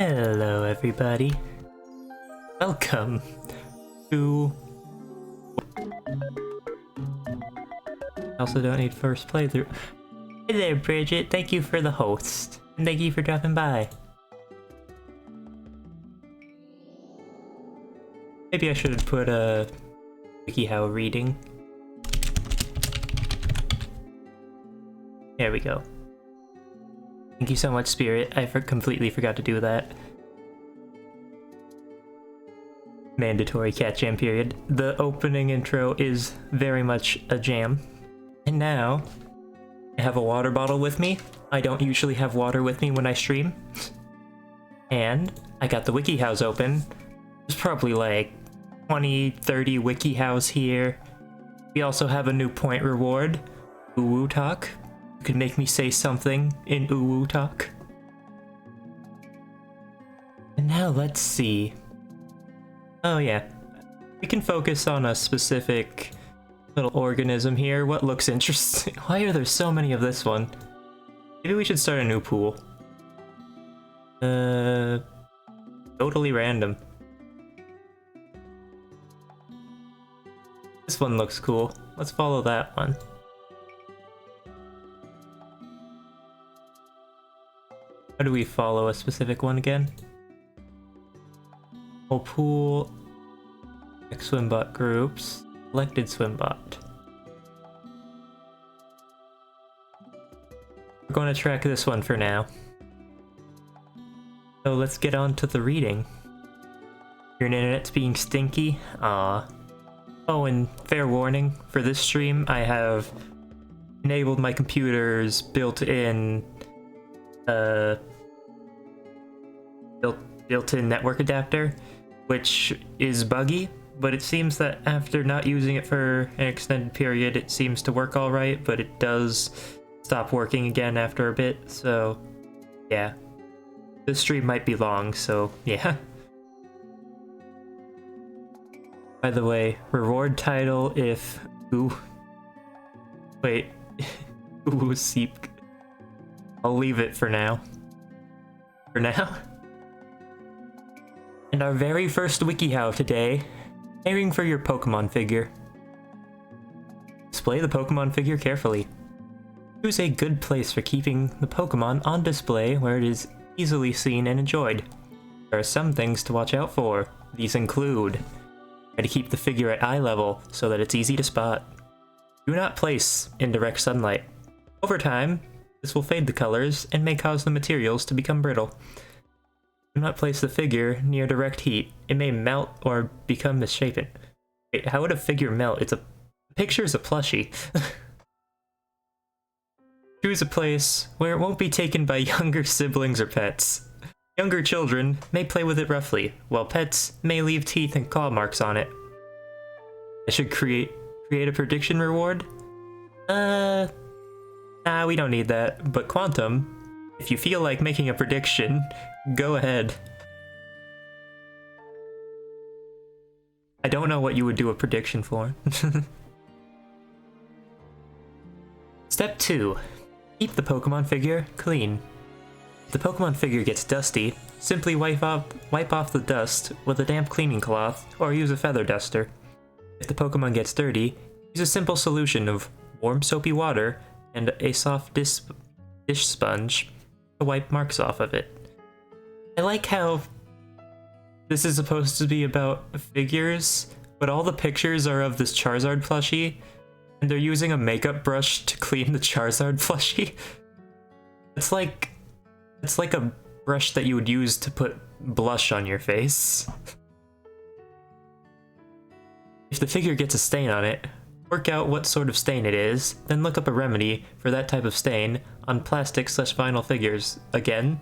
Hello everybody. Welcome to... Also don't need first playthrough. Hey there Bridget, thank you for the host. And thank you for dropping by. Maybe I should put a Wikihow reading. There we go. Thank you so much, Spirit. I completely forgot to do that. Mandatory cat jam period. The opening intro is very much a jam. And now, I have a water bottle with me. I don't usually have water with me when I stream. And I got the Wikihows open. There's probably like 20, 30 Wikihows here. We also have a new point reward, Uwu Talk. You can make me say something in Uwu Talk. And now let's see. Oh yeah, we can focus on a specific little organism here. What looks interesting? Why are there so many of this one? Maybe we should start a new pool. Totally random. This one looks cool. Let's follow that one. How do we follow a specific one again? Oh, pool, swimbot groups, selected swimbot. We're going to track this one for now. So let's get on to the reading. Your internet's being stinky? Aww. Oh, and fair warning, for this stream I have enabled my computer's built-in built-in network adapter, which is buggy, but it seems that after not using it for an extended period, it seems to work alright, but it does stop working again after a bit, so yeah. This stream might be long, so yeah. By the way, reward title if... Ooh. Wait. Ooh, Seep. I'll leave it for now. For now. And our very first Wikihow today, aiming for your Pokemon figure. Display the Pokemon figure carefully. Choose a good place for keeping the Pokemon on display where it is easily seen and enjoyed. There are some things to watch out for. These include: try to keep the figure at eye level so that it's easy to spot. Do not place in direct sunlight. Over time, this will fade the colors and may cause the materials to become brittle. Do not place the figure near direct heat. It may melt or become misshapen. Wait, how would a figure melt? The picture is a plushie. Choose a place where it won't be taken by younger siblings or pets. Younger children may play with it roughly, while pets may leave teeth and claw marks on it. I should create a prediction reward? Nah, we don't need that, but Quantum, if you feel like making a prediction, go ahead. I don't know what you would do a prediction for. Step 2. Keep the Pokemon figure clean. If the Pokemon figure gets dusty, simply wipe off the dust with a damp cleaning cloth or use a feather duster. If the Pokemon gets dirty, use a simple solution of warm soapy water and a soft dish sponge to wipe marks off of it. I like how this is supposed to be about figures, but all the pictures are of this Charizard plushie, and they're using a makeup brush to clean the Charizard plushie. It's like a brush that you would use to put blush on your face. If the figure gets a stain on it, work out what sort of stain it is, then look up a remedy for that type of stain on plastic/vinyl figures. Again,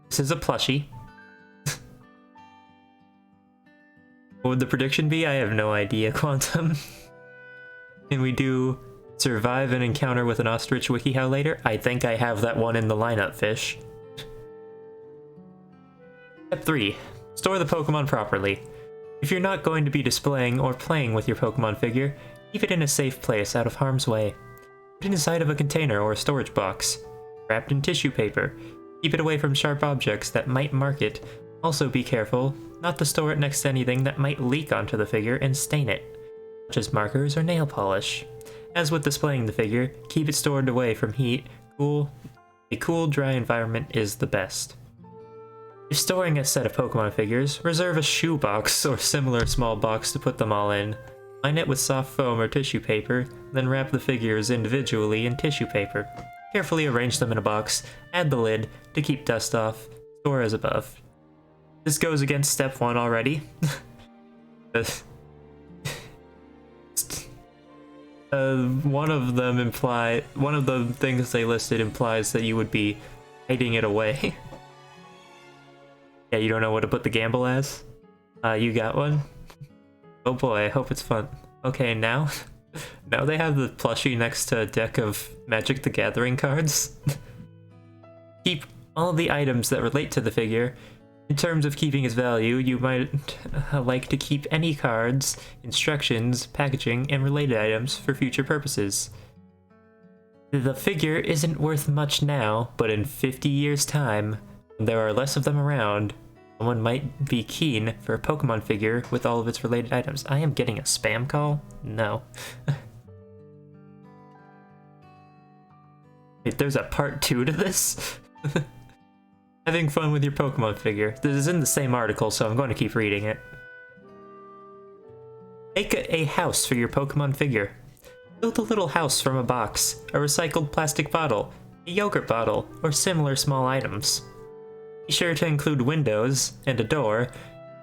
this is a plushie. What would the prediction be? I have no idea, Quantum. Can we do survive an encounter with an ostrich Wikihow later? I think I have that one in the lineup, fish. Step 3. Store the Pokemon properly. If you're not going to be displaying or playing with your Pokemon figure, keep it in a safe place out of harm's way. Put it inside of a container or a storage box, wrapped in tissue paper. Keep it away from sharp objects that might mark it. Also be careful not to store it next to anything that might leak onto the figure and stain it, such as markers or nail polish. As with displaying the figure, keep it stored away from heat. A cool, dry environment is the best. If storing a set of Pokemon figures, reserve a shoe box or similar small box to put them all in. Line it with soft foam or tissue paper, then wrap the figures individually in tissue paper. Carefully arrange them in a box, add the lid to keep dust off, store as above. This goes against step 1 already. One of the things they listed implies that you would be hiding it away. Yeah, you don't know what to put the gamble as? You got one? Oh boy, I hope it's fun. Okay, now they have the plushie next to a deck of Magic the Gathering cards. Keep all of the items that relate to the figure. In terms of keeping its value, you might like to keep any cards, instructions, packaging, and related items for future purposes. The figure isn't worth much now, but in 50 years' time, when there are less of them around, someone might be keen for a Pokemon figure with all of its related items. I am getting a spam call? No. Wait, there's a part 2 to this? Having fun with your Pokemon figure. This is in the same article, so I'm going to keep reading it. Make a house for your Pokemon figure. Build a little house from a box, a recycled plastic bottle, a yogurt bottle, or similar small items. Be sure to include windows, and a door,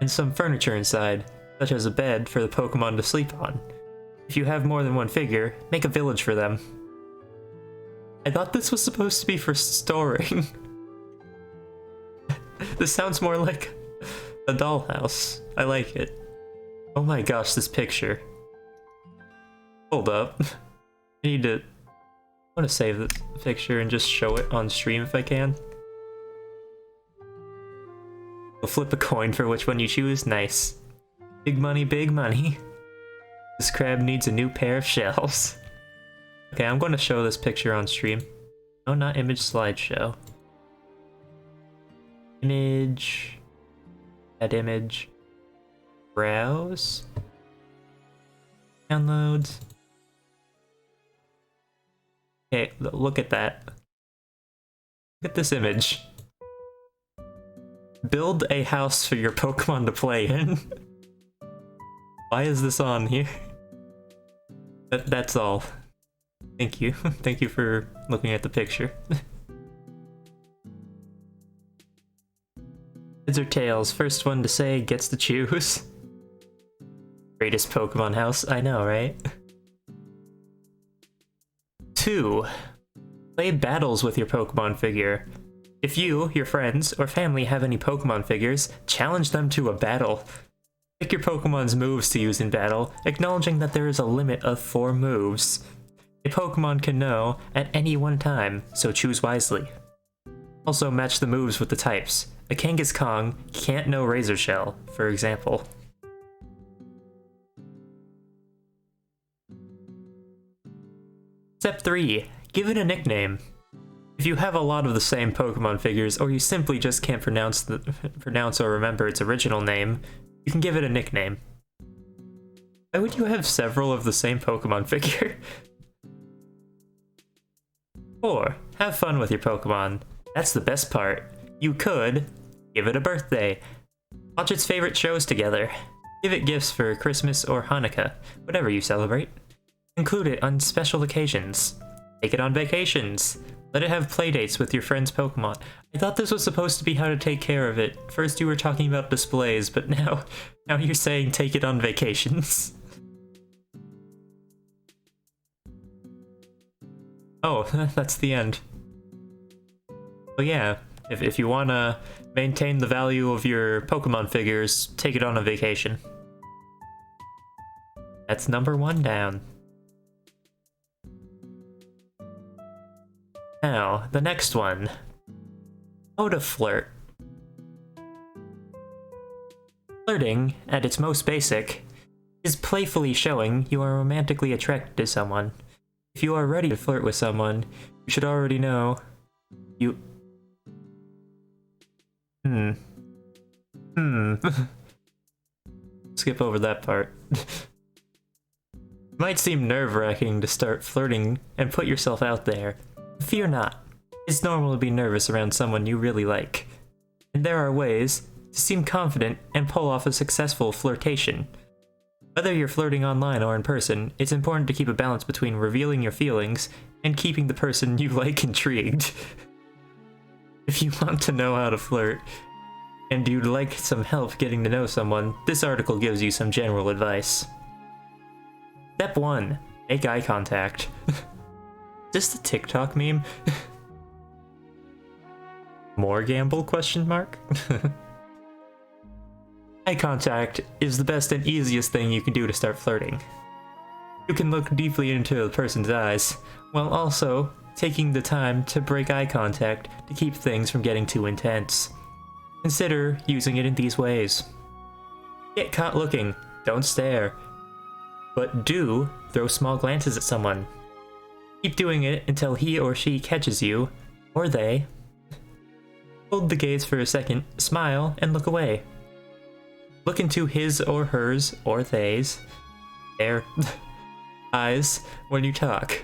and some furniture inside, such as a bed for the Pokemon to sleep on. If you have more than one figure, make a village for them. I thought this was supposed to be for storing. This sounds more like a dollhouse. I like it. Oh my gosh, this picture. Hold up. I want to save this picture and just show it on stream if I can. We'll flip a coin for which one you choose. Nice. Big money, big money. This crab needs a new pair of shells. Okay, I'm going to show this picture on stream. No, not image slideshow. Image. Add image. Browse. Downloads. Okay, look at that. Look at this image. Build a house for your Pokemon to play in. Why is this on here? That's all. Thank you. Thank you for looking at the picture. Heads or tails, first one to say gets to choose. Greatest Pokemon house, I know, right? 2. Play battles with your Pokemon figure. If you, your friends, or family have any Pokemon figures, challenge them to a battle. Pick your Pokemon's moves to use in battle, acknowledging that there is a limit of 4 moves. A Pokemon can know at any one time, so choose wisely. Also match the moves with the types. A Kangaskhan can't know Razor Shell, for example. Step 3. Give it a nickname. If you have a lot of the same Pokemon figures, or you simply just can't pronounce or remember its original name, you can give it a nickname. Why would you have several of the same Pokemon figure? 4. Have fun with your Pokemon. That's the best part. You could give it a birthday. Watch its favorite shows together. Give it gifts for Christmas or Hanukkah, whatever you celebrate. Include it on special occasions. Take it on vacations. Let it have playdates with your friend's Pokemon. I thought this was supposed to be how to take care of it. First you were talking about displays, but now you're saying take it on vacations. Oh, that's the end. But yeah, if you want to maintain the value of your Pokemon figures, take it on a vacation. That's number 1 down. Now, the next one. How to flirt. Flirting, at its most basic, is playfully showing you are romantically attracted to someone. If you are ready to flirt with someone, you should already know Skip over that part. It might seem nerve-wracking to start flirting and put yourself out there. Fear not. It's normal to be nervous around someone you really like. And there are ways to seem confident and pull off a successful flirtation. Whether you're flirting online or in person, it's important to keep a balance between revealing your feelings and keeping the person you like intrigued. If you want to know how to flirt, and you'd like some help getting to know someone, this article gives you some general advice. Step 1. Make eye contact. Is this the TikTok meme? More gamble? Question mark? Eye contact is the best and easiest thing you can do to start flirting. You can look deeply into the person's eyes, while also taking the time to break eye contact to keep things from getting too intense. Consider using it in these ways. Get caught looking, don't stare. But do throw small glances at someone. Keep doing it until he or she catches you, or they. Hold the gaze for a second, smile, and look away. Look into his or hers, or they's, their eyes when you talk.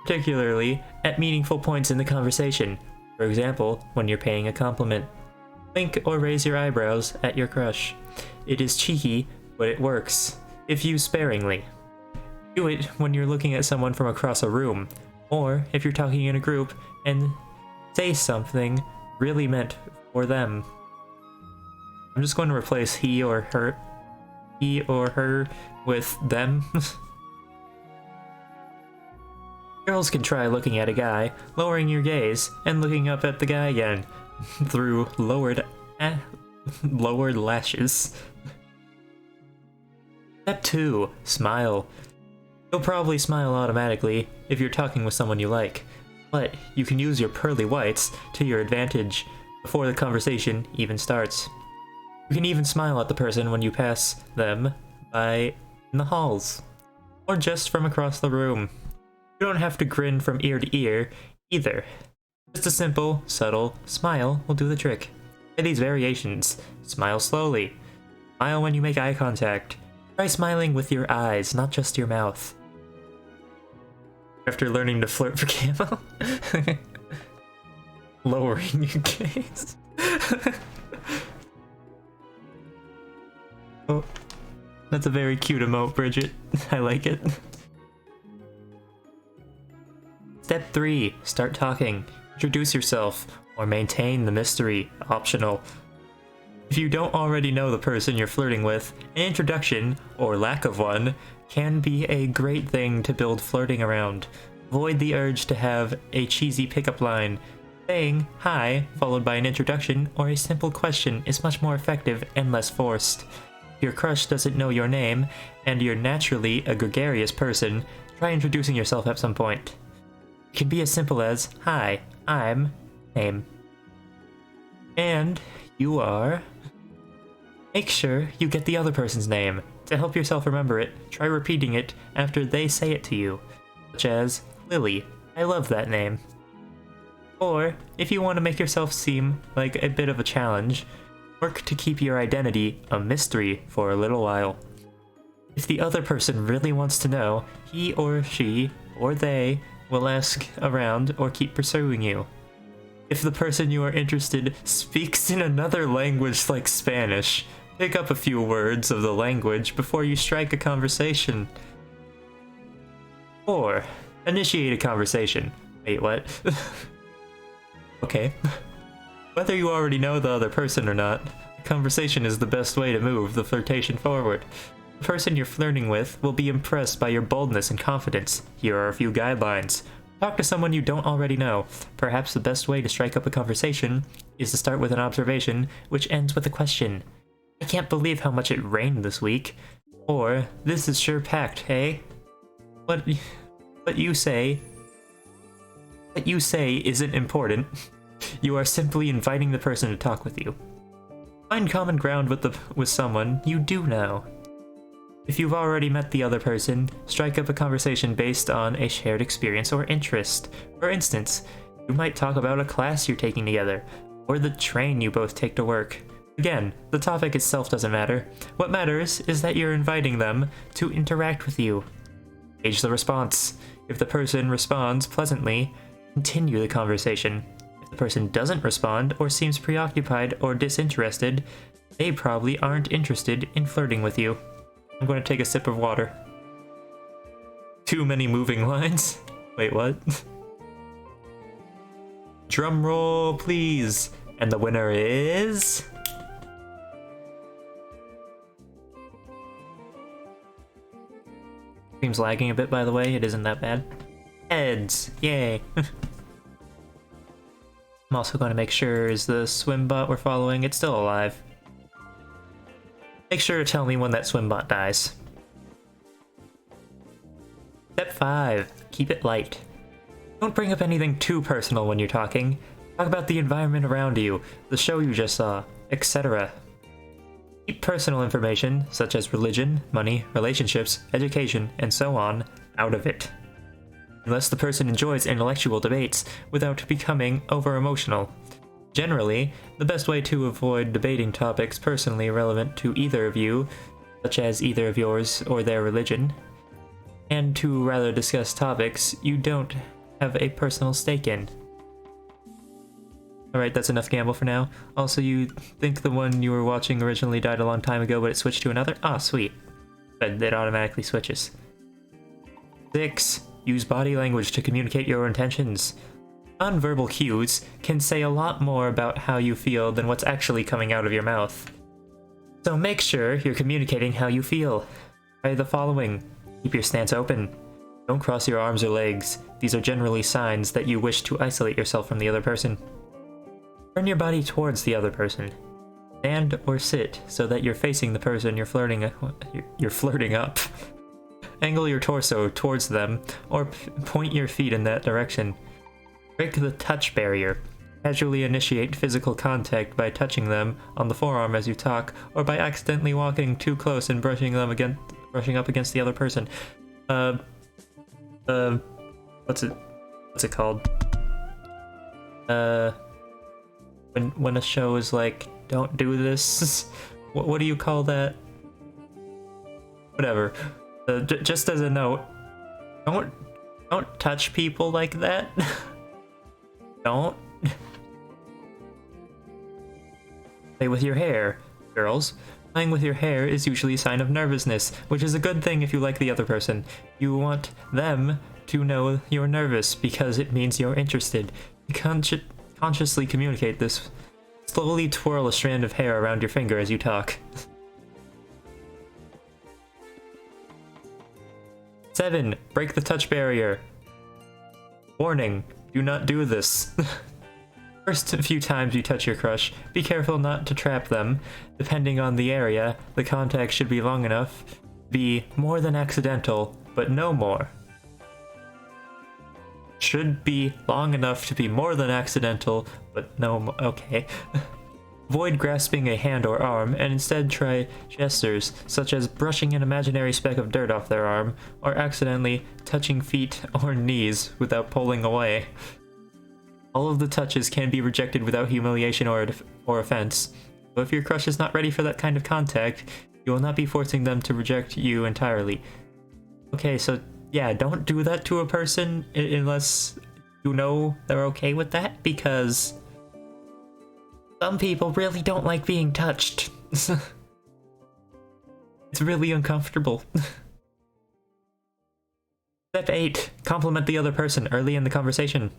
Particularly at meaningful points in the conversation. For example, when you're paying a compliment. Blink or raise your eyebrows at your crush. It is cheeky, but it works, if used sparingly. Do it when you're looking at someone from across a room, or if you're talking in a group and say something really meant for them. I'm just going to replace he or her with them. Girls can try looking at a guy, lowering your gaze, and looking up at the guy again through lowered lashes. Step 2. Smile. You'll probably smile automatically if you're talking with someone you like, but you can use your pearly whites to your advantage before the conversation even starts. You can even smile at the person when you pass them by in the halls, or just from across the room. You don't have to grin from ear to ear either. Just a simple, subtle smile will do the trick. Try these variations. Smile slowly. Smile when you make eye contact. Try smiling with your eyes, not just your mouth. After learning to flirt for camo? Lowering your gaze. Oh, that's a very cute emote, Bridget. I like it. Step 3. Start talking. Introduce yourself, or maintain the mystery. Optional. If you don't already know the person you're flirting with, an introduction, or lack of one, can be a great thing to build flirting around. Avoid the urge to have a cheesy pickup line. Saying hi, followed by an introduction or a simple question is much more effective and less forced. If your crush doesn't know your name, and you're naturally a gregarious person, try introducing yourself at some point. It can be as simple as, hi, I'm, name. And you are... Make sure you get the other person's name. To help yourself remember it, try repeating it after they say it to you. Such as, Lily, I love that name. Or, if you want to make yourself seem like a bit of a challenge, work to keep your identity a mystery for a little while. If the other person really wants to know, he or she or they will ask around or keep pursuing you. If the person you are interested speaks in another language like Spanish, pick up a few words of the language before you strike a conversation. Or, initiate a conversation. Wait, what? Okay. Whether you already know the other person or not, conversation is the best way to move the flirtation forward. The person you're flirting with will be impressed by your boldness and confidence. Here are a few guidelines. Talk to someone you don't already know. Perhaps the best way to strike up a conversation is to start with an observation, which ends with a question. I can't believe how much it rained this week. Or, this is sure packed, hey? What you say isn't important. You are simply inviting the person to talk with you. Find common ground with someone you do know. If you've already met the other person, strike up a conversation based on a shared experience or interest. For instance, you might talk about a class you're taking together, or the train you both take to work. Again, the topic itself doesn't matter. What matters is that you're inviting them to interact with you. Gauge the response. If the person responds pleasantly, continue the conversation. If the person doesn't respond or seems preoccupied or disinterested, they probably aren't interested in flirting with you. I'm going to take a sip of water. Too many moving lines? Wait, what? Drum roll, please. And the winner is... Stream's lagging a bit, by the way. It isn't that bad. Heads! Yay! I'm also going to make sure is the swim bot we're following, it's still alive. Make sure to tell me when that swim bot dies. Step 5. Keep it light. Don't bring up anything too personal when you're talking. Talk about the environment around you, the show you just saw, etc. Keep personal information, such as religion, money, relationships, education, and so on, out of it. Unless the person enjoys intellectual debates without becoming over-emotional. Generally, the best way to avoid debating topics personally relevant to either of you, such as either of yours or their religion, and to rather discuss topics you don't have a personal stake in. Alright, that's enough gamble for now. Also, you think the one you were watching originally died a long time ago, but it switched to another? Ah, sweet. But it automatically switches. 6. Use body language to communicate your intentions. Nonverbal cues can say a lot more about how you feel than what's actually coming out of your mouth. So make sure you're communicating how you feel. Try the following. Keep your stance open. Don't cross your arms or legs. These are generally signs that you wish to isolate yourself from the other person. Turn your body towards the other person. Stand or sit so that you're facing the person you're flirting up. Angle your torso towards them or point your feet in that direction. Break the touch barrier. Casually initiate physical contact by touching them on the forearm as you talk, or by accidentally walking too close and brushing up against the other person. What's it called? When a show is like, don't do this. What do you call that? Whatever. Just as a note, don't touch people like that. Don't. Play with your hair, girls. Playing with your hair is usually a sign of nervousness, which is a good thing if you like the other person. You want them to know you're nervous because it means you're interested. Consciously communicate this. Slowly twirl a strand of hair around your finger as you talk. 7. Break the touch barrier. Warning, do not do this. First few times you touch your crush, be careful not to trap them. Depending on the area, the contact should be long enough to be more than accidental, but no more. Should be long enough to be more than accidental, but no more. Okay. Avoid grasping a hand or arm, and instead try gestures, such as brushing an imaginary speck of dirt off their arm, or accidentally touching feet or knees without pulling away. All of the touches can be rejected without humiliation or offense. So if your crush is not ready for that kind of contact, you will not be forcing them to reject you entirely. Okay, so yeah, don't do that to a person unless you know they're okay with that, because some people really don't like being touched. It's really uncomfortable. Step 8. Compliment the other person early in the conversation.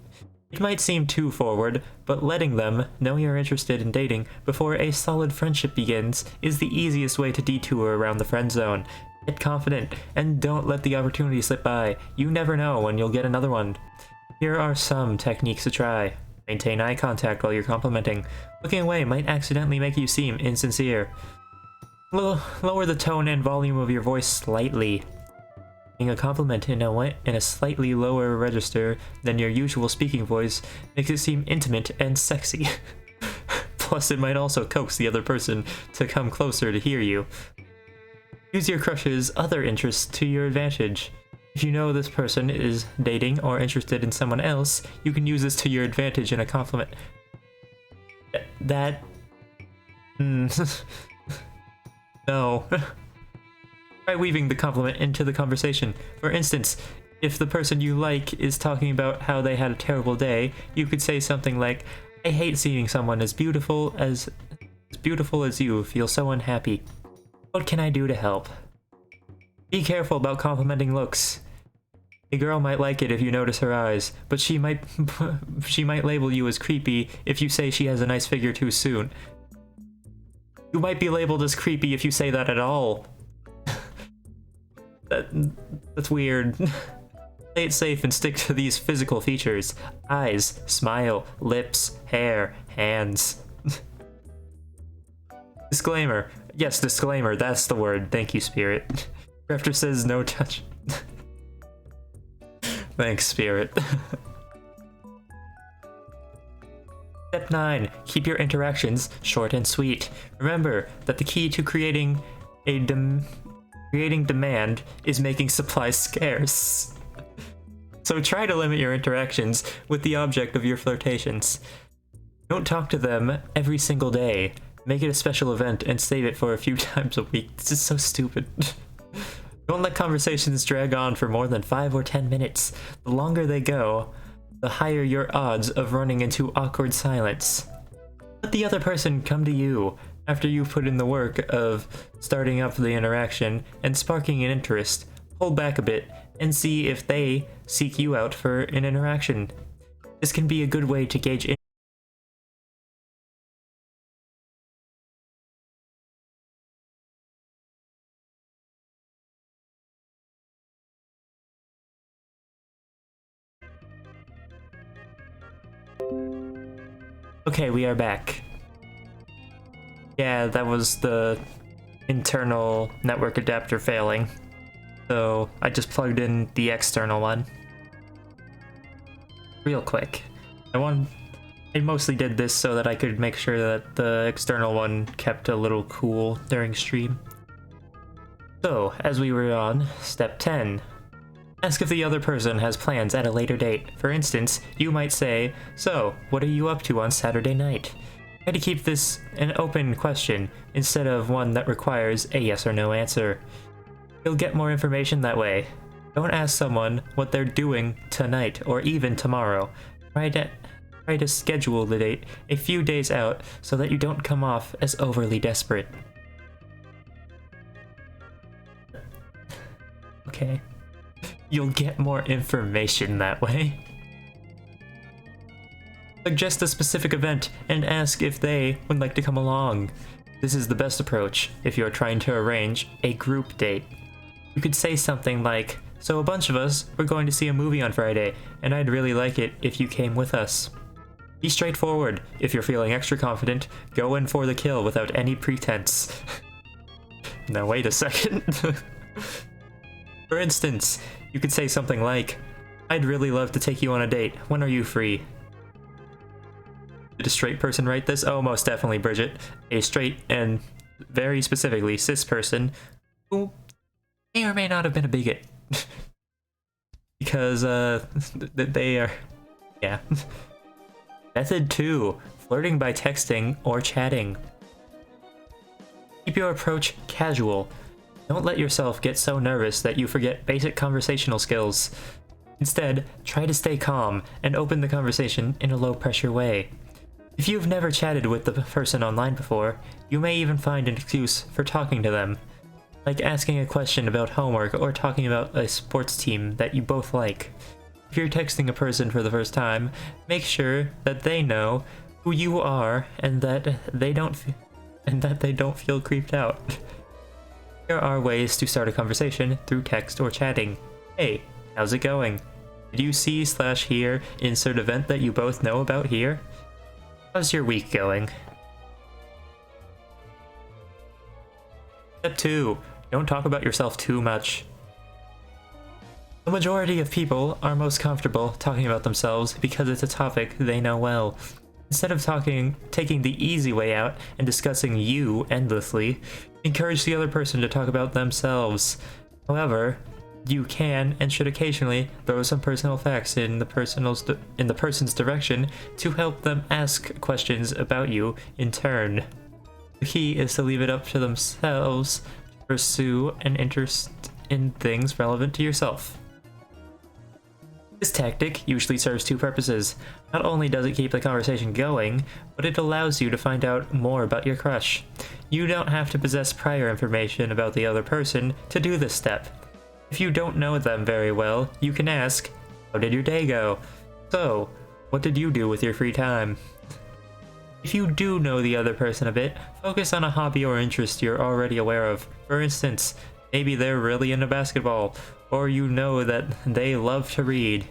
It might seem too forward, but letting them know you're interested in dating before a solid friendship begins is the easiest way to detour around the friend zone. Get confident, and don't let the opportunity slip by. You never know when you'll get another one. Here are some techniques to try. Maintain eye contact while you're complimenting. Looking away might accidentally make you seem insincere. Lower the tone and volume of your voice slightly. Giving a compliment in a slightly lower register than your usual speaking voice makes it seem intimate and sexy. Plus, it might also coax the other person to come closer to hear you. Use your crush's other interests to your advantage. If you know this person is dating or interested in someone else, you can use this to your advantage in a compliment. That... No. Try weaving the compliment into the conversation. For instance, if the person you like is talking about how they had a terrible day, you could say something like, I hate seeing someone as beautiful as you feel so unhappy. What can I do to help? Be careful about complimenting looks. A girl might like it if you notice her eyes, but she might label you as creepy if you say she has a nice figure too soon. You might be labeled as creepy if you say that at all. That's weird. Play it safe and stick to these physical features. Eyes, smile, lips, hair, hands. Disclaimer. Yes, disclaimer, that's the word. Thank you, Spirit. Crafter says no touch. Thanks, Spirit. Step 9. Keep your interactions short and sweet. Remember that the key to creating demand is making supplies scarce. So try to limit your interactions with the object of your flirtations. Don't talk to them every single day. Make it a special event and save it for a few times a week. This is so stupid. Don't let conversations drag on for more than 5 or 10 minutes. The longer they go, the higher your odds of running into awkward silence. Let the other person come to you after you've put in the work of starting up the interaction and sparking an interest. Hold back a bit and see if they seek you out for an interaction. This can be a good way to gauge Okay, we are back. Yeah, that was the internal network adapter failing. So I just plugged in the external one. Real quick. I mostly did this so that I could make sure that the external one kept a little cool during stream. So, as we were on, step 10. Ask if the other person has plans at a later date. For instance, you might say, so, what are you up to on Saturday night? Try to keep this an open question instead of one that requires a yes or no answer. You'll get more information that way. Don't ask someone what they're doing tonight or even tomorrow. Try to schedule the date a few days out so that you don't come off as overly desperate. Okay. You'll get more information that way. Suggest a specific event and ask if they would like to come along. This is the best approach if you're trying to arrange a group date. You could say something like, so a bunch of us were going to see a movie on Friday, and I'd really like it if you came with us. Be straightforward. If you're feeling extra confident, go in for the kill without any pretense. Now wait a second. For instance, you could say something like, I'd really love to take you on a date. When are you free? Did a straight person write this? Oh, most definitely, Bridget. A straight and very specifically cis person who may or may not have been a bigot. Because, they are... yeah. Method 2. Flirting by texting or chatting. Keep your approach casual. Don't let yourself get so nervous that you forget basic conversational skills. Instead, try to stay calm and open the conversation in a low-pressure way. If you've never chatted with the person online before, you may even find an excuse for talking to them, like asking a question about homework or talking about a sports team that you both like. If you're texting a person for the first time, make sure that they know who you are and that they don't feel creeped out. There are ways to start a conversation through text or chatting. Hey, how's it going? Did you see/hear insert event that you both know about here? How's your week going? Step 2. Don't talk about yourself too much. The majority of people are most comfortable talking about themselves because it's a topic they know well. Instead of taking the easy way out and discussing you endlessly, encourage the other person to talk about themselves. However, You can and should occasionally throw some personal facts in the person's direction to help them ask questions about you in turn. The key is to leave it up to themselves to pursue an interest in things relevant to yourself. This tactic usually serves two purposes. Not only does it keep the conversation going, but it allows you to find out more about your crush. You don't have to possess prior information about the other person to do this step. If you don't know them very well, you can ask, "How did your day go? So, what did you do with your free time?" If you do know the other person a bit, focus on a hobby or interest you're already aware of. For instance, maybe they're really into basketball, or you know that they love to read.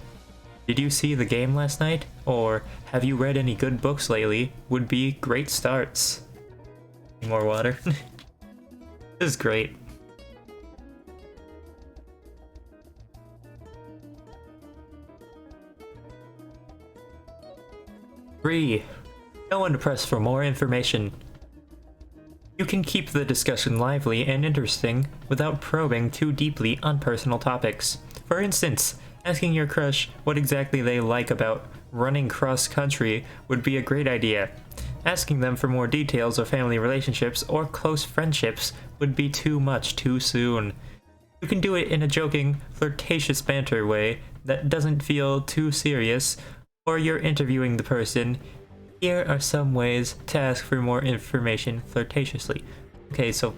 Did you see the game last night? Or have you read any good books lately? Would be great starts. More water. This is great. 3. Know when to press for more information. You can keep the discussion lively and interesting without probing too deeply on personal topics. For instance, asking your crush what exactly they like about running cross-country would be a great idea. Asking them for more details of family relationships or close friendships would be too much too soon. You can do it in a joking, flirtatious banter way that doesn't feel too serious, or you're interviewing the person. Here are some ways to ask for more information flirtatiously. Okay, so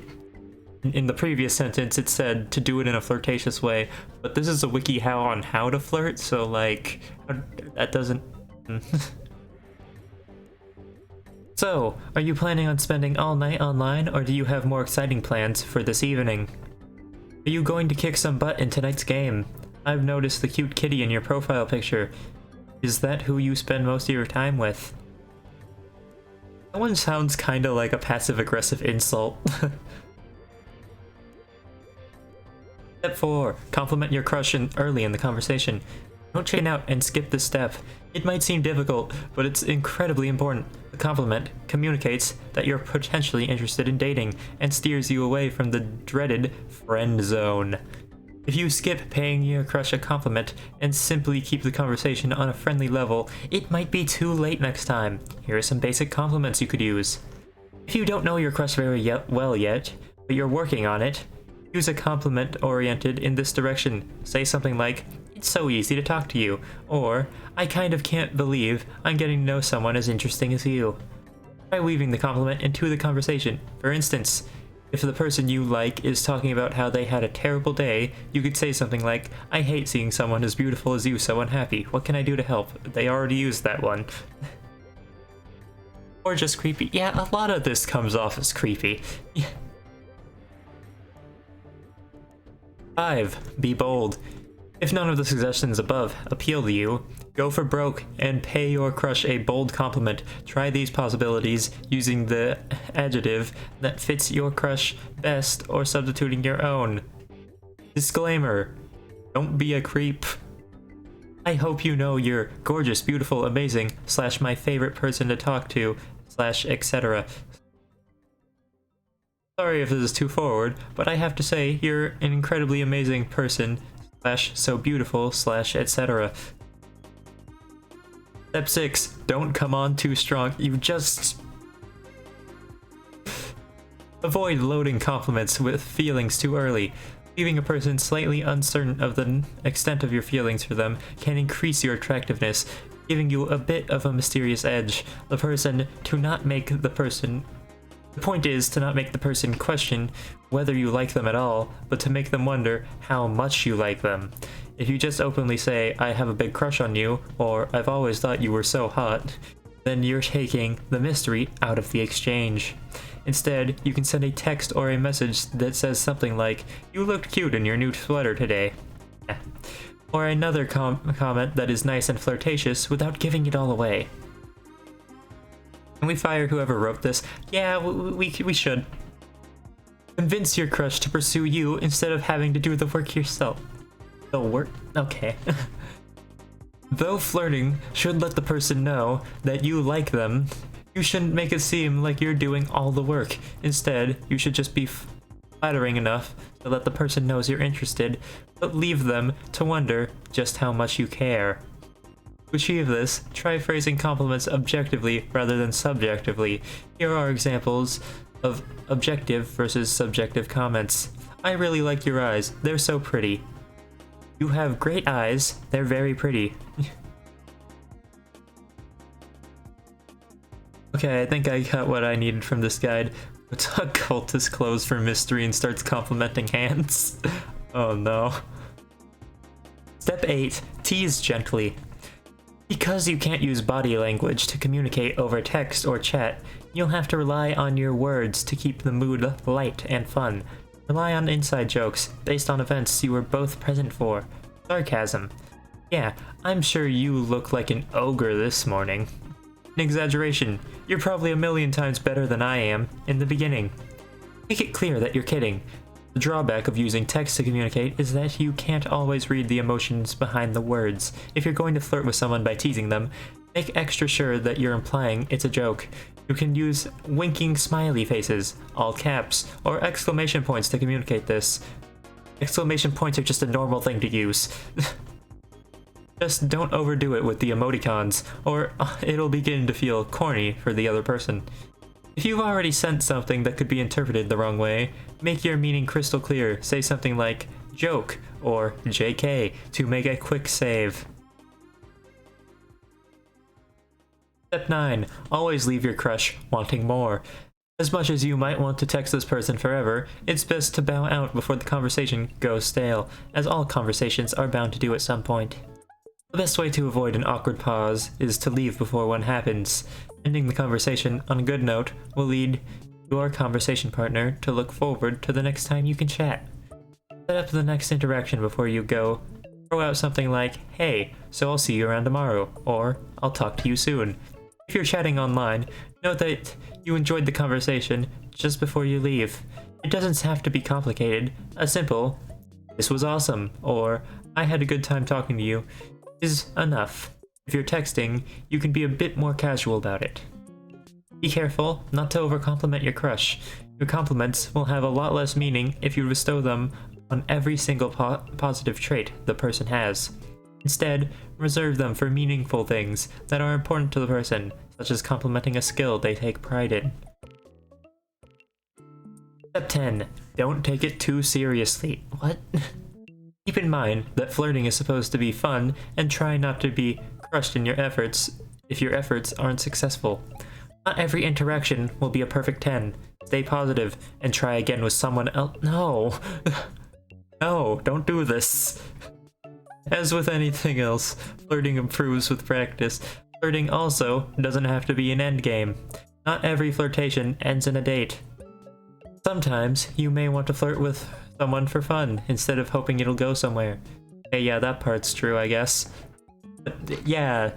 in the previous sentence it said to do it in a flirtatious way, but this is a Wikihow on how to flirt, so like, that doesn't... So, are you planning on spending all night online, or do you have more exciting plans for this evening? Are you going to kick some butt in tonight's game? I've noticed the cute kitty in your profile picture. Is that who you spend most of your time with? That one sounds kinda like a passive-aggressive insult. Step 4. Compliment your crush early in the conversation. Don't chicken out and skip this step. It might seem difficult, but it's incredibly important. The compliment communicates that you're potentially interested in dating and steers you away from the dreaded friend zone. If you skip paying your crush a compliment and simply keep the conversation on a friendly level, it might be too late next time. Here are some basic compliments you could use. If you don't know your crush very well yet, but you're working on it, use a compliment oriented in this direction. Say something like, "It's so easy to talk to you," or "I kind of can't believe I'm getting to know someone as interesting as you." Try weaving the compliment into the conversation. For instance, if the person you like is talking about how they had a terrible day, you could say something like, "I hate seeing someone as beautiful as you so unhappy. What can I do to help?" They already used that one. Or just creepy. Yeah, a lot of this comes off as creepy. 5. Be bold. If none of the suggestions above appeal to you, go for broke and pay your crush a bold compliment. Try these possibilities using the adjective that fits your crush best or substituting your own. Disclaimer: don't be a creep. I hope you know you're gorgeous, beautiful, amazing, / my favorite person to talk to, / etc. Sorry if this is too forward, but I have to say you're an incredibly amazing person, / so beautiful, / etc. Step 6. Don't come on too strong. You just... Avoid loading compliments with feelings too early. Leaving a person slightly uncertain of the extent of your feelings for them can increase your attractiveness, giving you a bit of a mysterious edge. The point is to not make the person question whether you like them at all, but to make them wonder how much you like them. If you just openly say, "I have a big crush on you," or "I've always thought you were so hot," then you're taking the mystery out of the exchange. Instead, you can send a text or a message that says something like, "You looked cute in your new sweater today." Or another comment that is nice and flirtatious without giving it all away. Can we fire whoever wrote this? Yeah, we should. Convince your crush to pursue you instead of having to do the work yourself. The work? Okay. Though flirting should let the person know that you like them, you shouldn't make it seem like you're doing all the work. Instead, you should just be flattering enough to let the person knows you're interested, but leave them to wonder just how much you care. To achieve this, try phrasing compliments objectively rather than subjectively. Here are examples of objective versus subjective comments. I really like your eyes. They're so pretty. You have great eyes. They're very pretty. Okay, I think I got what I needed from this guide. Puts a cultist clothes for mystery and starts complimenting hands. Oh no. Step 8. Tease gently. Because you can't use body language to communicate over text or chat, you'll have to rely on your words to keep the mood light and fun. Rely on inside jokes based on events you were both present for. Sarcasm. Yeah, I'm sure you look like an ogre this morning. An exaggeration. You're probably a million times better than I am in the beginning. Make it clear that you're kidding. The drawback of using text to communicate is that you can't always read the emotions behind the words. If you're going to flirt with someone by teasing them, make extra sure that you're implying it's a joke. You can use winking smiley faces, all caps, or exclamation points to communicate this. Exclamation points are just a normal thing to use. Just don't overdo it with the emoticons, or it'll begin to feel corny for the other person. If you've already sent something that could be interpreted the wrong way, make your meaning crystal clear. Say something like joke or JK to make a quick save. Step 9. Always leave your crush wanting more. As much as you might want to text this person forever, it's best to bow out before the conversation goes stale, as all conversations are bound to do at some point. The best way to avoid an awkward pause is to leave before one happens. Ending the conversation on a good note will lead your conversation partner to look forward to the next time you can chat. Set up the next interaction before you go. Throw out something like, hey, so I'll see you around tomorrow, or I'll talk to you soon. If you're chatting online, note that you enjoyed the conversation just before you leave. It doesn't have to be complicated. A simple, this was awesome, or I had a good time talking to you, is enough. If you're texting, you can be a bit more casual about it. Be careful not to overcompliment your crush. Your compliments will have a lot less meaning if you bestow them on every single positive trait the person has. Instead, reserve them for meaningful things that are important to the person, such as complimenting a skill they take pride in. Step 10. Don't take it too seriously. What? Keep in mind that flirting is supposed to be fun, and try not to be crushed in your efforts if your efforts aren't successful. Not every interaction will be a perfect 10. Stay positive and try again with someone else. No! No, don't do this. As with anything else, flirting improves with practice. Flirting also doesn't have to be an endgame. Not every flirtation ends in a date. Sometimes you may want to flirt with someone for fun instead of hoping it'll go somewhere. Hey, yeah, that part's true, I guess. But yeah,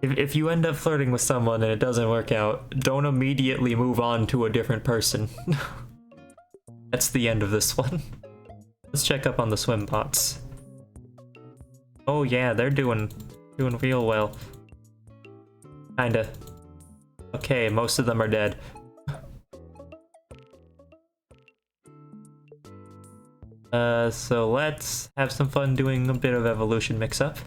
if you end up flirting with someone and it doesn't work out, don't immediately move on to a different person. That's the end of this one. Let's check up on the swim bots. Oh yeah, they're doing real well. Kinda. Okay, most of them are dead. So let's have some fun doing a bit of evolution mix-up,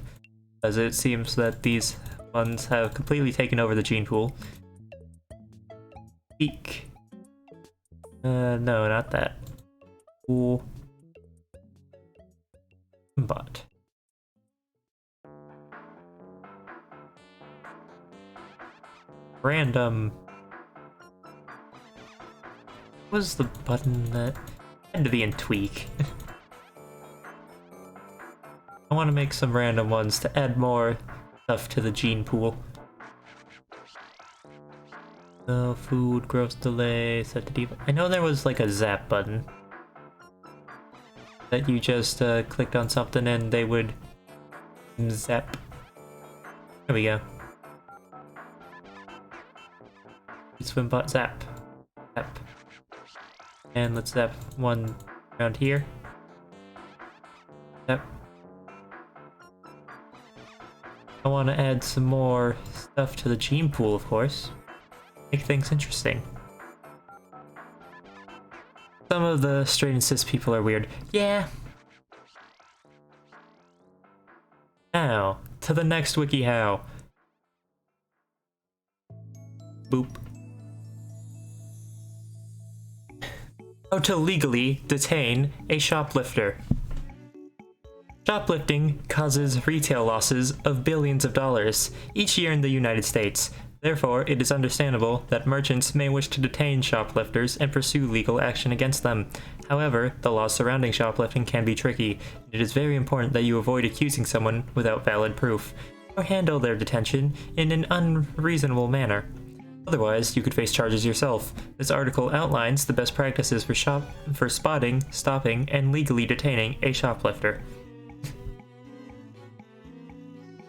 as it seems that these ones have completely taken over the gene pool. Eek. No, not that. Ooh. Bot. Random. What was the button that had to be in tweak? I want to make some random ones to add more stuff to the gene pool. Food, growth delay, set to default. I know there was like a zap button that you just clicked on something and they would zap. There we go. Swimbot zap. Zap. And let's zap one around here. Zap. I want to add some more stuff to the gene pool, of course. Make things interesting. Some of the straight and cis people are weird. Yeah. Now, to the next Wikihow. Boop. How to legally detain a shoplifter. Shoplifting causes retail losses of billions of dollars each year in the United States. Therefore, it is understandable that merchants may wish to detain shoplifters and pursue legal action against them. However, the laws surrounding shoplifting can be tricky. It is very important that you avoid accusing someone without valid proof, or handle their detention in an unreasonable manner. Otherwise, you could face charges yourself. This article outlines the best practices for spotting, stopping, and legally detaining a shoplifter.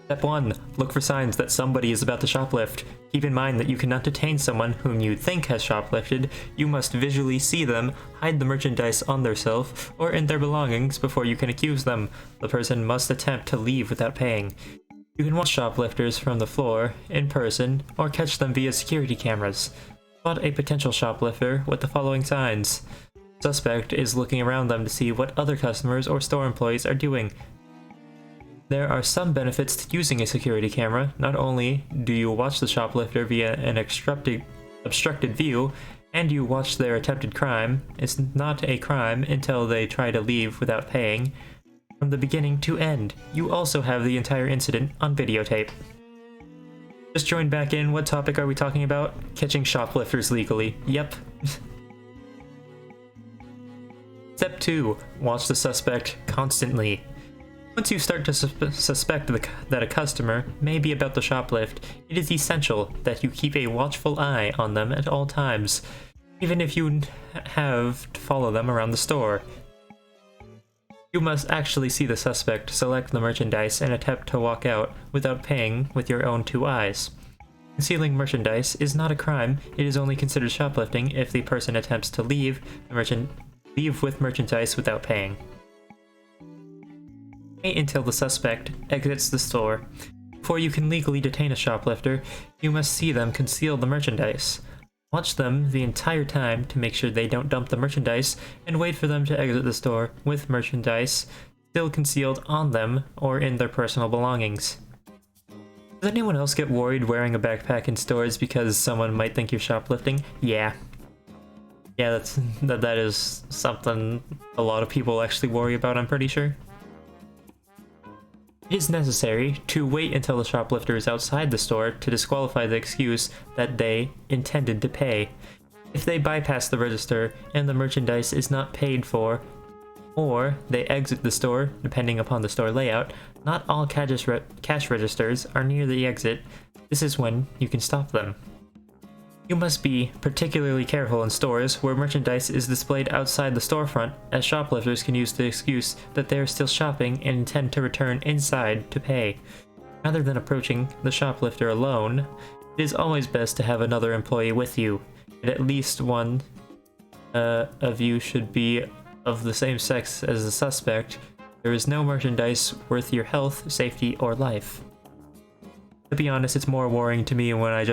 Step 1. Look for signs that somebody is about to shoplift. Keep in mind that you cannot detain someone whom you think has shoplifted. You must visually see them, hide the merchandise on their shelf or in their belongings before you can accuse them. The person must attempt to leave without paying. You can watch shoplifters from the floor, in person, or catch them via security cameras. Spot a potential shoplifter with the following signs. Suspect is looking around them to see what other customers or store employees are doing. There are some benefits to using a security camera. Not only do you watch the shoplifter via an obstructed view, and you watch their attempted crime. It's not a crime until they try to leave without paying. From the beginning to end, you also have the entire incident on videotape. Just joined back in, what topic are we talking about? Catching shoplifters legally. Yep. Step 2. Watch the suspect constantly. Once you start to suspect that a customer may be about to shoplift, it is essential that you keep a watchful eye on them at all times, even if you have to follow them around the store. You must actually see the suspect select the merchandise and attempt to walk out without paying with your own 2 eyes. Concealing merchandise is not a crime. It is only considered shoplifting if the person attempts to leave with merchandise without paying. Wait until the suspect exits the store. Before you can legally detain a shoplifter, you must see them conceal the merchandise. Watch them the entire time to make sure they don't dump the merchandise, and wait for them to exit the store with merchandise still concealed on them or in their personal belongings. Does anyone else get worried wearing a backpack in stores because someone might think you're shoplifting? Yeah. Yeah, that is something a lot of people actually worry about, I'm pretty sure. It is necessary to wait until the shoplifter is outside the store to disqualify the excuse that they intended to pay. If they bypass the register and the merchandise is not paid for, or they exit the store, depending upon the store layout, not all cash registers are near the exit. This is when you can stop them. You must be particularly careful in stores where merchandise is displayed outside the storefront, as shoplifters can use the excuse that they are still shopping and intend to return inside to pay. Rather than approaching the shoplifter alone, it is always best to have another employee with you, and at least one of you should be of the same sex as the suspect. There is no merchandise worth your health, safety, or life. To be honest, it's more worrying to me when I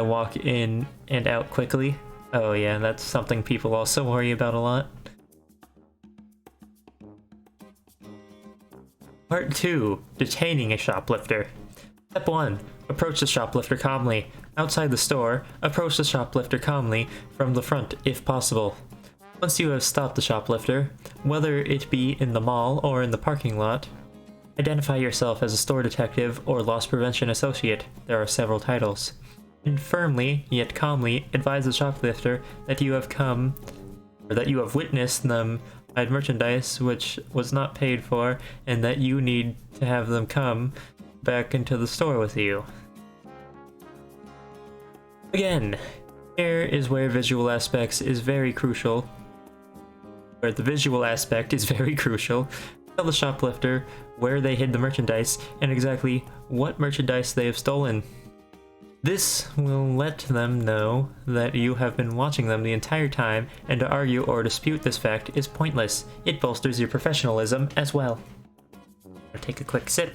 walk in and out quickly. Oh yeah, that's something people also worry about a lot. Part 2. Detaining a shoplifter. Step 1. Approach the shoplifter calmly. Outside the store, approach the shoplifter calmly from the front if possible. Once you have stopped the shoplifter, whether it be in the mall or in the parking lot, identify yourself as a store detective or loss prevention associate. There are several titles. And firmly, yet calmly, advise the shoplifter that you have witnessed them hide merchandise which was not paid for, and that you need to have them come back into the store with you. Again, here is where the visual aspect is very crucial. Tell the shoplifter where they hid the merchandise and exactly what merchandise they have stolen. This will let them know that you have been watching them the entire time, and to argue or dispute this fact is pointless. It bolsters your professionalism as well. I'll take a quick sip.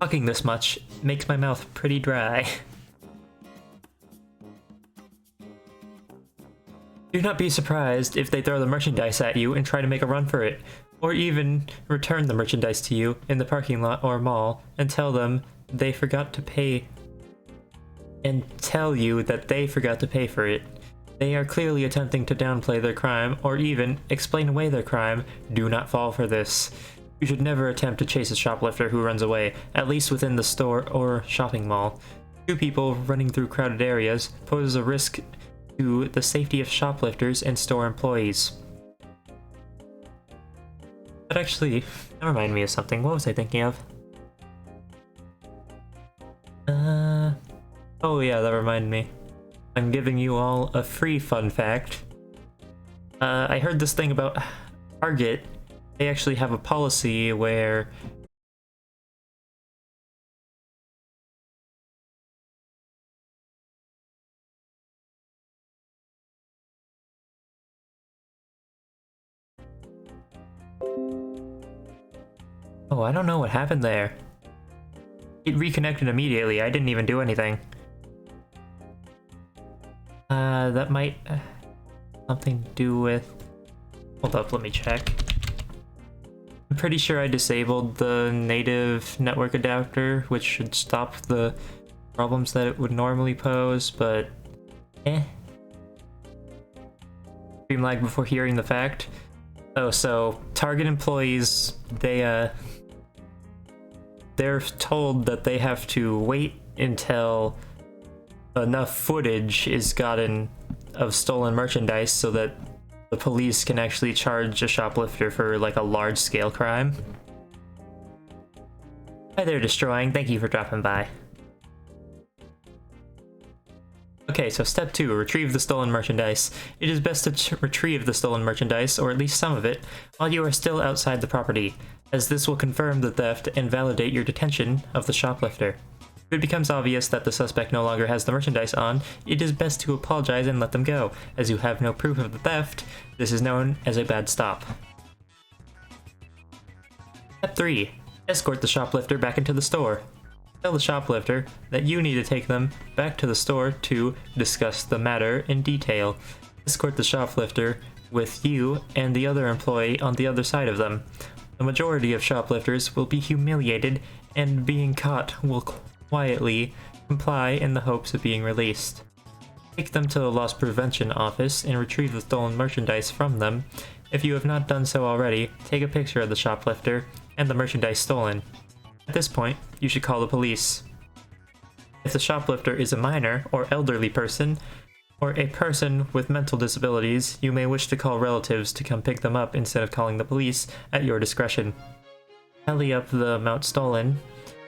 Talking this much makes my mouth pretty dry. Do not be surprised if they throw the merchandise at you and try to make a run for it, or even return the merchandise to you in the parking lot or mall and tell them they forgot to pay and tell you that they forgot to pay for it. They are clearly attempting to downplay their crime or even explain away their crime. Do not fall for this. You should never attempt to chase a shoplifter who runs away, at least within the store or shopping mall. Two people running through crowded areas poses a risk to the safety of shoplifters and store employees. That actually reminded me of something. What was I thinking of? Oh yeah, that reminded me. I'm giving you all a free fun fact. I heard this thing about Target. They actually have a policy where oh, I don't know what happened there. It reconnected immediately. I didn't even do anything. That might something to do with... Hold up, let me check. I'm pretty sure I disabled the native network adapter, which should stop the problems that it would normally pose, but Stream lag before hearing the fact. Oh, so Target employees, they're told that they have to wait until enough footage is gotten of stolen merchandise so that the police can actually charge a shoplifter for like a large-scale crime. Hi there, Destroying. Thank you for dropping by. Okay, so step 2, retrieve the stolen merchandise. It is best to retrieve the stolen merchandise, or at least some of it, while you are still outside the property, as this will confirm the theft and validate your detention of the shoplifter. If it becomes obvious that the suspect no longer has the merchandise on, it is best to apologize and let them go, as you have no proof of the theft. This is known as a bad stop. Step 3. Escort the shoplifter back into the store. Tell the shoplifter that you need to take them back to the store to discuss the matter in detail. Escort the shoplifter with you and the other employee on the other side of them. The majority of shoplifters will be humiliated, and being caught will quietly comply in the hopes of being released. Take them to the loss prevention office and retrieve the stolen merchandise from them. If you have not done so already, take a picture of the shoplifter and the merchandise stolen. At this point, you should call the police. If the shoplifter is a minor or elderly person, or a person with mental disabilities, you may wish to call relatives to come pick them up instead of calling the police at your discretion. Tally up the amount stolen.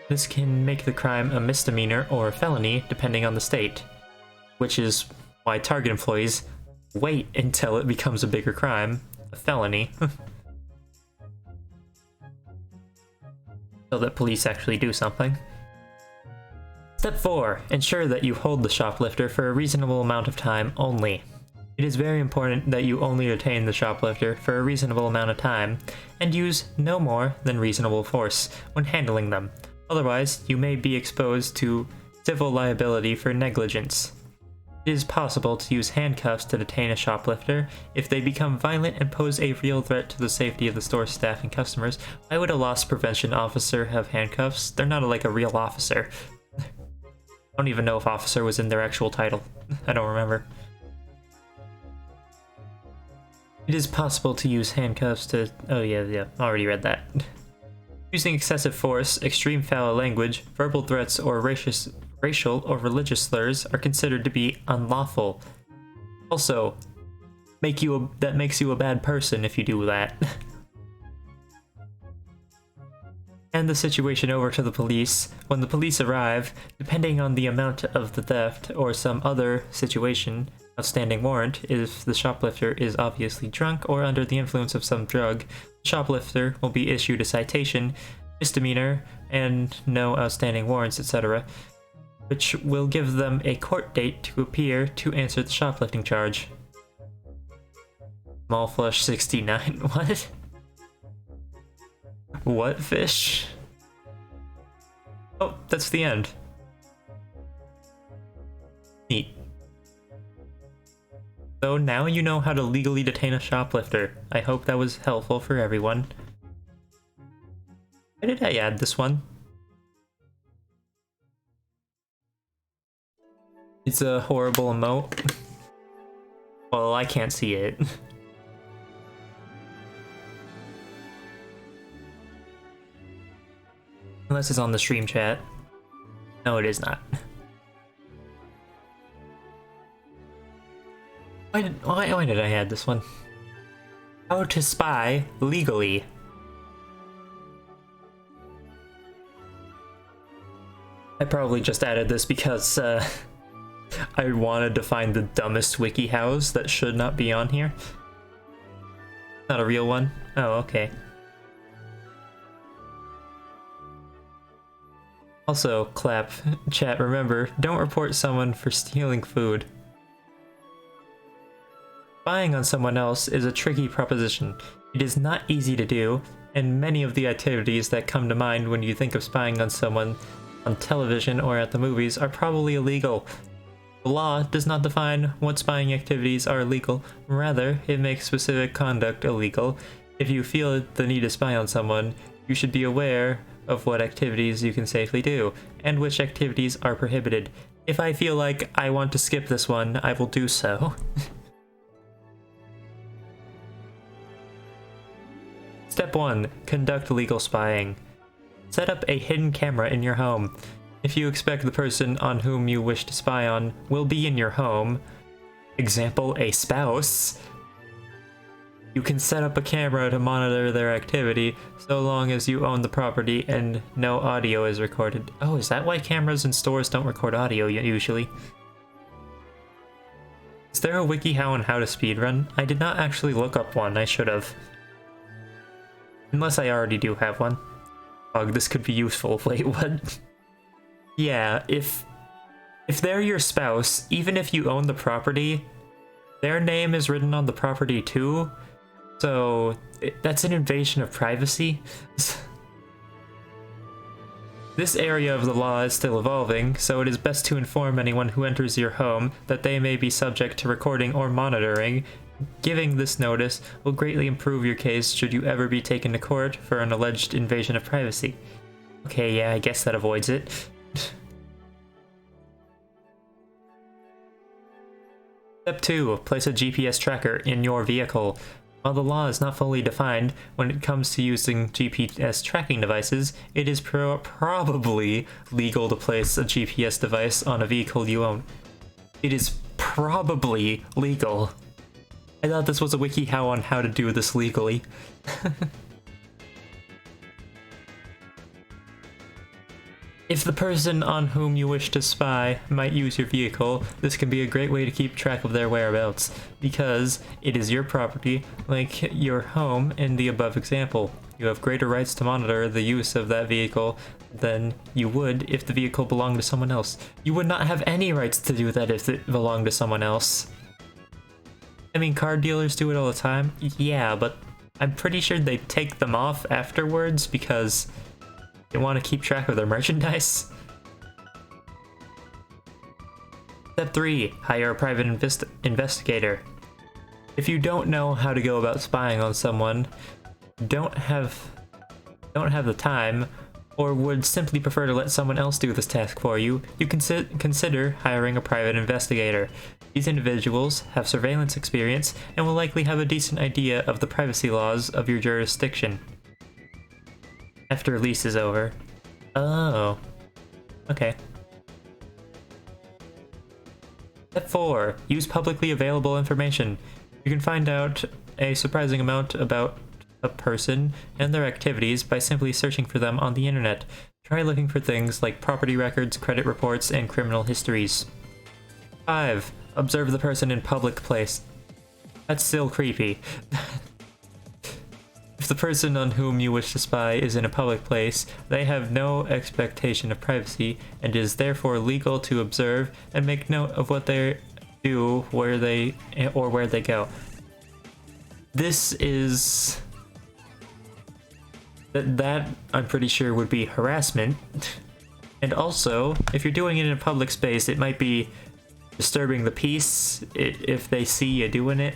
This can make the crime a misdemeanor or a felony, depending on the state. Which is why Target employees wait until it becomes a bigger crime, a felony. So that police actually do something. Step 4. Ensure that you hold the shoplifter for a reasonable amount of time only. It is very important that you only detain the shoplifter for a reasonable amount of time, and use no more than reasonable force when handling them. Otherwise, you may be exposed to civil liability for negligence. It is possible to use handcuffs to detain a shoplifter. If they become violent and pose a real threat to the safety of the store staff and customers, why would a loss prevention officer have handcuffs? They're not like a real officer. I don't even know if officer was in their actual title. I don't remember. It is possible to use handcuffs to... Oh yeah, already read that. Using excessive force, extreme foul language, verbal threats, or racial or religious slurs are considered to be unlawful. Also, that makes you a bad person if you do that. Hand the situation over to the police. When the police arrive, depending on the amount of the theft or some other situation, outstanding warrant, if the shoplifter is obviously drunk or under the influence of some drug, the shoplifter will be issued a citation, misdemeanor, and no outstanding warrants, etc., which will give them a court date to appear to answer the shoplifting charge. Small flush 69. What? What fish? Oh, that's the end. Neat. So now you know how to legally detain a shoplifter. I hope that was helpful for everyone. Why did I add this one? It's a horrible emote. Well, I can't see it. Unless it's on the stream chat. No, it is not. Why did I add this one? How to spy legally. I probably just added this because I wanted to find the dumbest Wikihows that should not be on here. Not a real one? Oh, okay. Also, clap, chat, remember, don't report someone for stealing food. Spying on someone else is a tricky proposition. It is not easy to do, and many of the activities that come to mind when you think of spying on someone on television or at the movies are probably illegal. The law does not define what spying activities are illegal, rather, it makes specific conduct illegal. If you feel the need to spy on someone, you should be aware of what activities you can safely do, and which activities are prohibited. If I feel like I want to skip this one, I will do so. Step 1. Conduct legal spying. Set up a hidden camera in your home. If you expect the person on whom you wish to spy on will be in your home, example, a spouse, you can set up a camera to monitor their activity so long as you own the property and no audio is recorded. Oh, is that why cameras in stores don't record audio usually? Is there a WikiHow on how to speedrun? I did not actually look up one, I should have. Unless I already do have one. Ugh, this could be useful. Wait, what? Yeah, if they're your spouse, even if you own the property, their name is written on the property too, so that's an invasion of privacy. This area of the law is still evolving, so it is best to inform anyone who enters your home that they may be subject to recording or monitoring. Giving this notice will greatly improve your case should you ever be taken to court for an alleged invasion of privacy. Okay, yeah, I guess that avoids it. Step 2. Place a GPS tracker in your vehicle. While the law is not fully defined when it comes to using GPS tracking devices, it is probably legal to place a GPS device on a vehicle you own. It is probably legal. I thought this was a WikiHow on how to do this legally. If the person on whom you wish to spy might use your vehicle, this can be a great way to keep track of their whereabouts, because it is your property, like your home in the above example. You have greater rights to monitor the use of that vehicle than you would if the vehicle belonged to someone else. You would not have any rights to do that if it belonged to someone else. I mean, car dealers do it all the time. Yeah, but I'm pretty sure they take them off afterwards because they want to keep track of their merchandise. Step 3. Hire a private investigator. If you don't know how to go about spying on someone, don't have the time, or would simply prefer to let someone else do this task for you, you can consider hiring a private investigator. These individuals have surveillance experience and will likely have a decent idea of the privacy laws of your jurisdiction. After lease is over. Oh. Okay. Step 4. Use publicly available information. You can find out a surprising amount about a person and their activities by simply searching for them on the internet. Try looking for things like property records, credit reports, and criminal histories. 5. Observe the person in public place. That's still creepy. If the person on whom you wish to spy is in a public place, they have no expectation of privacy, and it is therefore legal to observe and make note of what they do, where they go. This is... That I'm pretty sure would be harassment. And also, if you're doing it in a public space, it might be disturbing the peace if they see you doing it.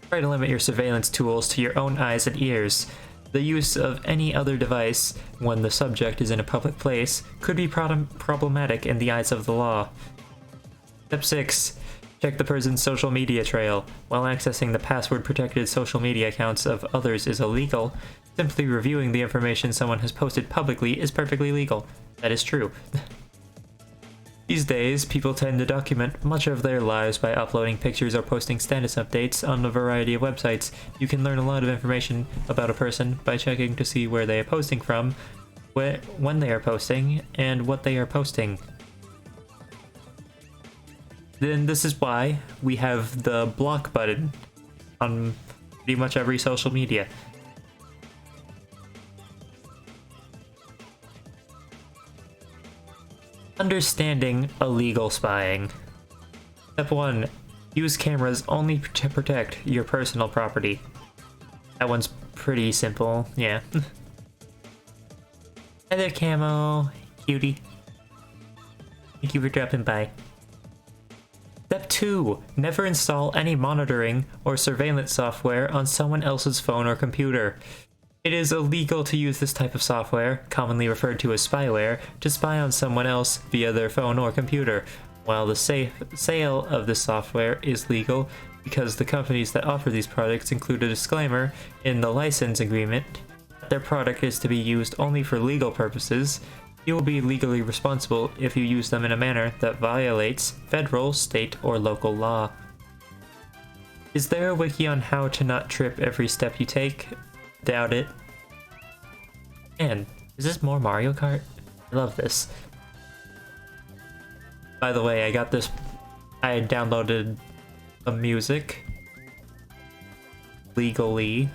Try to limit your surveillance tools to your own eyes and ears. The use of any other device when the subject is in a public place could be problematic in the eyes of the law. Step 6. Check the person's social media trail. While accessing the password-protected social media accounts of others is illegal, simply reviewing the information someone has posted publicly is perfectly legal. That is true. These days, people tend to document much of their lives by uploading pictures or posting status updates on a variety of websites. You can learn a lot of information about a person by checking to see where they are posting from, when they are posting, and what they are posting. Then this is why we have the block button on pretty much every social media. Understanding illegal spying. Step 1. Use cameras only to protect your personal property. That one's pretty simple, yeah. Hi there, Camo. Cutie. Thank you for dropping by. Step 2. Never install any monitoring or surveillance software on someone else's phone or computer. It is illegal to use this type of software, commonly referred to as spyware, to spy on someone else via their phone or computer, while the sale of this software is legal because the companies that offer these products include a disclaimer in the license agreement that their product is to be used only for legal purposes. You will be legally responsible if you use them in a manner that violates federal, state, or local law. Is there a wiki on how to not trip every step you take? Doubt it. Man, is this more Mario Kart? I love this. By the way, I downloaded some music. Legally.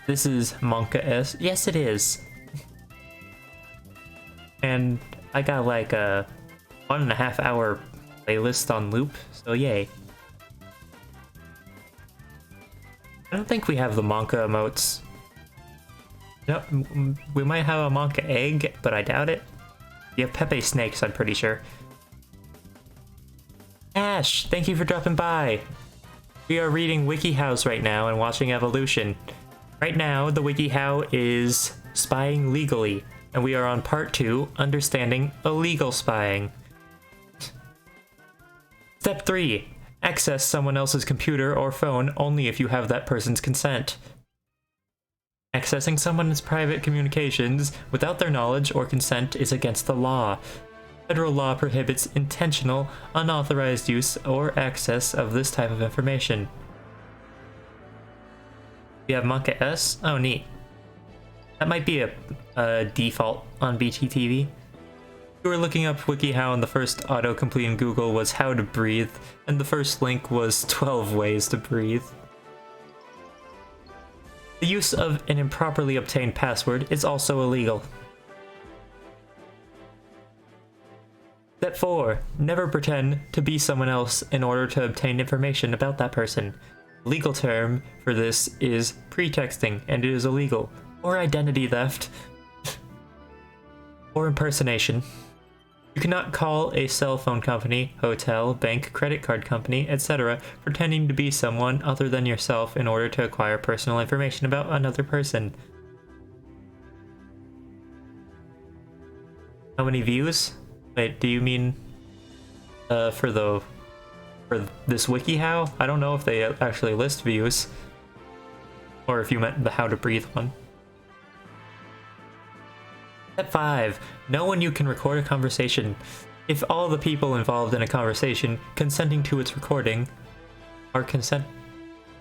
This is Monka S. Yes, it is. And I got like a 1.5 hour playlist on loop, so yay. I don't think we have the Monka emotes. No, we might have a Monka egg, but I doubt it. We have Pepe snakes, I'm pretty sure. Ash, thank you for dropping by. We are reading Wikihows right now and watching Evolution. Right now, the Wikihow is spying legally, and we are on part 2, understanding illegal spying. Step 3. Access someone else's computer or phone only if you have that person's consent. Accessing someone's private communications without their knowledge or consent is against the law. Federal law prohibits intentional, unauthorized use or access of this type of information. We have Monka S? Oh, neat. That might be a default on BTTV. We were looking up WikiHow and the first autocomplete in Google was how to breathe, and the first link was 12 ways to breathe. The use of an improperly obtained password is also illegal. Step 4. Never pretend to be someone else in order to obtain information about that person. The legal term for this is pretexting, and it is illegal. Or identity theft. Or impersonation. You cannot call a cell phone company, hotel, bank, credit card company, etc. pretending to be someone other than yourself in order to acquire personal information about another person. How many views? Wait, do you mean for this WikiHow? I don't know if they actually list views. Or if you meant the how to breathe one. Step 5. Know when you can record a conversation. If all the people involved in a conversation consenting to its recording are consent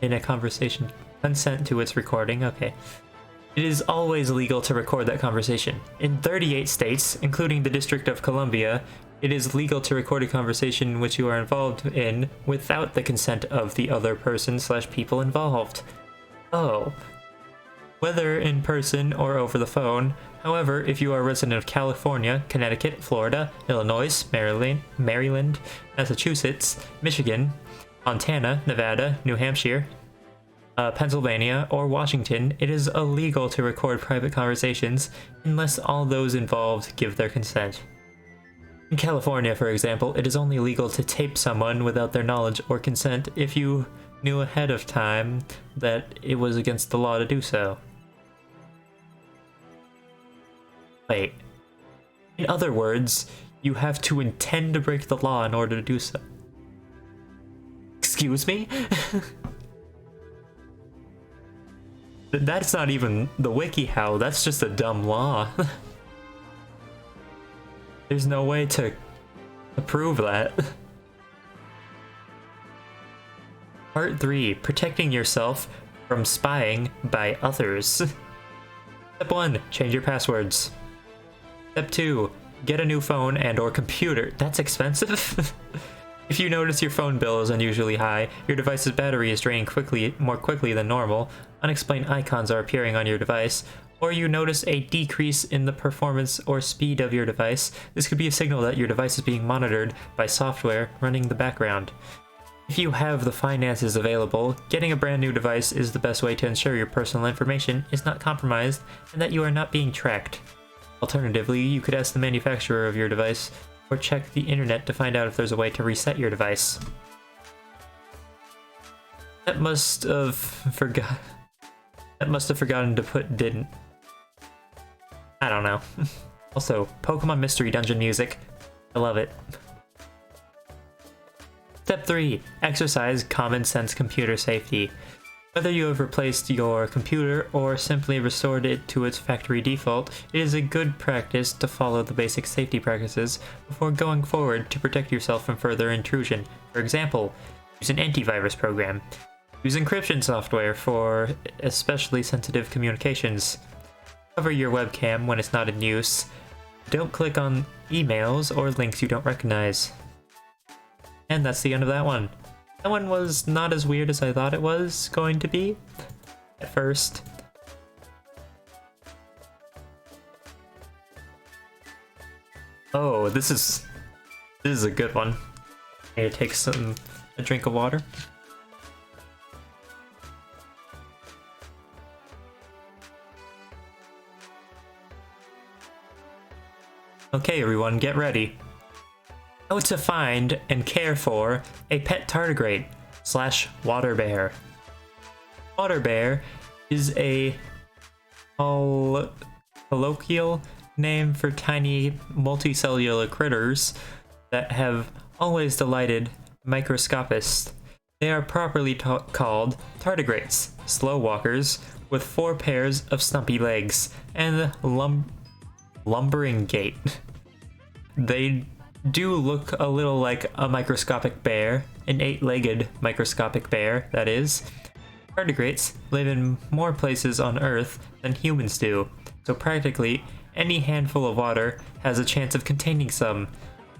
to its recording, okay. It is always legal to record that conversation. In 38 states, including the District of Columbia, it is legal to record a conversation in which you are involved in without the consent of the other person/people involved. Oh. whether in person or over the phone. However, if you are a resident of California, Connecticut, Florida, Illinois, Maryland, Massachusetts, Michigan, Montana, Nevada, New Hampshire, Pennsylvania, or Washington, it is illegal to record private conversations unless all those involved give their consent. In California, for example, it is only legal to tape someone without their knowledge or consent if you knew ahead of time that it was against the law to do so. Wait. In other words, you have to intend to break the law in order to do so. Excuse me? That's not even the Wikihow, that's just a dumb law. There's no way to prove that. Part 3. Protecting yourself from spying by others. Step 1. Change your passwords. Step 2. Get a new phone and or computer. That's expensive? If you notice your phone bill is unusually high, your device's battery is draining more quickly than normal, unexplained icons are appearing on your device, or you notice a decrease in the performance or speed of your device, this could be a signal that your device is being monitored by software running in the background. If you have the finances available, getting a brand new device is the best way to ensure your personal information is not compromised and that you are not being tracked. Alternatively, you could ask the manufacturer of your device or check the internet to find out if there's a way to reset your device. That must have forgotten to put didn't. I don't know. Also, Pokemon Mystery Dungeon music. I love it. Step 3. Exercise common sense computer safety. Whether you have replaced your computer or simply restored it to its factory default, it is a good practice to follow the basic safety practices before going forward to protect yourself from further intrusion. For example, use an antivirus program. Use encryption software for especially sensitive communications. Cover your webcam when it's not in use. Don't click on emails or links you don't recognize. And that's the end of that one. That one was not as weird as I thought it was going to be at first. Oh, this is a good one. I need to take a drink of water. Okay, everyone, get ready. How to find and care for a pet tardigrade / water bear. Water bear is a colloquial name for tiny multicellular critters that have always delighted microscopists. They are properly called tardigrades, slow walkers with 4 pairs of stumpy legs and lumbering gait. They do look a little like a microscopic bear, an 8-legged microscopic bear, that is. Tardigrades live in more places on Earth than humans do, so practically any handful of water has a chance of containing some.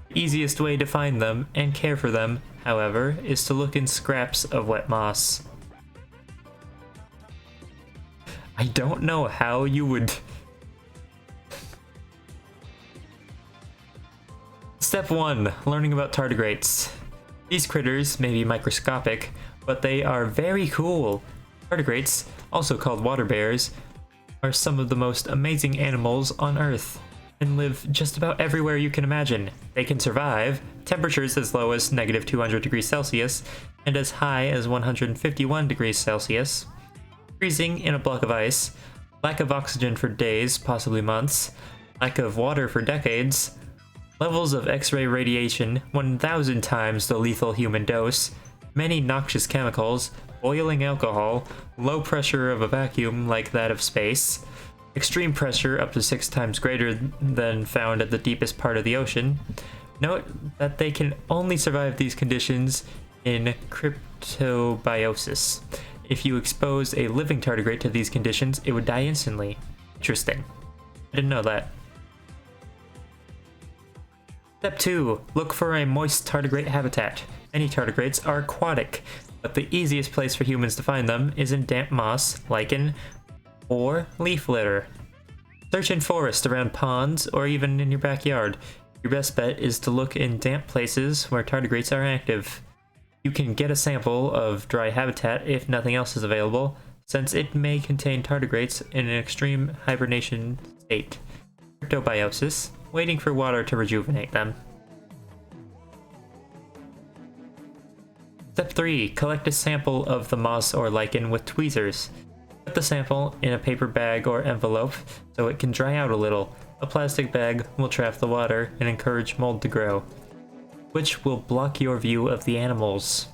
The easiest way to find them and care for them, however, is to look in scraps of wet moss. I don't know how you would... Step 1. Learning about tardigrades. These critters may be microscopic, but they are very cool. Tardigrades, also called water bears, are some of the most amazing animals on Earth and live just about everywhere you can imagine. They can survive temperatures as low as -200 degrees Celsius and as high as 151 degrees Celsius, freezing in a block of ice, lack of oxygen for days, possibly months, lack of water for decades, levels of X-ray radiation 1,000 times the lethal human dose, many noxious chemicals, boiling alcohol, low pressure of a vacuum like that of space, extreme pressure up to 6 times greater than found at the deepest part of the ocean. Note that they can only survive these conditions in cryptobiosis. If you expose a living tardigrade to these conditions, it would die instantly. Interesting. I didn't know that. Step 2. Look for a moist tardigrade habitat. Many tardigrades are aquatic, but the easiest place for humans to find them is in damp moss, lichen, or leaf litter. Search in forests around ponds or even in your backyard. Your best bet is to look in damp places where tardigrades are active. You can get a sample of dry habitat if nothing else is available, since it may contain tardigrades in an extreme hibernation state. Cryptobiosis, waiting for water to rejuvenate them. Step 3. Collect a sample of the moss or lichen with tweezers. Put the sample in a paper bag or envelope so it can dry out a little. A plastic bag will trap the water and encourage mold to grow, which will block your view of the animals.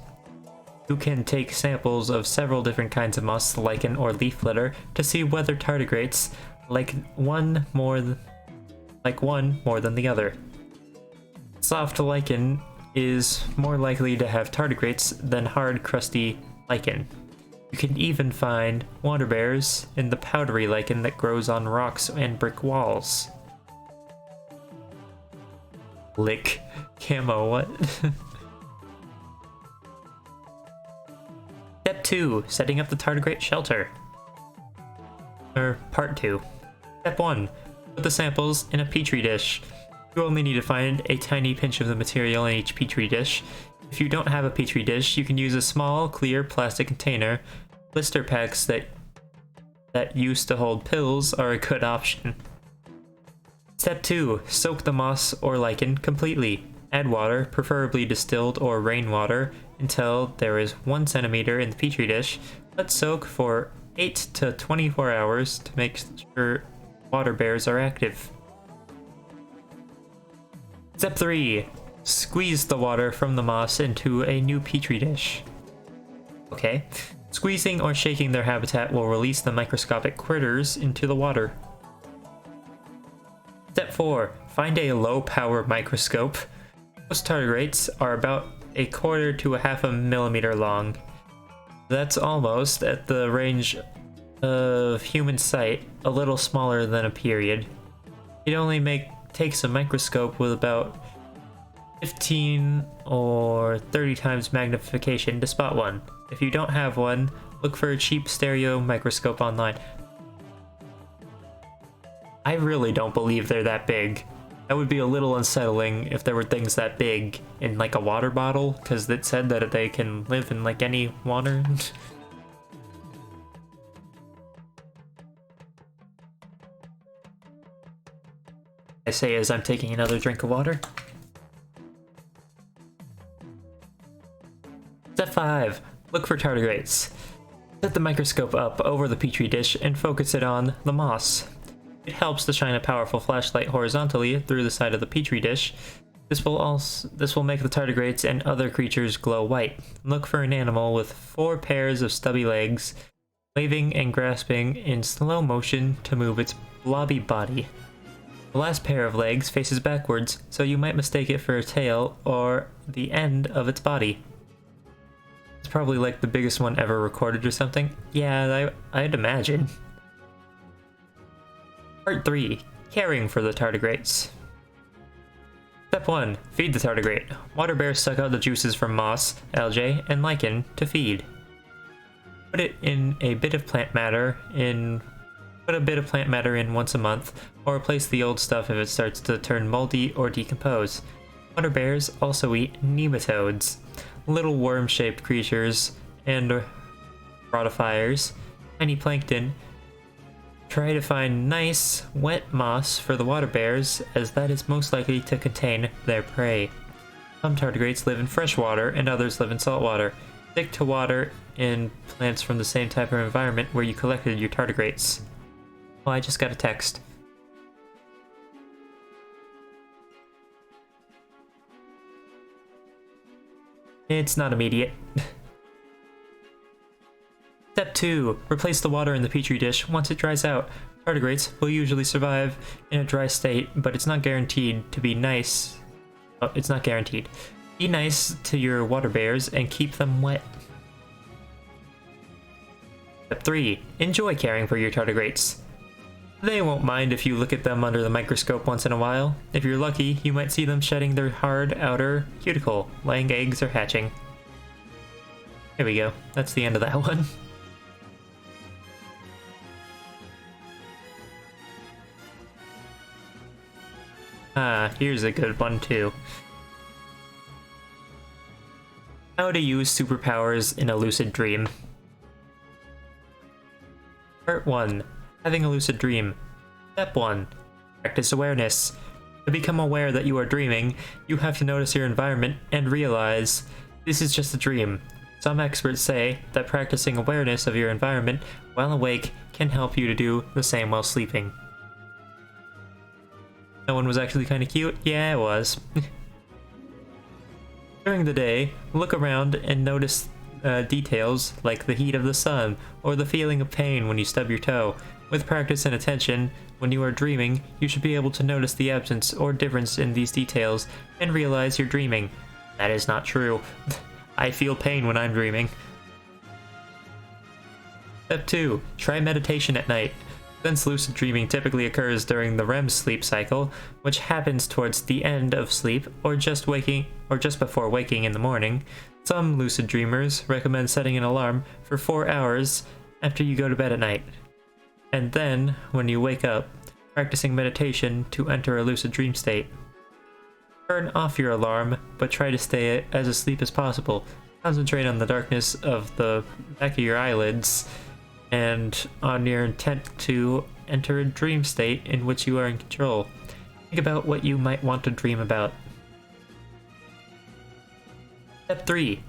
You can take samples of several different kinds of moss, lichen, or leaf litter to see whether tardigrades like one more than the other. Soft lichen is more likely to have tardigrades than hard, crusty lichen. You can even find water bears in the powdery lichen that grows on rocks and brick walls. Lick. Camo, what? Step 2. Setting up the tardigrade shelter. Part 2. Step 1. Put the samples in a petri dish. You only need to find a tiny pinch of the material in each petri dish. If you don't have a petri dish, you can use a small, clear plastic container. Blister packs that used to hold pills are a good option. Step 2. Soak the moss or lichen completely. Add water, preferably distilled or rainwater, until there is 1 centimeter in the petri dish. Let soak for 8 to 24 hours to make sure water bears are active. Step 3. Squeeze the water from the moss into a new petri dish. Okay. Squeezing or shaking their habitat will release the microscopic critters into the water. Step 4. Find a low-power microscope. Most tardigrades are about 1/4 to 1/2 millimeter long. That's almost at the range of human sight, a little smaller than a period. It only takes a microscope with about 15 or 30 times magnification to spot one. If you don't have one, look for a cheap stereo microscope online. I really don't believe they're that big. That would be a little unsettling if there were things that big in like a water bottle, because it said that they can live in like any water. I say as I'm taking another drink of water. Step 5. Look for tardigrades. Set the microscope up over the petri dish and focus it on the moss. It helps to shine a powerful flashlight horizontally through the side of the petri dish. This will make the tardigrades and other creatures glow white. Look for an animal with 4 pairs of stubby legs, waving and grasping in slow motion to move its blobby body. The last pair of legs faces backwards, so you might mistake it for a tail or the end of its body. It's probably like the biggest one ever recorded or something. Yeah, I'd imagine. Part 3. Caring for the tardigrades. Step 1. Feed the tardigrade. Water bears suck out the juices from moss, algae, and lichen to feed. Put a bit of plant matter in once a month, or replace the old stuff if it starts to turn moldy or decompose. Water bears also eat nematodes, little worm-shaped creatures, and rhodophires, tiny plankton. Try to find nice, wet moss for the water bears, as that is most likely to contain their prey. Some tardigrades live in fresh water, and others live in salt water. Stick to water in plants from the same type of environment where you collected your tardigrades. Oh, I just got a text. It's not immediate. Step 2. Replace the water in the petri dish once it dries out. Tardigrades will usually survive in a dry state, but it's not guaranteed to be nice. Oh, it's not guaranteed. Be nice to your water bears and keep them wet. Step 3. Enjoy caring for your tardigrades. They won't mind if you look at them under the microscope once in a while. If you're lucky, you might see them shedding their hard outer cuticle, laying eggs, or hatching. Here we go. That's the end of that one. Here's a good one too. How to use superpowers in a lucid dream. Part 1. Having a lucid dream. Step 1. Practice awareness. To become aware that you are dreaming, you have to notice your environment and realize this is just a dream. Some experts say that practicing awareness of your environment while awake can help you to do the same while sleeping. That one was actually kind of cute. Yeah, it was. During the day, look around and notice details like the heat of the sun or the feeling of pain when you stub your toe. With practice and attention, when you are dreaming, you should be able to notice the absence or difference in these details and realize you're dreaming. That is not true. I feel pain when I'm dreaming. Step 2. Try meditation at night. Since lucid dreaming typically occurs during the REM sleep cycle, which happens towards the end of sleep or just before waking in the morning, some lucid dreamers recommend setting an alarm for 4 hours after you go to bed at night. And then, when you wake up, practicing meditation to enter a lucid dream state. Turn off your alarm, but try to stay as asleep as possible. Concentrate on the darkness of the back of your eyelids and on your intent to enter a dream state in which you are in control. Think about what you might want to dream about. Step 3.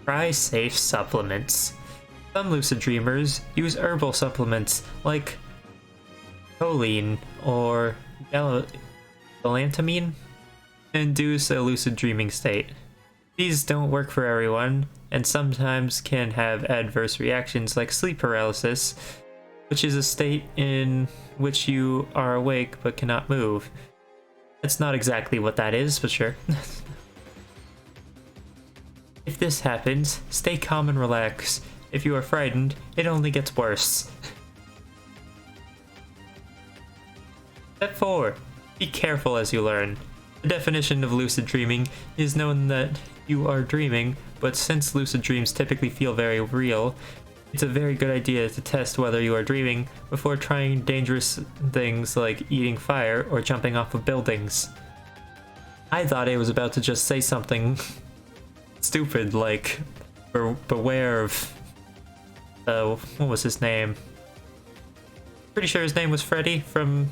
Try safe supplements. Some lucid dreamers use herbal supplements like choline or galantamine to induce a lucid dreaming state. These don't work for everyone, and sometimes can have adverse reactions like sleep paralysis, which is a state in which you are awake but cannot move. That's not exactly what that is, but sure. If this happens, stay calm and relax. If you are frightened, it only gets worse. Step 4. Be careful as you learn. The definition of lucid dreaming is known that you are dreaming, but since lucid dreams typically feel very real, it's a very good idea to test whether you are dreaming before trying dangerous things like eating fire or jumping off of buildings. I thought I was about to just say something stupid like, beware of, what was his name? Pretty sure his name was Freddy from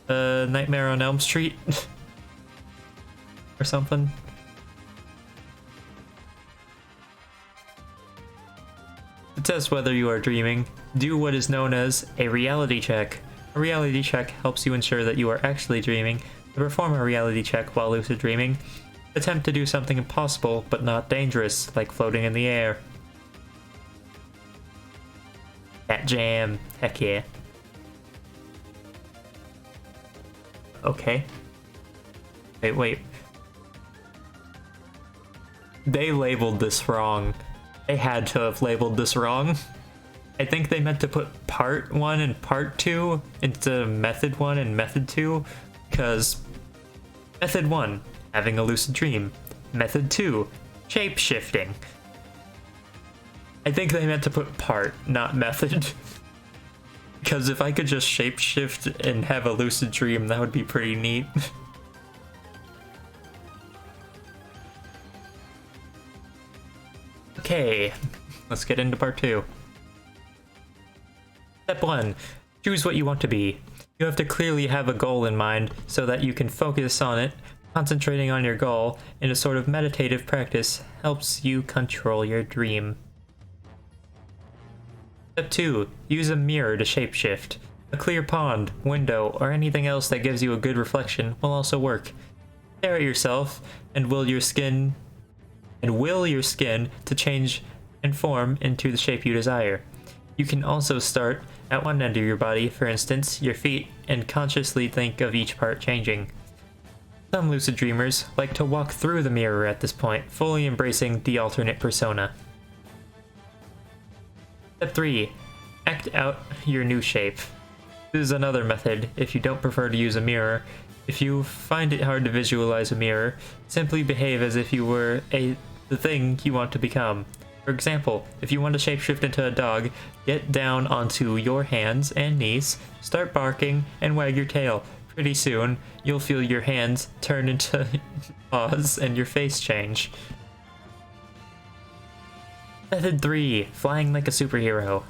Nightmare on Elm Street. Or something. To test whether you are dreaming, do what is known as a reality check. A reality check helps you ensure that you are actually dreaming. To perform a reality check while lucid dreaming, attempt to do something impossible but not dangerous, like floating in the air. Cat jam. Heck yeah. Okay. Wait. They labeled this wrong. They had to have labeled this wrong. I think they meant to put part 1 and part 2 into method 1 and method 2, because method 1, having a lucid dream. Method 2, shape-shifting. I think they meant to put part, not method. Because if I could just shape-shift and have a lucid dream, that would be pretty neat. Okay, let's get into part 2. Step 1. Choose what you want to be. You have to clearly have a goal in mind so that you can focus on it. Concentrating on your goal in a sort of meditative practice helps you control your dream. Step 2. Use a mirror to shapeshift. A clear pond, window, or anything else that gives you a good reflection will also work. Stare at yourself and will your skin to change and form into the shape you desire. You can also start at one end of your body, for instance, your feet, and consciously think of each part changing. Some lucid dreamers like to walk through the mirror at this point, fully embracing the alternate persona. Step 3. Act out your new shape. This is another method if you don't prefer to use a mirror. If you find it hard to visualize a mirror, simply behave as if you were the thing you want to become. For example, if you want to shapeshift into a dog, get down onto your hands and knees, start barking, and wag your tail. Pretty soon, you'll feel your hands turn into paws and your face change. Method 3. Flying like a superhero.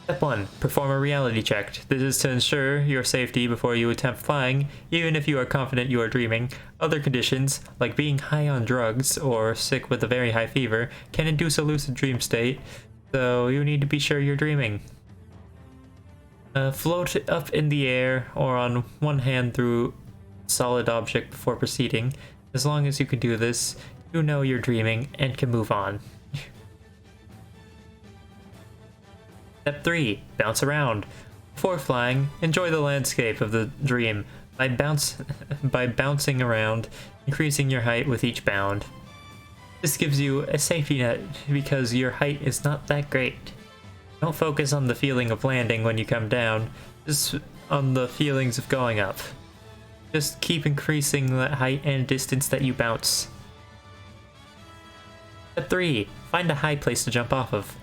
Step 1. Perform a reality check. This is to ensure your safety before you attempt flying, even if you are confident you are dreaming. Other conditions, like being high on drugs or sick with a very high fever, can induce a lucid dream state, so you need to be sure you're dreaming. Float up in the air or on one hand through a solid object before proceeding. As long as you can do this, you know you're dreaming and can move on. Step 3. Bounce around. Before flying, enjoy the landscape of the dream by bouncing around, increasing your height with each bound. This gives you a safety net because your height is not that great. Don't focus on the feeling of landing when you come down, just on the feelings of going up. Just keep increasing the height and distance that you bounce. Step 3. Find a high place to jump off of.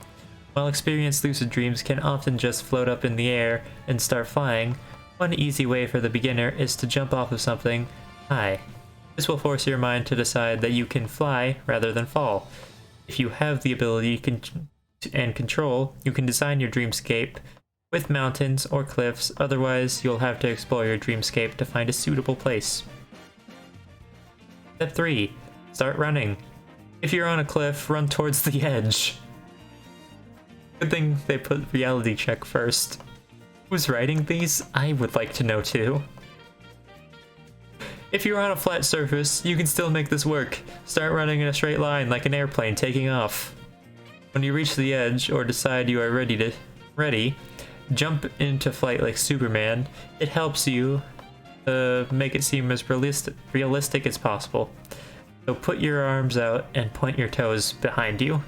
While experienced lucid dreams can often just float up in the air and start flying, one easy way for the beginner is to jump off of something high. This will force your mind to decide that you can fly rather than fall. If you have the ability and control, you can design your dreamscape with mountains or cliffs, otherwise you'll have to explore your dreamscape to find a suitable place. Step 3. Start running. If you're on a cliff, run towards the edge. Good thing they put reality check first. Who's writing these? I would like to know too. If you're on a flat surface, you can still make this work. Start running in a straight line like an airplane taking off. When you reach the edge or decide you are ready, jump into flight like Superman. It helps you make it seem as realistic as possible. So put your arms out and point your toes behind you.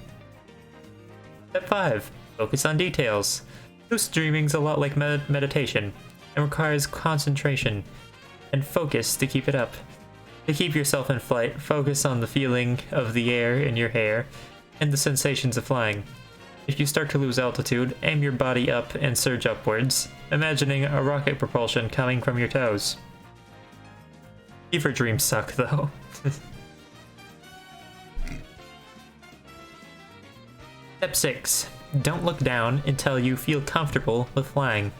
Step 5. Focus on details. Lucid dreaming's a lot like meditation and requires concentration and focus to keep it up. To keep yourself in flight, focus on the feeling of the air in your hair and the sensations of flying. If you start to lose altitude, aim your body up and surge upwards, imagining a rocket propulsion coming from your toes. Fever dreams suck though. Step 6. Don't look down until you feel comfortable with flying.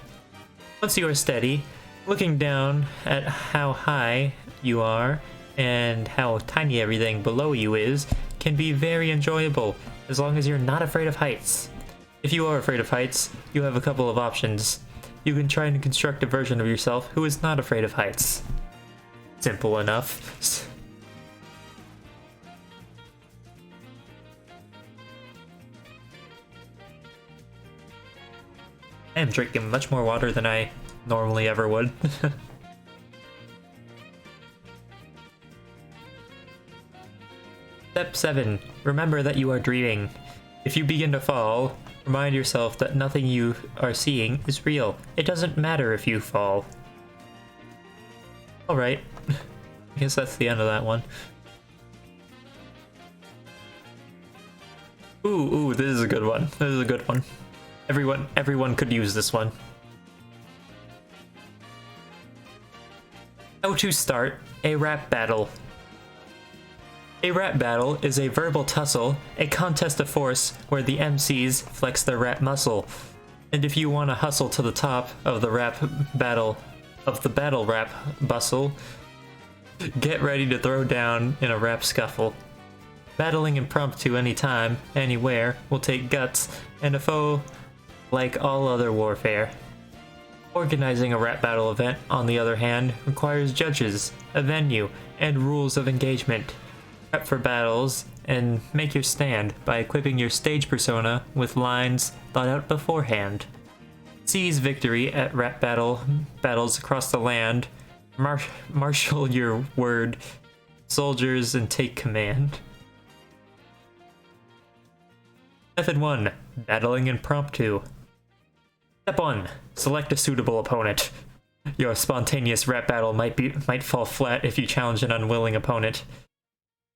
Once you are steady, looking down at how high you are and how tiny everything below you is can be very enjoyable, as long as you're not afraid of heights. If you are afraid of heights, you have a couple of options. You can try and construct a version of yourself who is not afraid of heights. Simple enough. I am drinking much more water than I normally ever would. Step 7. Remember that you are dreaming. If you begin to fall, remind yourself that nothing you are seeing is real. It doesn't matter if you fall. Alright. I guess that's the end of that one. Ooh, this is a good one. This is a good one. Everyone could use this one. How to start a rap battle. A rap battle is a verbal tussle, a contest of force where the MCs flex their rap muscle. And if you want to hustle to the top of the battle rap bustle, get ready to throw down in a rap scuffle. Battling impromptu anytime, anywhere, will take guts and a foe like all other warfare. Organizing a rap battle event, on the other hand, requires judges, a venue, and rules of engagement. Prep for battles and make your stand by equipping your stage persona with lines thought out beforehand. Seize victory at rap battles across the land. Marshal your word, soldiers, and take command. Method 1. Battling impromptu. Step 1. Select a suitable opponent. Your spontaneous rap battle might fall flat if you challenge an unwilling opponent.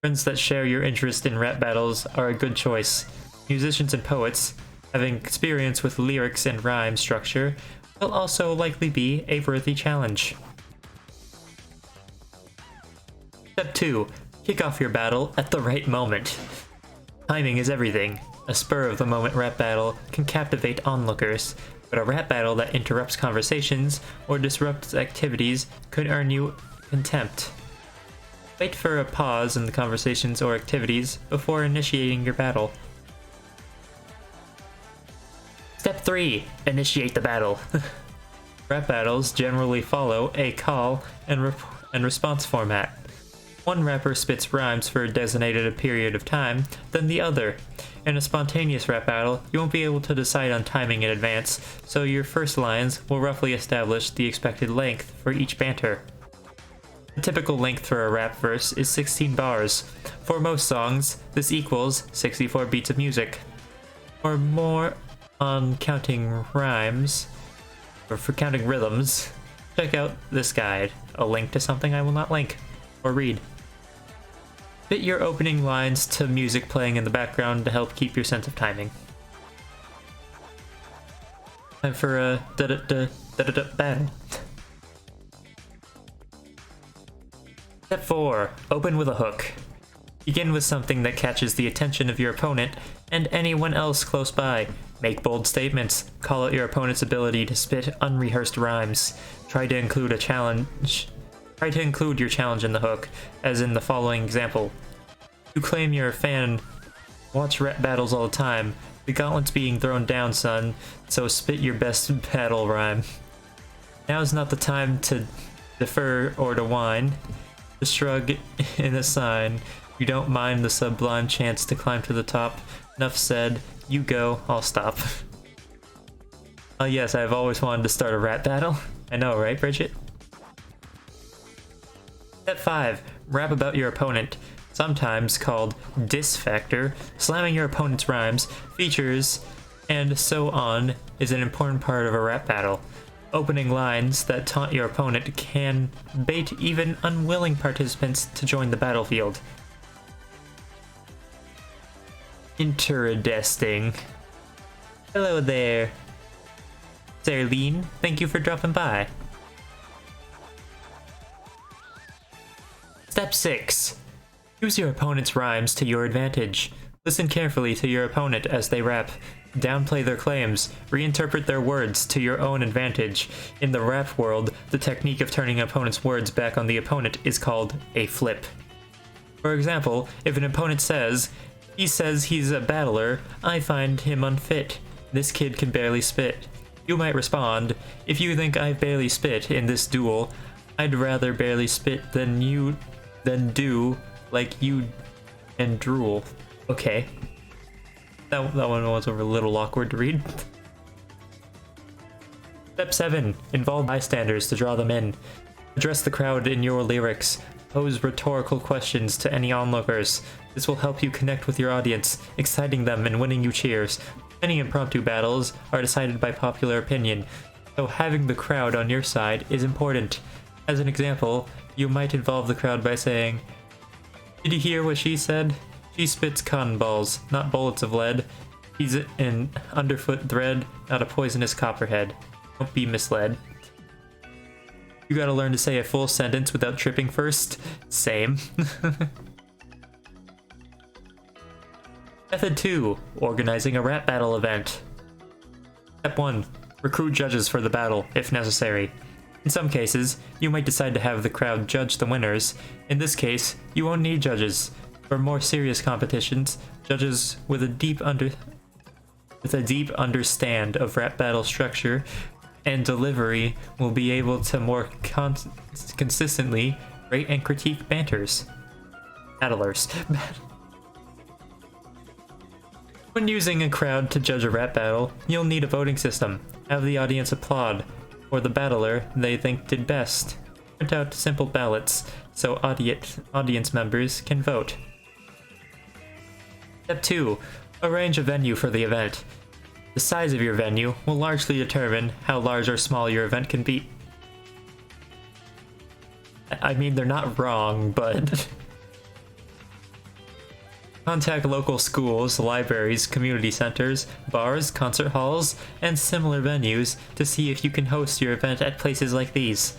Friends that share your interest in rap battles are a good choice. Musicians and poets, having experience with lyrics and rhyme structure, will also likely be a worthy challenge. Step 2. Kick off your battle at the right moment. Timing is everything. A spur-of-the-moment rap battle can captivate onlookers, but a rap battle that interrupts conversations or disrupts activities could earn you contempt. Wait for a pause in the conversations or activities before initiating your battle. Step 3. Initiate the battle. Rap battles generally follow a call and response format. One rapper spits rhymes for a designated period of time, then the other. In a spontaneous rap battle, you won't be able to decide on timing in advance, so your first lines will roughly establish the expected length for each banter. The typical length for a rap verse is 16 bars. For most songs, this equals 64 beats of music. For more on counting rhymes, or for counting rhythms, check out this guide, a link to something I will not link or read. Fit your opening lines to music playing in the background to help keep your sense of timing. Time for a battle. Step 4. Open with a hook. Begin with something that catches the attention of your opponent and anyone else close by. Make bold statements. Call out your opponent's ability to spit unrehearsed rhymes. Try to include your challenge in the hook, as in the following example. You claim you're a fan, watch rap battles all the time. The gauntlet's being thrown down, son, so spit your best battle rhyme. Now's not the time to defer or to whine. The shrug in a sign. You don't mind the sublime chance to climb to the top. Enough said. You go, I'll stop. Yes, I've always wanted to start a rap battle. I know, right, Bridget? Step 5. Rap about your opponent. Sometimes called diss factor, slamming your opponent's rhymes, features, and so on is an important part of a rap battle. Opening lines that taunt your opponent can bait even unwilling participants to join the battlefield. Interesting. Hello there, Sarlene. Thank you for dropping by. Step 6. Use your opponent's rhymes to your advantage. Listen carefully to your opponent as they rap. Downplay their claims. Reinterpret their words to your own advantage. In the rap world, the technique of turning an opponent's words back on the opponent is called a flip. For example, if an opponent says, "He says he's a battler, I find him unfit. This kid can barely spit." You might respond, "If you think I barely spit in this duel, I'd rather barely spit than do like you and drool." Okay. That one was a little awkward to read. Step 7. Involve bystanders to draw them in. Address the crowd in your lyrics. Pose rhetorical questions to any onlookers. This will help you connect with your audience, exciting them and winning you cheers. Many impromptu battles are decided by popular opinion, so having the crowd on your side is important. As an example, you might involve the crowd by saying, "Did you hear what she said? She spits cotton balls, not bullets of lead. He's an underfoot thread, not a poisonous copperhead. Don't be misled." You gotta learn to say a full sentence without tripping first. Same. Method 2. Organizing a rap battle event. Step 1. Recruit judges for the battle, if necessary. In some cases, you might decide to have the crowd judge the winners. In this case, you won't need judges. For more serious competitions, judges with a deep understand of rap battle structure and delivery will be able to more consistently rate and critique battlers. When using a crowd to judge a rap battle, you'll need a voting system. Have the audience applaud for the battler they think did best. Print out simple ballots so audience members can vote. Step 2. Arrange a venue for the event. The size of your venue will largely determine how large or small your event can be. I mean, they're not wrong, but... Contact local schools, libraries, community centers, bars, concert halls, and similar venues to see if you can host your event at places like these.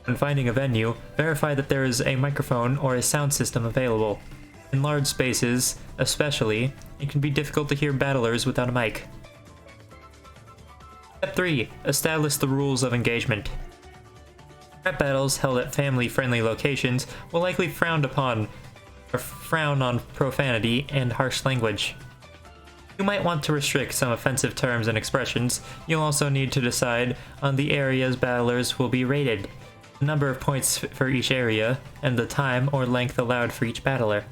When finding a venue, verify that there is a microphone or a sound system available. In large spaces, especially, it can be difficult to hear battlers without a mic. Step 3. Establish the rules of engagement. Rap battles held at family-friendly locations will likely frown on profanity and harsh language. You might want to restrict some offensive terms and expressions. You'll also need to decide on the areas battlers will be rated, the number of points for each area, and the time or length allowed for each battler.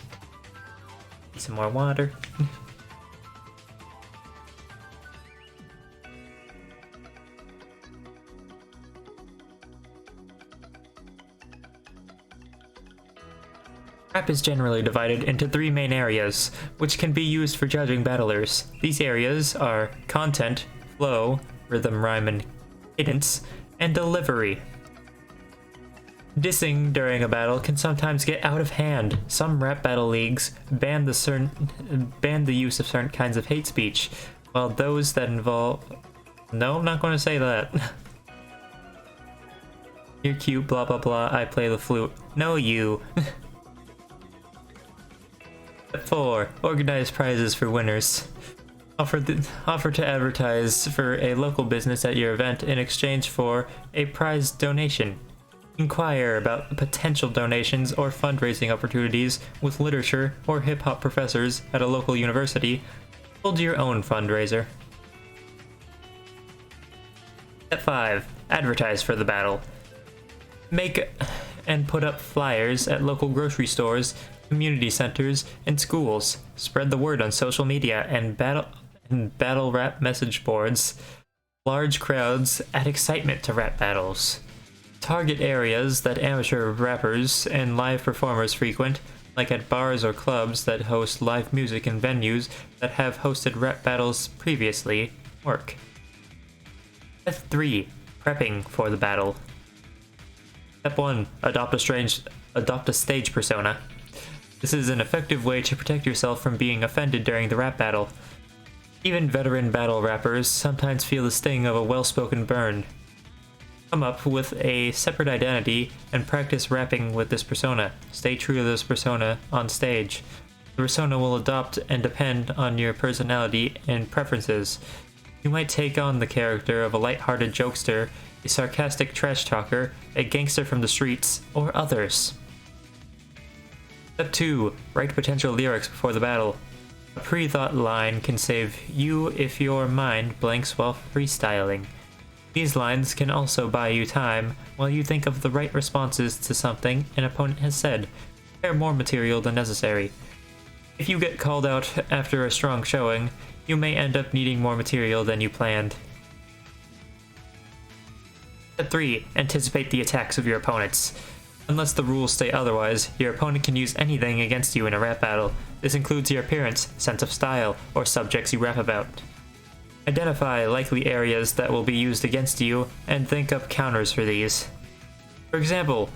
Need some more water. Rap is generally divided into 3 main areas, which can be used for judging battlers. These areas are content, flow, rhythm, rhyme, and cadence, and delivery. Dissing during a battle can sometimes get out of hand. Some rap battle leagues ban the use of certain kinds of hate speech, while those that involve... No, I'm not going to say that. You're cute, blah blah blah, I play the flute. No, you. Step 4. Organize prizes for winners. Offer to advertise for a local business at your event in exchange for a prize donation. Inquire about potential donations or fundraising opportunities with literature or hip-hop professors at a local university. Hold your own fundraiser. Step 5. Advertise for the battle. Make and put up flyers at local grocery stores, community centers, and schools. Spread the word on social media and battle rap message boards. Large crowds add excitement to rap battles. Target areas that amateur rappers and live performers frequent, like at bars or clubs that host live music and venues that have hosted rap battles previously. Work. Step 3. Prepping for the battle. Step 1. Adopt a stage persona. This is an effective way to protect yourself from being offended during the rap battle. Even veteran battle rappers sometimes feel the sting of a well-spoken burn. Come up with a separate identity and practice rapping with this persona. Stay true to this persona on stage. The persona will adopt and depend on your personality and preferences. You might take on the character of a light-hearted jokester, a sarcastic trash talker, a gangster from the streets, or others. Step 2. Write potential lyrics before the battle. A pre-thought line can save you if your mind blanks while freestyling. These lines can also buy you time while you think of the right responses to something an opponent has said. Prepare more material than necessary. If you get called out after a strong showing, you may end up needing more material than you planned. Step 3. Anticipate the attacks of your opponents. Unless the rules state otherwise, your opponent can use anything against you in a rap battle. This includes your appearance, sense of style, or subjects you rap about. Identify likely areas that will be used against you and think up counters for these. For example,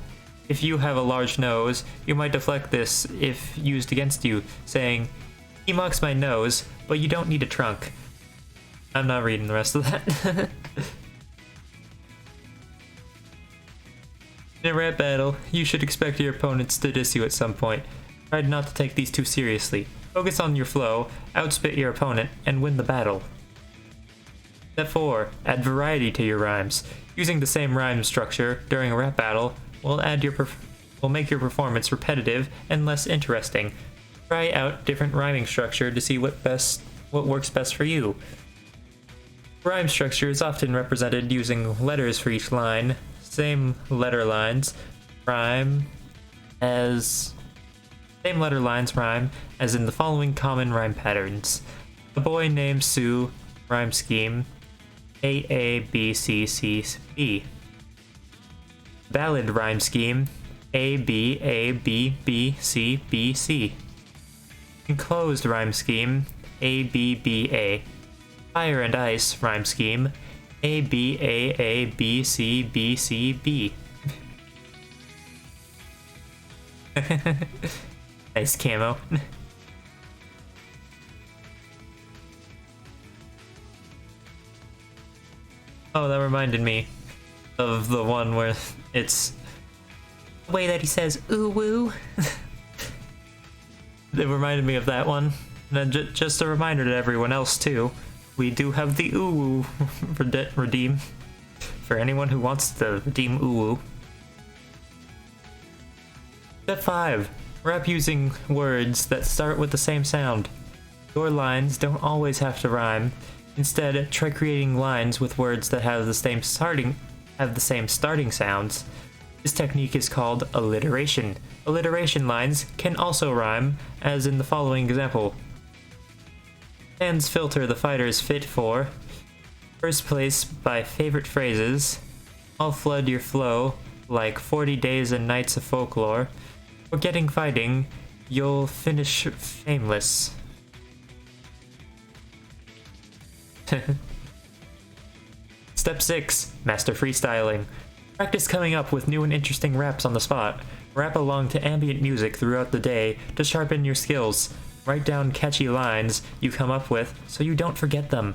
if you have a large nose, you might deflect this if used against you, saying, "He mocks my nose, but you don't need a trunk." I'm not reading the rest of that. In a rap battle, you should expect your opponents to diss you at some point. Try not to take these too seriously. Focus on your flow, outspit your opponent, and win the battle. Step 4. Add variety to your rhymes. Using the same rhyme structure during a rap battle will make your performance repetitive and less interesting. Try out different rhyming structure to see what works best for you. Rhyme structure is often represented using letters for each line. Same letter lines rhyme as in the following common rhyme patterns. A boy named Sue, rhyme scheme A A B C C B. Ballad rhyme scheme A B A B B C B C. Enclosed rhyme scheme A B B A. Fire and ice rhyme scheme A B A A B C B C B. Nice camo. Oh, that reminded me of the one where it's The way that he says ooh woo. It reminded me of that one. And then just a reminder to everyone else too. We do have the ooh woo redeem. For anyone who wants to redeem ooh woo. Step 5. Rap using words that start with the same sound. Your lines don't always have to rhyme. Instead, try creating lines with words that have the same starting sounds. This technique is called alliteration. Alliteration lines can also rhyme, as in the following example. Fans filter the fighters fit for first place by favorite phrases. I'll flood your flow like 40 days and nights of folklore. Forgetting fighting, you'll finish shameless. Step 6. Master freestyling. Practice coming up with new and interesting raps on the spot. Rap along to ambient music throughout the day to sharpen your skills. Write down catchy lines you come up with so you don't forget them.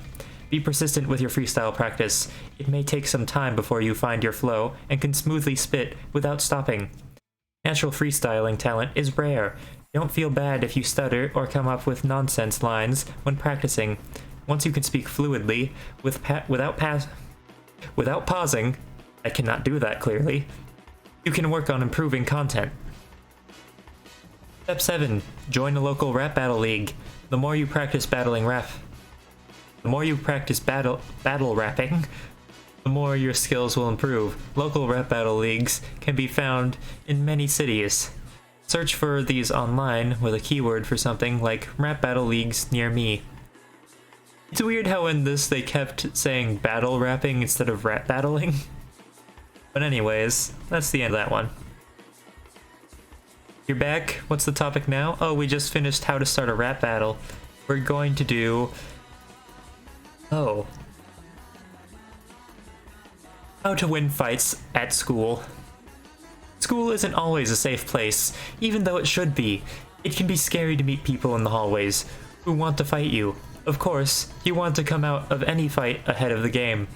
Be persistent with your freestyle practice. It may take some time before you find your flow and can smoothly spit without stopping. Natural freestyling talent is rare. Don't feel bad if you stutter or come up with nonsense lines when practicing. Once you can speak fluidly, without pausing, I cannot do that clearly, you can work on improving content. Step 7. Join a local rap battle league. The more you practice battle rapping, the more your skills will improve. Local rap battle leagues can be found in many cities. Search for these online with a keyword for something like rap battle leagues near me. It's weird how in this they kept saying battle rapping instead of rap battling. But anyways, that's the end of that one. You're back. What's the topic now? Oh, we just finished how to start a rap battle. We're going to do... how to win fights at school. School isn't always a safe place, even though it should be. It can be scary to meet people in the hallways who want to fight you. Of course, you want to come out of any fight ahead of the game,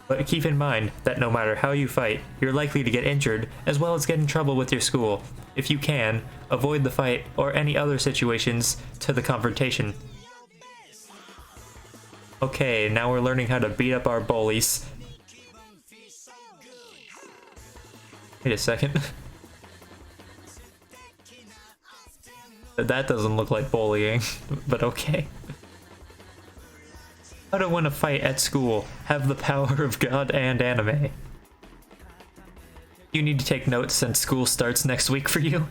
but keep in mind that no matter how you fight, you're likely to get injured as well as get in trouble with your school. If you can, avoid the fight or any other situations to the confrontation. Okay, now we're learning how to beat up our bullies. Wait a second. That doesn't look like bullying, but okay. How to win a fight at school. Have the power of God and anime. You need to take notes since school starts next week for you.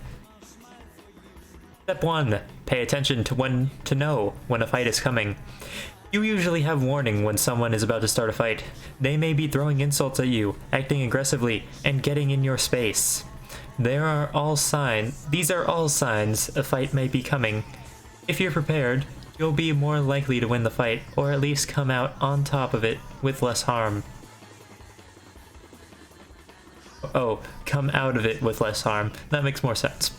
Step 1. Pay attention to know when a fight is coming. You usually have warning when someone is about to start a fight. They may be throwing insults at you, acting aggressively, and getting in your space. These are all signs a fight may be coming. If you're prepared, you'll be more likely to win the fight, or at least come out on top of it with less harm. Oh, come out of it with less harm. That makes more sense.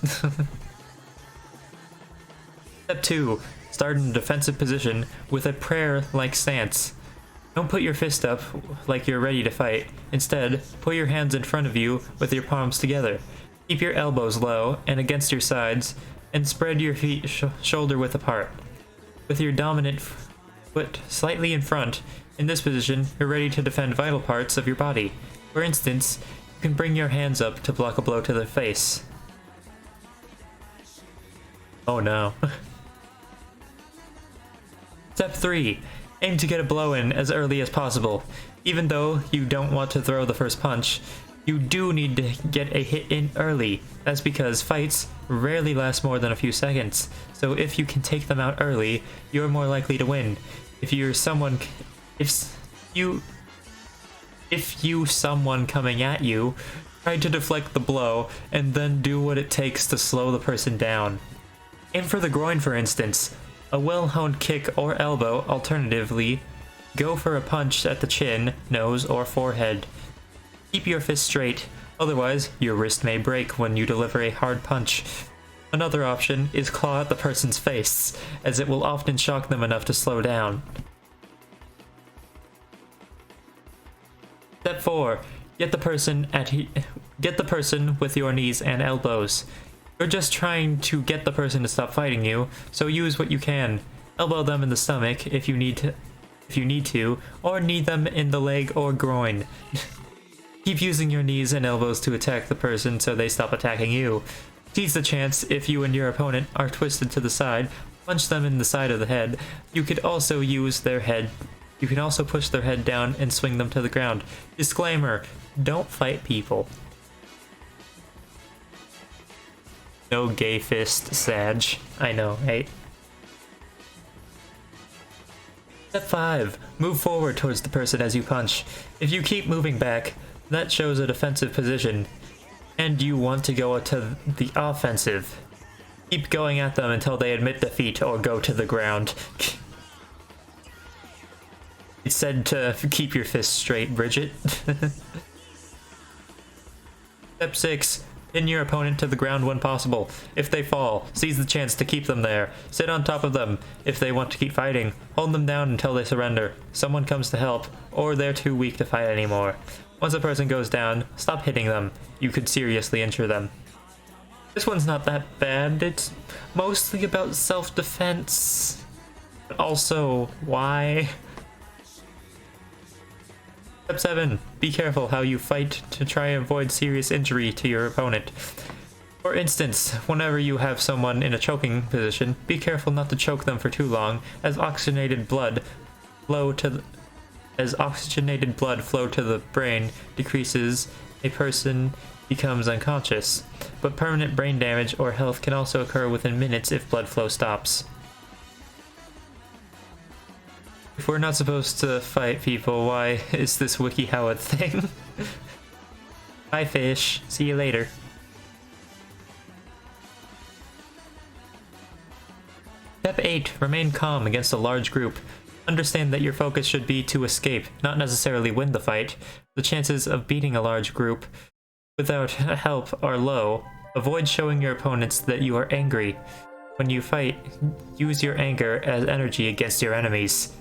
Step 2. Start in a defensive position with a prayer-like stance. Don't put your fist up like you're ready to fight. Instead, put your hands in front of you with your palms together. Keep your elbows low and against your sides, and spread your feet shoulder-width apart. With your dominant foot slightly in front, in this position, you're ready to defend vital parts of your body. For instance, you can bring your hands up to block a blow to the face. Oh no. Step 3. Aim to get a blow in as early as possible. Even though you don't want to throw the first punch, you do need to get a hit in early. That's because fights rarely last more than a few seconds, so if you can take them out early, you're more likely to win. If you someone coming at you, try to deflect the blow and then do what it takes to slow the person down. Aim for the groin, for instance. A well-honed kick or elbow, alternatively, go for a punch at the chin, nose, or forehead. Keep your fist straight, otherwise your wrist may break when you deliver a hard punch. Another option is claw at the person's face, as it will often shock them enough to slow down. Step 4. Get the person with your knees and elbows. You're just trying to get the person to stop fighting you, so use what you can. Elbow them in the stomach if you need to, or knee them in the leg or groin. Keep using your knees and elbows to attack the person so they stop attacking you. Seize the chance if you and your opponent are twisted to the side, punch them in the side of the head. You could also push their head down and swing them to the ground. Disclaimer, don't fight people. No gay fist, Sag. I know, right? Step 5. Move forward towards the person as you punch. If you keep moving back, that shows a defensive position, and you want to go to the offensive. Keep going at them until they admit defeat or go to the ground. It's said to keep your fists straight, Bridget. Step 6. Pin your opponent to the ground when possible. If they fall, seize the chance to keep them there. Sit on top of them. If they want to keep fighting, hold them down until they surrender. Someone comes to help, or they're too weak to fight anymore. Once a person goes down, stop hitting them. You could seriously injure them. This one's not that bad. It's mostly about self-defense. But also, why? Step 7. Be careful how you fight to try and avoid serious injury to your opponent. For instance, whenever you have someone in a choking position, be careful not to choke them for too long, as oxygenated blood flow to the brain decreases, a person becomes unconscious. But permanent brain damage or health can also occur within minutes if blood flow stops. If we're not supposed to fight people, why is this Wikihow a thing? Bye, fish. See you later. Step 8. Remain calm against a large group. Understand that your focus should be to escape, not necessarily win the fight. The chances of beating a large group without help are low. Avoid showing your opponents that you are angry. When you fight, use your anger as energy against your enemies.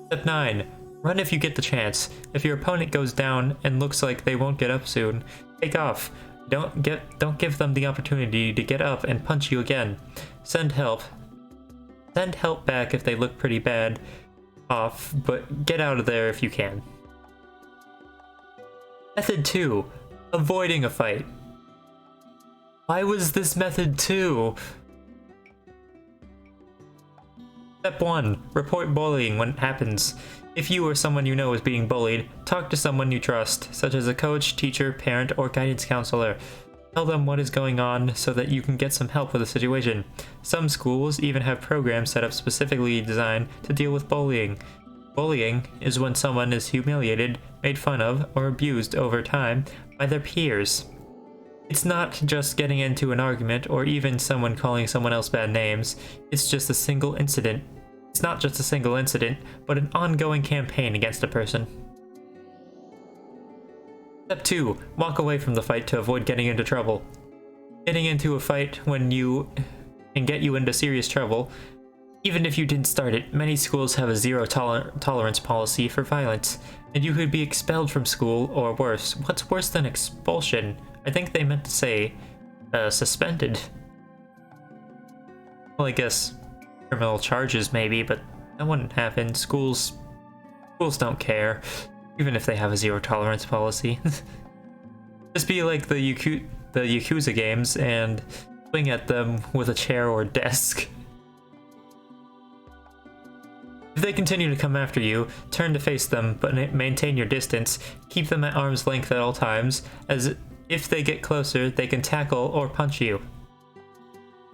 Step 9. Run if you get the chance. If your opponent goes down and looks like they won't get up soon, take off. Don't give them the opportunity to get up and punch you again. Send help. Send help back if they look pretty bad off, but get out of there if you can. Method 2. Avoiding a fight. Why was this method 2? Step 1. Report bullying when it happens. If you or someone you know is being bullied, talk to someone you trust, such as a coach, teacher, parent, or guidance counselor. Tell them what is going on so that you can get some help with the situation. Some schools even have programs set up specifically designed to deal with bullying. Bullying is when someone is humiliated, made fun of, or abused over time by their peers. It's not just getting into an argument or even someone calling someone else bad names. It's just a single incident. It's not just a single incident, but an ongoing campaign against a person. Step 2. Walk away from the fight to avoid getting into trouble. Getting into a fight can get you into serious trouble. Even if you didn't start it, many schools have a zero tolerance policy for violence, and you could be expelled from school or worse. What's worse than expulsion? I think they meant to say suspended. Well, I guess criminal charges maybe, but that wouldn't happen. Schools don't care, even if they have a zero tolerance policy. Just be like the Yakuza games and swing at them with a chair or desk. If they continue to come after you, turn to face them, but maintain your distance. Keep them at arm's length at all times, as if they get closer, they can tackle or punch you.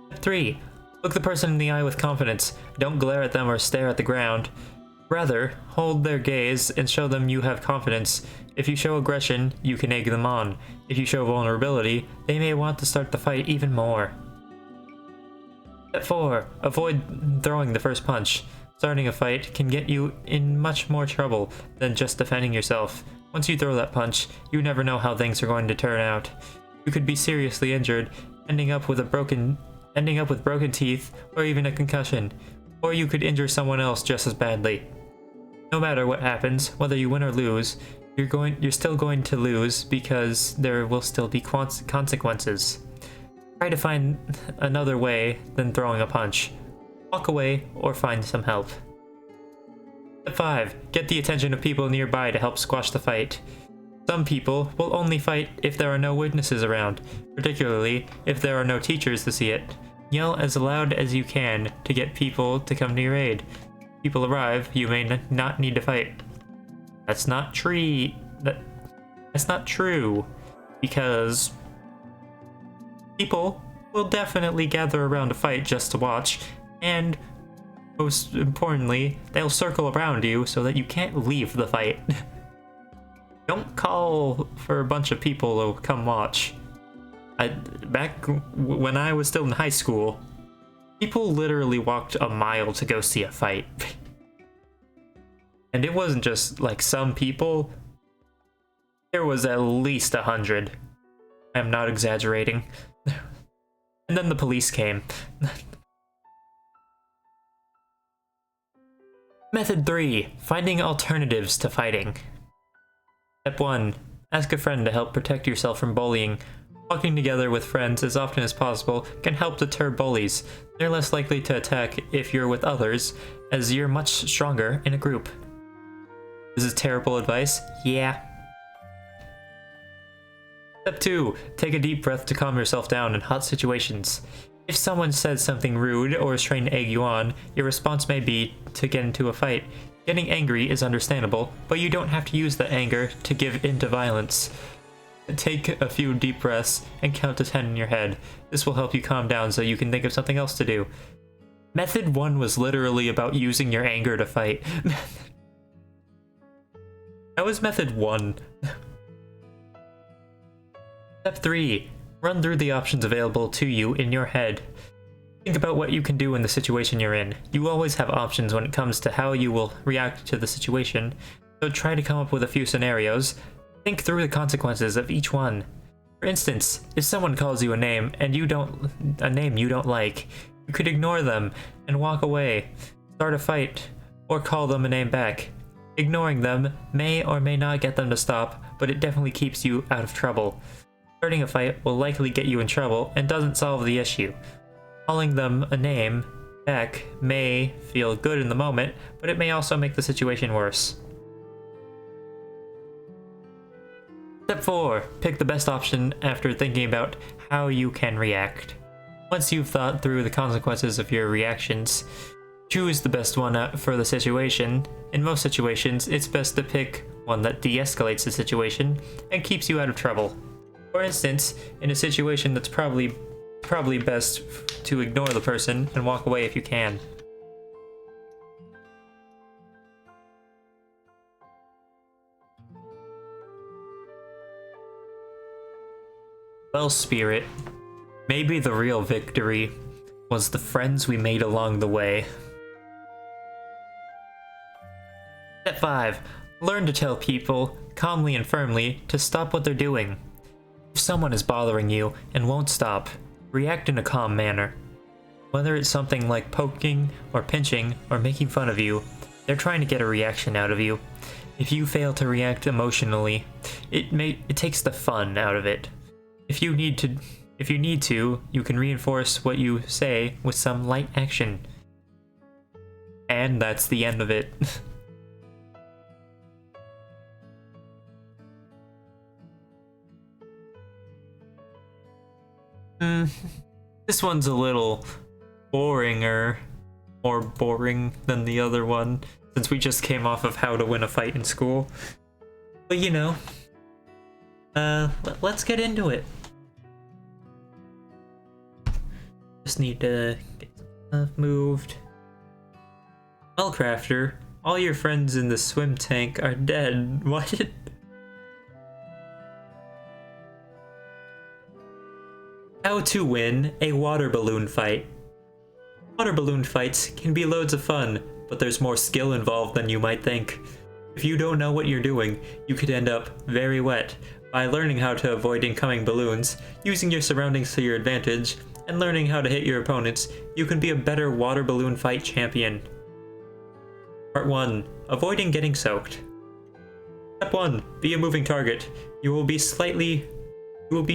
Step 3. Look the person in the eye with confidence. Don't glare at them or stare at the ground. Rather, hold their gaze and show them you have confidence. If you show aggression, you can egg them on. If you show vulnerability, they may want to start the fight even more. Step 4. Avoid throwing the first punch. Starting a fight can get you in much more trouble than just defending yourself. Once you throw that punch, you never know how things are going to turn out. You could be seriously injured, ending up with broken teeth or even a concussion, or you could injure someone else just as badly. No matter what happens, whether you win or lose, you're still going to lose because there will still be consequences. Try to find another way than throwing a punch. Walk away or find some help. Step 5. Get the attention of people nearby to help squash the fight. Some people will only fight if there are no witnesses around, particularly if there are no teachers to see it. Yell as loud as you can to get people to come to your aid. If people arrive, you may not need to fight. That's not that's not true, because people will definitely gather around a fight just to watch, and most importantly, they'll circle around you so that you can't leave the fight. Don't call for a bunch of people to come watch. Back when I was still in high school, people literally walked a mile to go see a fight. And it wasn't just like some people. There was at least 100. I'm not exaggerating. And then the police came. Method 3. Finding alternatives to fighting. Step 1. Ask a friend to help protect yourself from bullying. Walking together with friends as often as possible can help deter bullies. They're less likely to attack if you're with others, as you're much stronger in a group. This is terrible advice? Yeah. Step 2. Take a deep breath to calm yourself down in hot situations. If someone says something rude or is trying to egg you on, your response may be to get into a fight. Getting angry is understandable, but you don't have to use the anger to give in to violence. Take a few deep breaths and count to 10 in your head. This will help you calm down so you can think of something else to do. Method 1 was literally about using your anger to fight. That was method 1. Step 3. Run through the options available to you in your head. Think about what you can do in the situation you're in. You always have options when it comes to how you will react to the situation, so try to come up with a few scenarios. Think through the consequences of each one. For instance, if someone calls you a name and you don't like, you could ignore them and walk away, start a fight, or call them a name back. Ignoring them may or may not get them to stop, but it definitely keeps you out of trouble. Starting a fight will likely get you in trouble and doesn't solve the issue. Calling them a name back may feel good in the moment, but it may also make the situation worse. Step 4. Pick the best option after thinking about how you can react. Once you've thought through the consequences of your reactions, choose the best one for the situation. In most situations, it's best to pick one that de-escalates the situation and keeps you out of trouble. For instance, in a situation that's probably best to ignore the person and walk away if you can. Well, Spirit, maybe the real victory was the friends we made along the way. Step 5. Learn to tell people, calmly and firmly, to stop what they're doing. If someone is bothering you and won't stop, react in a calm manner. Whether it's something like poking or pinching or making fun of you, they're trying to get a reaction out of you. If you fail to react emotionally, it takes the fun out of it. If you need to, you can reinforce what you say with some light action. And that's the end of it. This one's a little more boring than the other one, since we just came off of how to win a fight in school. But you know, let's get into it. Just need to get stuff moved. Spellcrafter, all your friends in the swim tank are dead. What? How to win a water balloon fight. Water balloon fights can be loads of fun, but there's more skill involved than you might think. If you don't know what you're doing, you could end up very wet. By learning how to avoid incoming balloons, using your surroundings to your advantage, and learning how to hit your opponents, you can be a better water balloon fight champion. Part 1. Avoiding getting soaked. Step 1. Be a moving target. You will be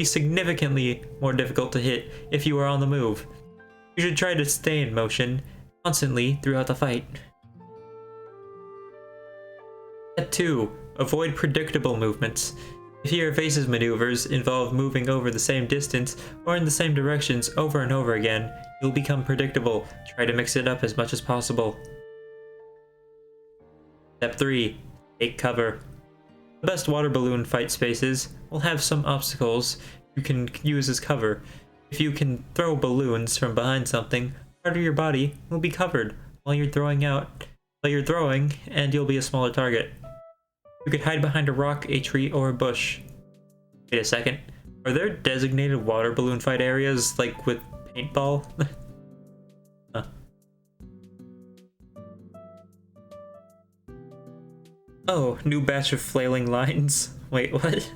significantly more difficult to hit if you are on the move. You should try to stay in motion constantly throughout the fight. Step 2. Avoid predictable movements. If your evasive maneuvers involve moving over the same distance or in the same directions over and over again, you'll become predictable. Try to mix it up as much as possible. Step 3. Take cover. The best water balloon fight spaces will have some obstacles you can use as cover. If you can throw balloons from behind something, part of your body will be covered while you're throwing, and you'll be a smaller target. You could hide behind a rock, a tree, or a bush. Wait a second. Are there designated water balloon fight areas, like with paintball? Huh. Oh, new batch of flailing lines. Wait, what?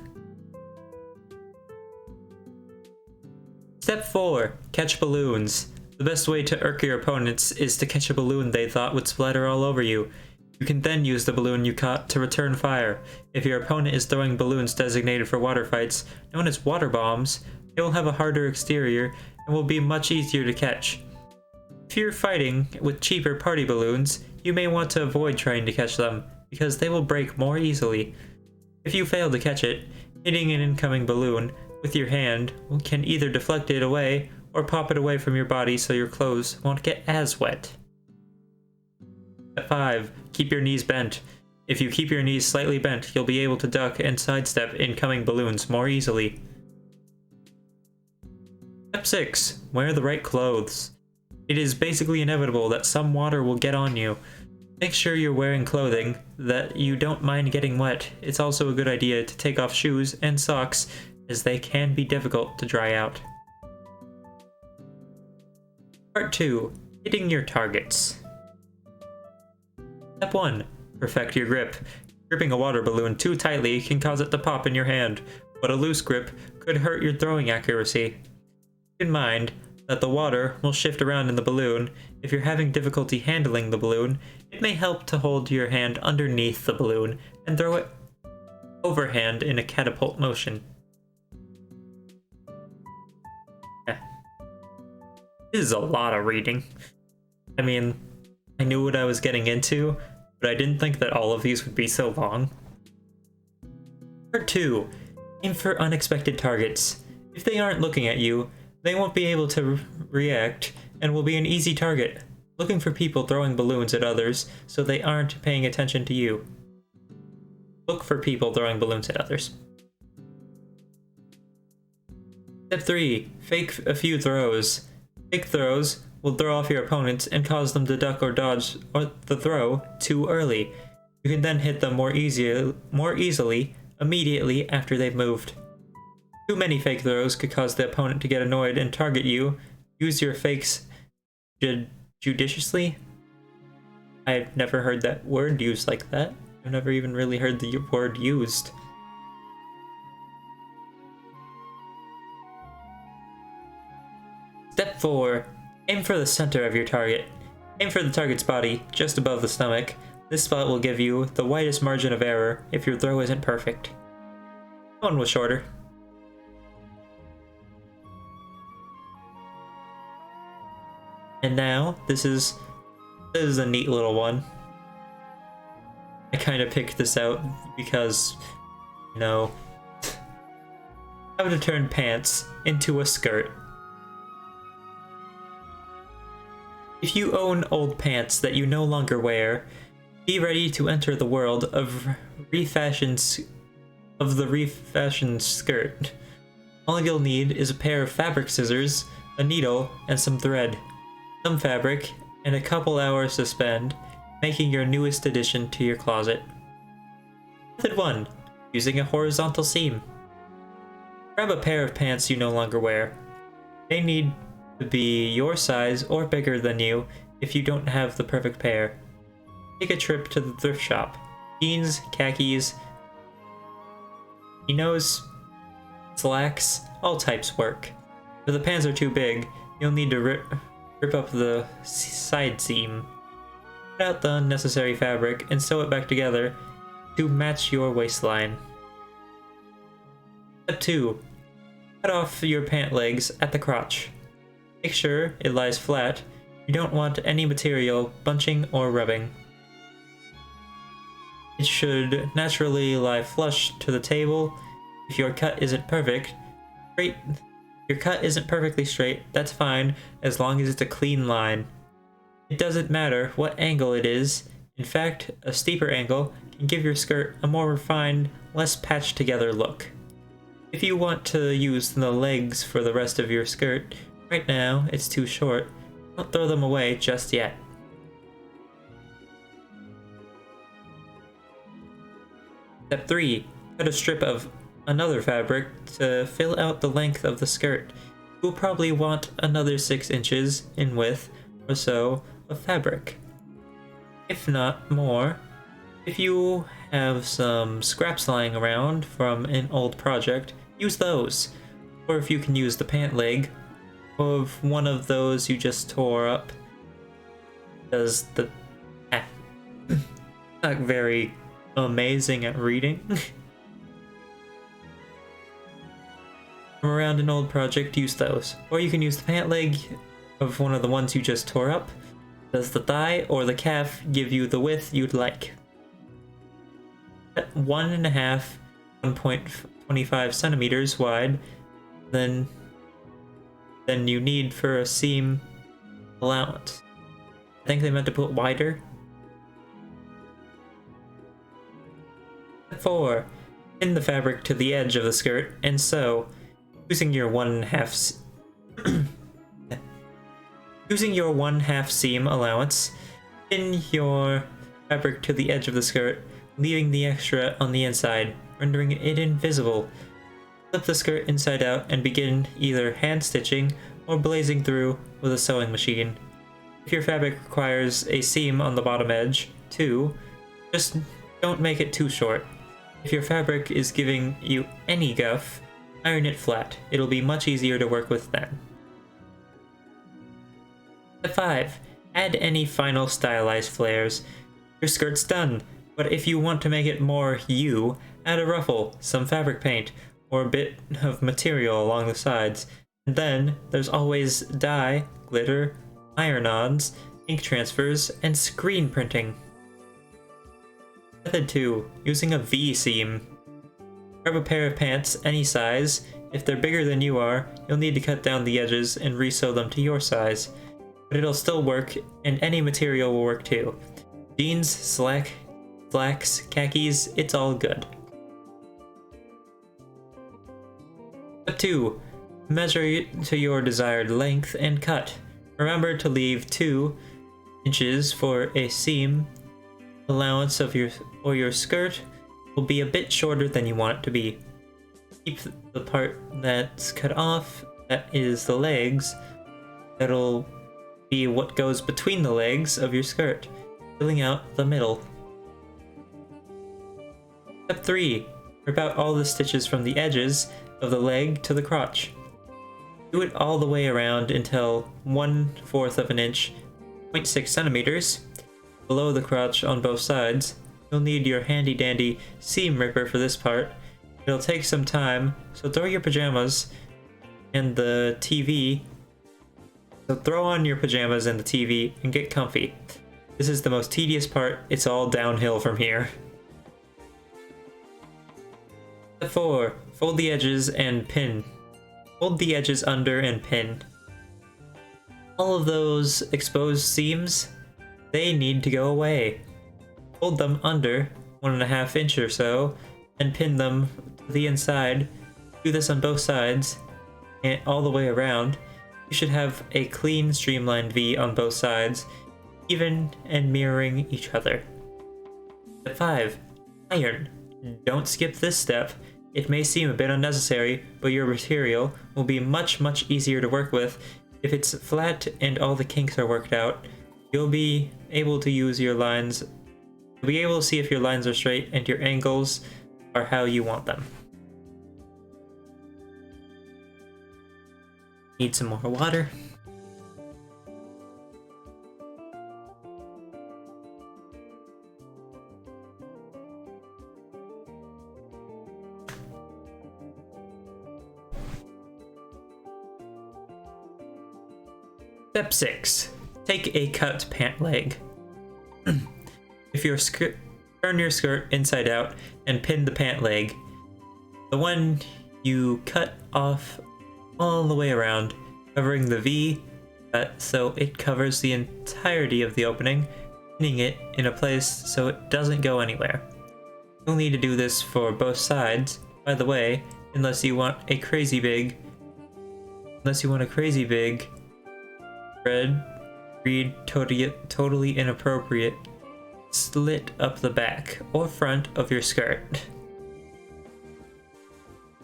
Step 4. Catch balloons. The best way to irk your opponents is to catch a balloon they thought would splatter all over you. You can then use the balloon you caught to return fire. If your opponent is throwing balloons designated for water fights, known as water bombs, they will have a harder exterior and will be much easier to catch. If you're fighting with cheaper party balloons, you may want to avoid trying to catch them, because they will break more easily. If you fail to catch it, hitting an incoming balloon with your hand can either deflect it away or pop it away from your body so your clothes won't get as wet. Step 5. Keep your knees bent. If you keep your knees slightly bent, you'll be able to duck and sidestep incoming balloons more easily. Step 6. Wear the right clothes. It is basically inevitable that some water will get on you. Make sure you're wearing clothing that you don't mind getting wet. It's also a good idea to take off shoes and socks, as they can be difficult to dry out. Part 2. Hitting your targets. Step 1. Perfect your grip. Gripping a water balloon too tightly can cause it to pop in your hand, but a loose grip could hurt your throwing accuracy. Keep in mind that the water will shift around in the balloon. If you're having difficulty handling the balloon, it may help to hold your hand underneath the balloon and throw it overhand in a catapult motion. This is a lot of reading. I mean, I knew what I was getting into, but I didn't think that all of these would be so long. Part 2. Aim for unexpected targets. If they aren't looking at you, they won't be able to react and will be an easy target. Looking for people throwing balloons at others so they aren't paying attention to you. Look for people throwing balloons at others. Step 3. Fake a few throws. Fake throws will throw off your opponents and cause them to duck or dodge the throw too early. You can then hit them more easily immediately after they've moved. Too many fake throws could cause the opponent to get annoyed and target you. Use your fakes judiciously. I've never heard that word used like that. I've never even really heard the word used. Step 4. Aim for the center of your target. Aim for the target's body, just above the stomach. This spot will give you the widest margin of error if your throw isn't perfect. That one was shorter. And now, this is a neat little one. I kind of picked this out because, you know, how to turn pants into a skirt. If you own old pants that you no longer wear, be ready to enter the world of the refashioned skirt. All you'll need is a pair of fabric scissors, a needle, and some thread, some fabric, and a couple hours to spend making your newest addition to your closet. Method 1. Using a horizontal seam. Grab a pair of pants you no longer wear. They need to be your size or bigger than you if you don't have the perfect pair. Take a trip to the thrift shop. Jeans, khakis, chinos, slacks, all types work. If the pants are too big, you'll need to rip up the side seam. Cut out the unnecessary fabric and sew it back together to match your waistline. Step 2. Cut off your pant legs at the crotch. Make sure it lies flat. You don't want any material bunching or rubbing. It should naturally lie flush to the table. If your cut isn't perfectly straight, that's fine as long as it's a clean line. It doesn't matter what angle it is. In fact, a steeper angle can give your skirt a more refined, less patched together look. If you want to use the legs for the rest of your skirt, right now it's too short. Don't throw them away just yet. Step 3. Cut a strip of another fabric to fill out the length of the skirt. You'll probably want another 6 inches in width or so of fabric, if not more. If you have some scraps lying around from an old project, use those. Or if you can use the pant leg of one of those you just tore up. Does the... not very amazing at reading. From around an old project, use those. Or you can use the pant leg of one of the ones you just tore up. Does the thigh or the calf give you the width you'd like? At 1.25 centimeters wide than you need for a seam allowance. I think they meant to put wider. Step 4. Pin the fabric to the edge of the skirt and sew, using your 1/2 seam allowance. Pin your fabric to the edge of the skirt, leaving the extra on the inside, rendering it invisible. Flip the skirt inside out and begin either hand stitching or blazing through with a sewing machine. If your fabric requires a seam on the bottom edge, too, just don't make it too short. If your fabric is giving you any guff, iron it flat. It'll be much easier to work with then. Step 5. Add any final stylized flares. Your skirt's done, but if you want to make it more you, add a ruffle, some fabric paint, or a bit of material along the sides. And then there's always dye, glitter, iron-ons, ink transfers, and screen printing. Method 2. Using a V-seam. Grab a pair of pants, any size. If they're bigger than you are, you'll need to cut down the edges and resew them to your size. But it'll still work, and any material will work too. Jeans, slacks, khakis, it's all good. Step 2. Measure to your desired length and cut. Remember to leave 2 inches for a seam allowance of your skirt will be a bit shorter than you want it to be. Keep the part that's cut off, that is the legs, that'll be what goes between the legs of your skirt, filling out the middle. Step 3. Rip out all the stitches from the edges of the leg to the crotch. Do it all the way around until 1/4 of an inch, 0.6 centimeters, below the crotch on both sides. You'll need your handy dandy seam ripper for this part. It'll take some time, so throw your pajamas and the TV. So throw on your pajamas and the TV and get comfy. This is the most tedious part. It's all downhill from here. Step 4. Fold the edges and pin. Fold the edges under and pin. All of those exposed seams, they need to go away. Fold them under 1.5 inch or so and pin them to the inside. Do this on both sides and all the way around. You should have a clean streamlined V on both sides, even and mirroring each other. Step 5. Iron. Don't skip this step. It may seem a bit unnecessary, but your material will be much easier to work with if it's flat and all the kinks are worked out. You'll be able to use your lines. You'll be able to see if your lines are straight and your angles are how you want them. Need some more water. Step 6. Take a cut pant leg. If your skirt, turn your skirt inside out and pin the pant leg. The one you cut off all the way around, covering the V cut so it covers the entirety of the opening, pinning it in a place so it doesn't go anywhere. You'll need to do this for both sides, by the way, unless you want a crazy big red, read totally inappropriate slit up the back or front of your skirt.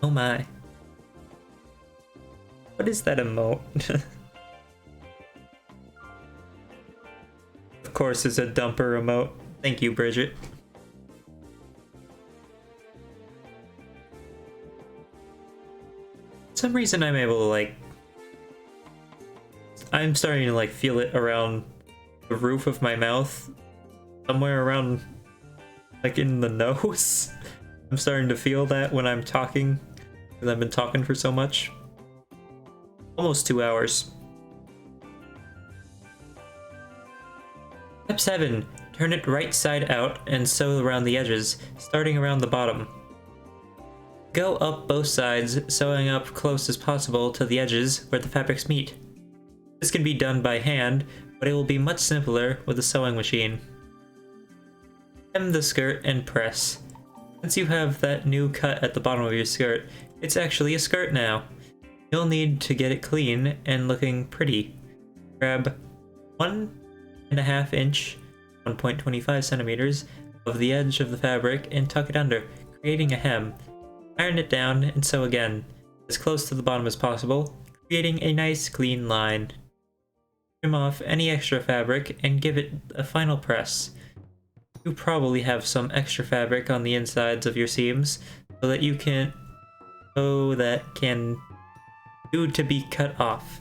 Oh my. What is that emote? Of course it's a dumper emote. Thank you, Bridget. For some reason I'm able to like... I'm starting to like feel it around the roof of my mouth. Somewhere around like in the nose. I'm starting to feel that when I'm talking. Because I've been talking for so much. Almost 2 hours. Step 7. Turn it right side out and sew around the edges, starting around the bottom. Go up both sides, sewing up close as possible to the edges where the fabrics meet. This can be done by hand, but it will be much simpler with a sewing machine. Hem the skirt and press. Once you have that new cut at the bottom of your skirt, it's actually a skirt now. You'll need to get it clean and looking pretty. Grab 1.5 inch, 1.25 centimeters of the edge of the fabric and tuck it under, creating a hem. Iron it down and sew again, as close to the bottom as possible, creating a nice clean line. Trim off any extra fabric and give it a final press. You probably have some extra fabric on the insides of your seams, so that can do to be cut off.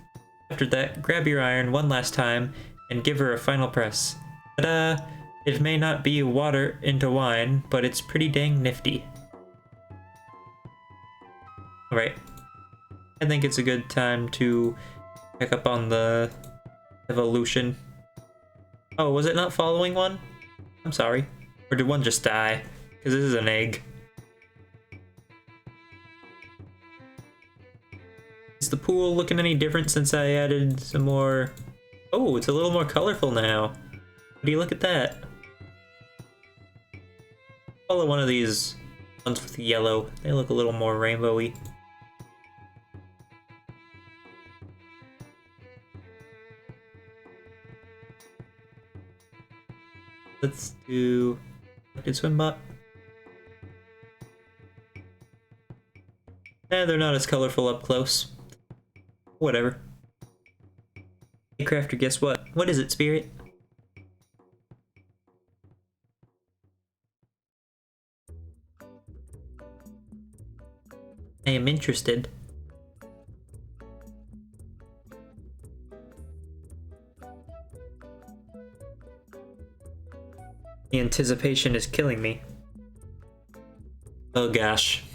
After that, grab your iron one last time and give her a final press. Ta-da! It may not be water into wine, but it's pretty dang nifty. Alright. I think it's a good time to check up on the evolution. Oh, was it not following one? I'm sorry. Or did one just die? Because this is an egg. Is the pool looking any different since I added some more... Oh, it's a little more colorful now. What do you look at that? Follow one of these ones with yellow. They look a little more rainbowy. Let's do swim bot. They're not as colorful up close. Whatever. Hey Crafter, guess what? What is it, Spirit? I am interested. The anticipation is killing me. Oh gosh.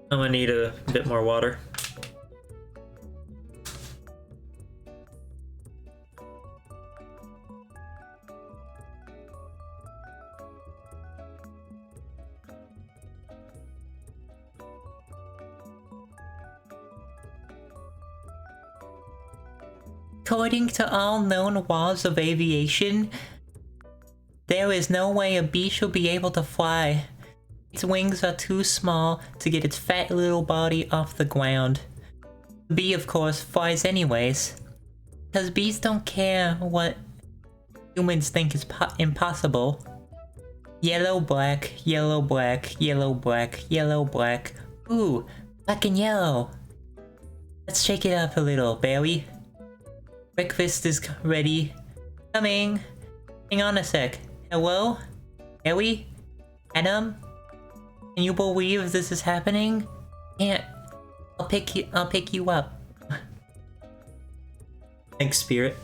I'm gonna need a bit more water. According to all known laws of aviation, there is no way a bee shall be able to fly. Its wings are too small to get its fat little body off the ground. The bee, of course, flies anyways, because bees don't care what humans think is impossible. Yellow, black, yellow, black, yellow, black, yellow, black. Ooh, black and yellow. Let's shake it up a little, Barry. Breakfast is ready. Coming. Hang on a sec. Hello? Ellie? Adam? Can you believe this is happening? Can't. I'll pick you up. Thanks, Spirit.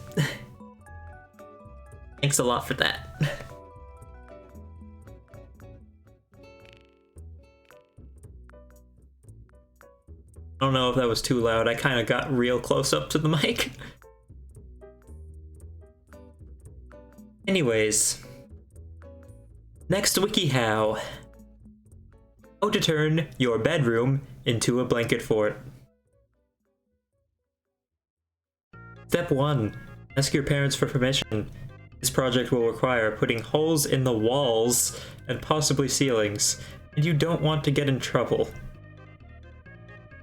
Thanks a lot for that. I don't know if that was too loud. I kind of got real close up to the mic. Anyways. Next Wikihow. How to turn your bedroom into a blanket fort. Step 1. Ask your parents for permission. This project will require putting holes in the walls and possibly ceilings, and you don't want to get in trouble.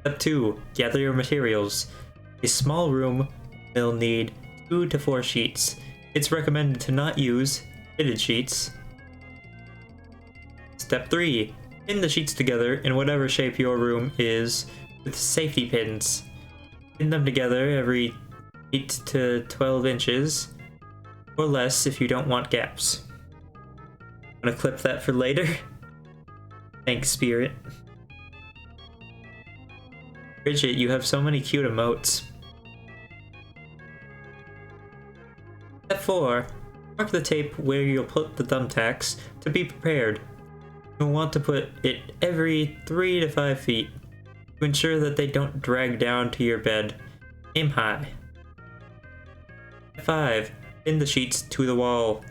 Step 2. Gather your materials. A small room will need 2 to 4 sheets. It's recommended to not use fitted sheets. Step 3. Pin the sheets together in whatever shape your room is with safety pins. Pin them together every 8 to 12 inches, or less if you don't want gaps. I'm gonna clip that for later. Thanks, Spirit. Bridget, you have so many cute emotes. Step 4. Mark the tape where you'll put the thumbtacks to be prepared. You'll want to put it every 3 to 5 feet to ensure that they don't drag down to your bed. Aim high. Step 5. Pin the sheets to the wall.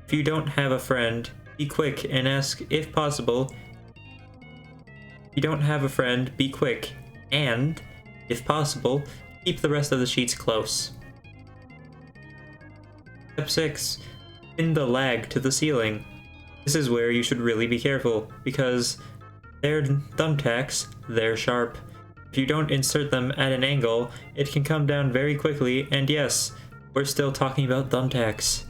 If you don't have a friend, be quick and ask if possible. If you don't have a friend, be quick and, if possible, keep the rest of the sheets close. Step 6. Pin the lag to the ceiling. This is where you should really be careful, because they're thumbtacks, they're sharp. If you don't insert them at an angle, it can come down very quickly, and yes, we're still talking about thumbtacks.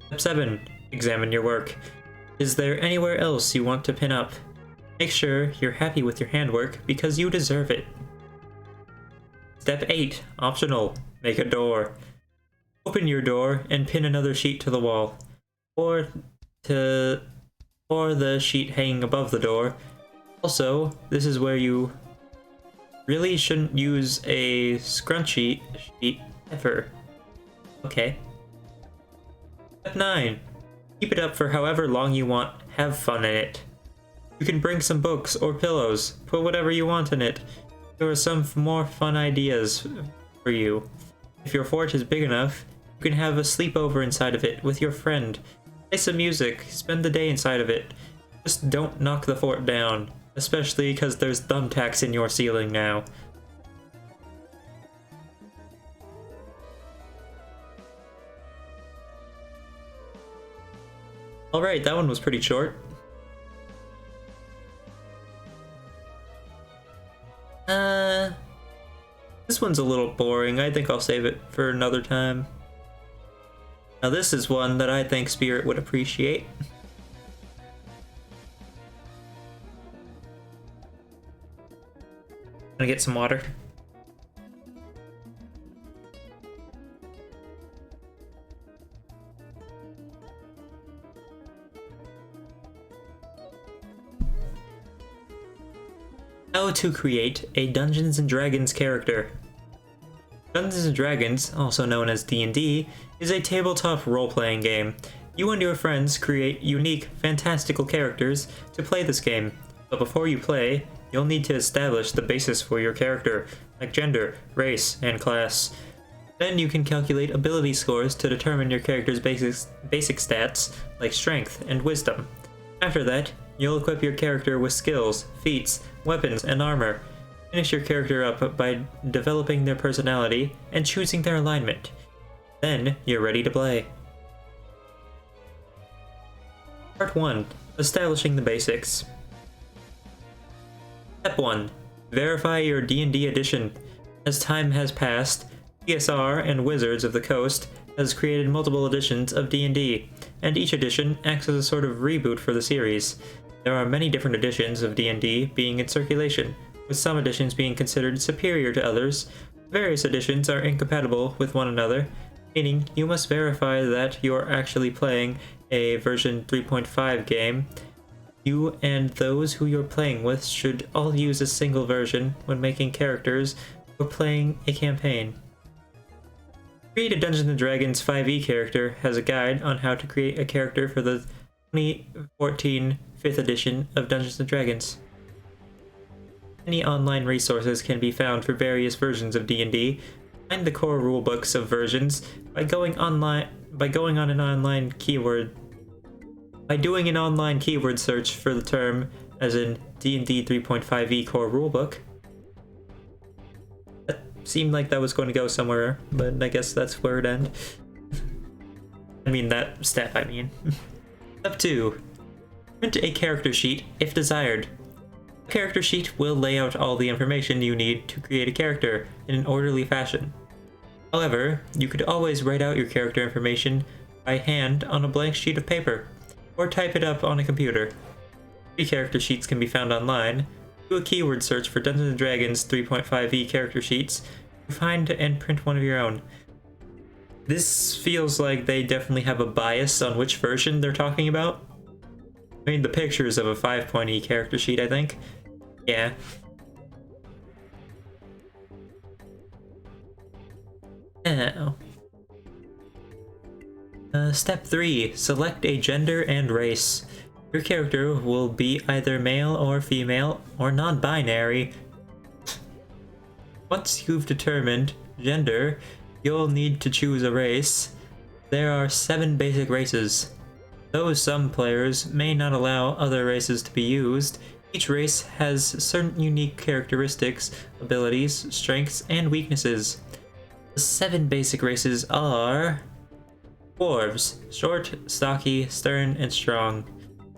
Step 7. Examine your work. Is there anywhere else you want to pin up? Make sure you're happy with your handwork, because you deserve it. Step 8. Optional. Make a door. Open your door and pin another sheet to the wall, or the sheet hanging above the door. Also, this is where you really shouldn't use a scrunchie sheet ever. Okay. Step 9. Keep it up for however long you want. Have fun in it. You can bring some books or pillows. Put whatever you want in it. There are some more fun ideas for you. If your fort is big enough, you can have a sleepover inside of it with your friend. Play some music, spend the day inside of it. Just don't knock the fort down, especially because there's thumbtacks in your ceiling now. Alright, that one was pretty short. This one's a little boring. I think I'll save it for another time. Now this is one that I think Spirit would appreciate. Gonna get some water. How to create a Dungeons & Dragons character. Dungeons & Dragons, also known as D&D, is a tabletop role-playing game. You and your friends create unique, fantastical characters to play this game. But before you play, you'll need to establish the basis for your character, like gender, race, and class. Then you can calculate ability scores to determine your character's basic stats, like strength and wisdom. After that, you'll equip your character with skills, feats, weapons, and armor. Finish your character up by developing their personality and choosing their alignment. Then you're ready to play. Part 1. Establishing the basics. Step 1. Verify your D&D edition. As time has passed, PSR and Wizards of the Coast has created multiple editions of D&D, and each edition acts as a sort of reboot for the series. There are many different editions of D&D being in circulation, with some editions being considered superior to others. Various editions are incompatible with one another, meaning you must verify that you're actually playing a version 3.5 game. You and those who you're playing with should all use a single version when making characters or playing a campaign. Create a Dungeons & Dragons 5e character has a guide on how to create a character for the 2014 5th edition of Dungeons & Dragons. Many online resources can be found for various versions of D&D. Find the core rulebooks of versions by going online by going on an online keyword by doing an online keyword search for the term, as in D&D 3.5e core rulebook. That seemed like that was going to go somewhere, but I guess that's where it ends. I mean that step, I mean. Step 2. Print a character sheet if desired. A character sheet will lay out all the information you need to create a character in an orderly fashion. However, you could always write out your character information by hand on a blank sheet of paper, or type it up on a computer. Free character sheets can be found online. Do a keyword search for Dungeons & Dragons 3.5e character sheets to find and print one of your own. This feels like they definitely have a bias on which version they're talking about. I mean, the pictures of a 5.e character sheet, I think. Yeah. Now. Step 3. Select a gender and race. Your character will be either male or female or non-binary. Once you've determined gender, you'll need to choose a race. There are 7 basic races. Though some players may not allow other races to be used, each race has certain unique characteristics, abilities, strengths, and weaknesses. The 7 basic races are... Dwarves. Short, stocky, stern, and strong.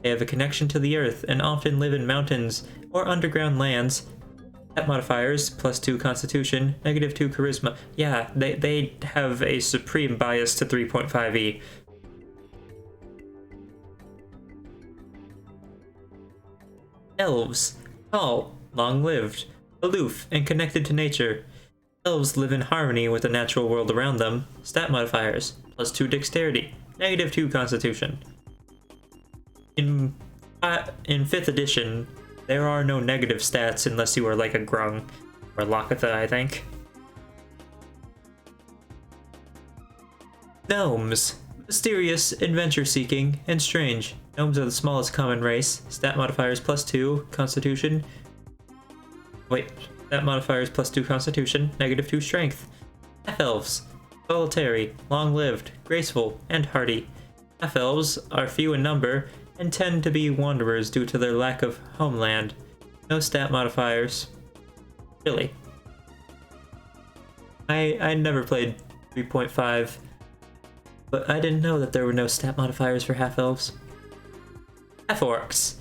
They have a connection to the earth and often live in mountains or underground lands. Stat modifiers, +2 constitution, -2 charisma. Yeah, they have a supreme bias to 3.5e. Elves. Tall, long-lived, aloof, and connected to nature. Elves live in harmony with the natural world around them. Stat modifiers, +2 dexterity, -2 constitution. In 5th edition, there are no negative stats unless you are like a Grung, or Lakatha, I think. Gnomes. Mysterious, adventure-seeking, and strange. Gnomes are the smallest common race. Stat modifiers +2, constitution. Wait, stat modifiers +2 constitution, -2 strength. Half-elves. Solitary, long-lived, graceful, and hardy. Half-elves are few in number and tend to be wanderers due to their lack of homeland. No stat modifiers. Really. I never played 3.5, but I didn't know that there were no stat modifiers for half-elves. Half-orcs.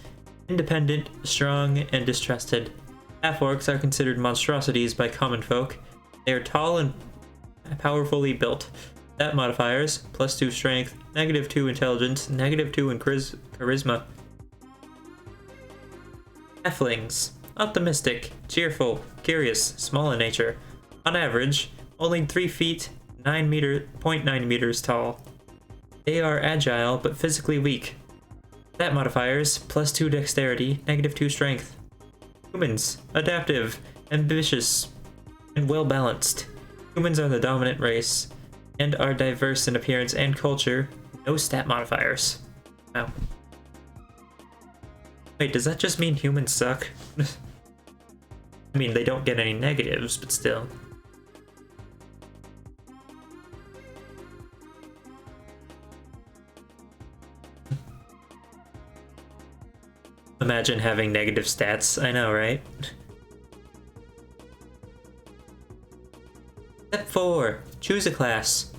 Independent, strong, and distrusted. Half-orcs are considered monstrosities by common folk. They are tall and powerfully built. Stat modifiers, +2 strength, -2 intelligence, -2 in charisma. Halflings. Optimistic, cheerful, curious, small in nature. On average, only 3 feet, 0.9 meters tall. They are agile but physically weak. Stat modifiers, +2 dexterity, -2 strength. Humans. Adaptive, ambitious, and well-balanced. Humans are the dominant race and are diverse in appearance and culture. No stat modifiers. Wow. Wait, does that just mean humans suck? I mean, they don't get any negatives, but still. Imagine having negative stats, I know, right? Step 4. Choose a class.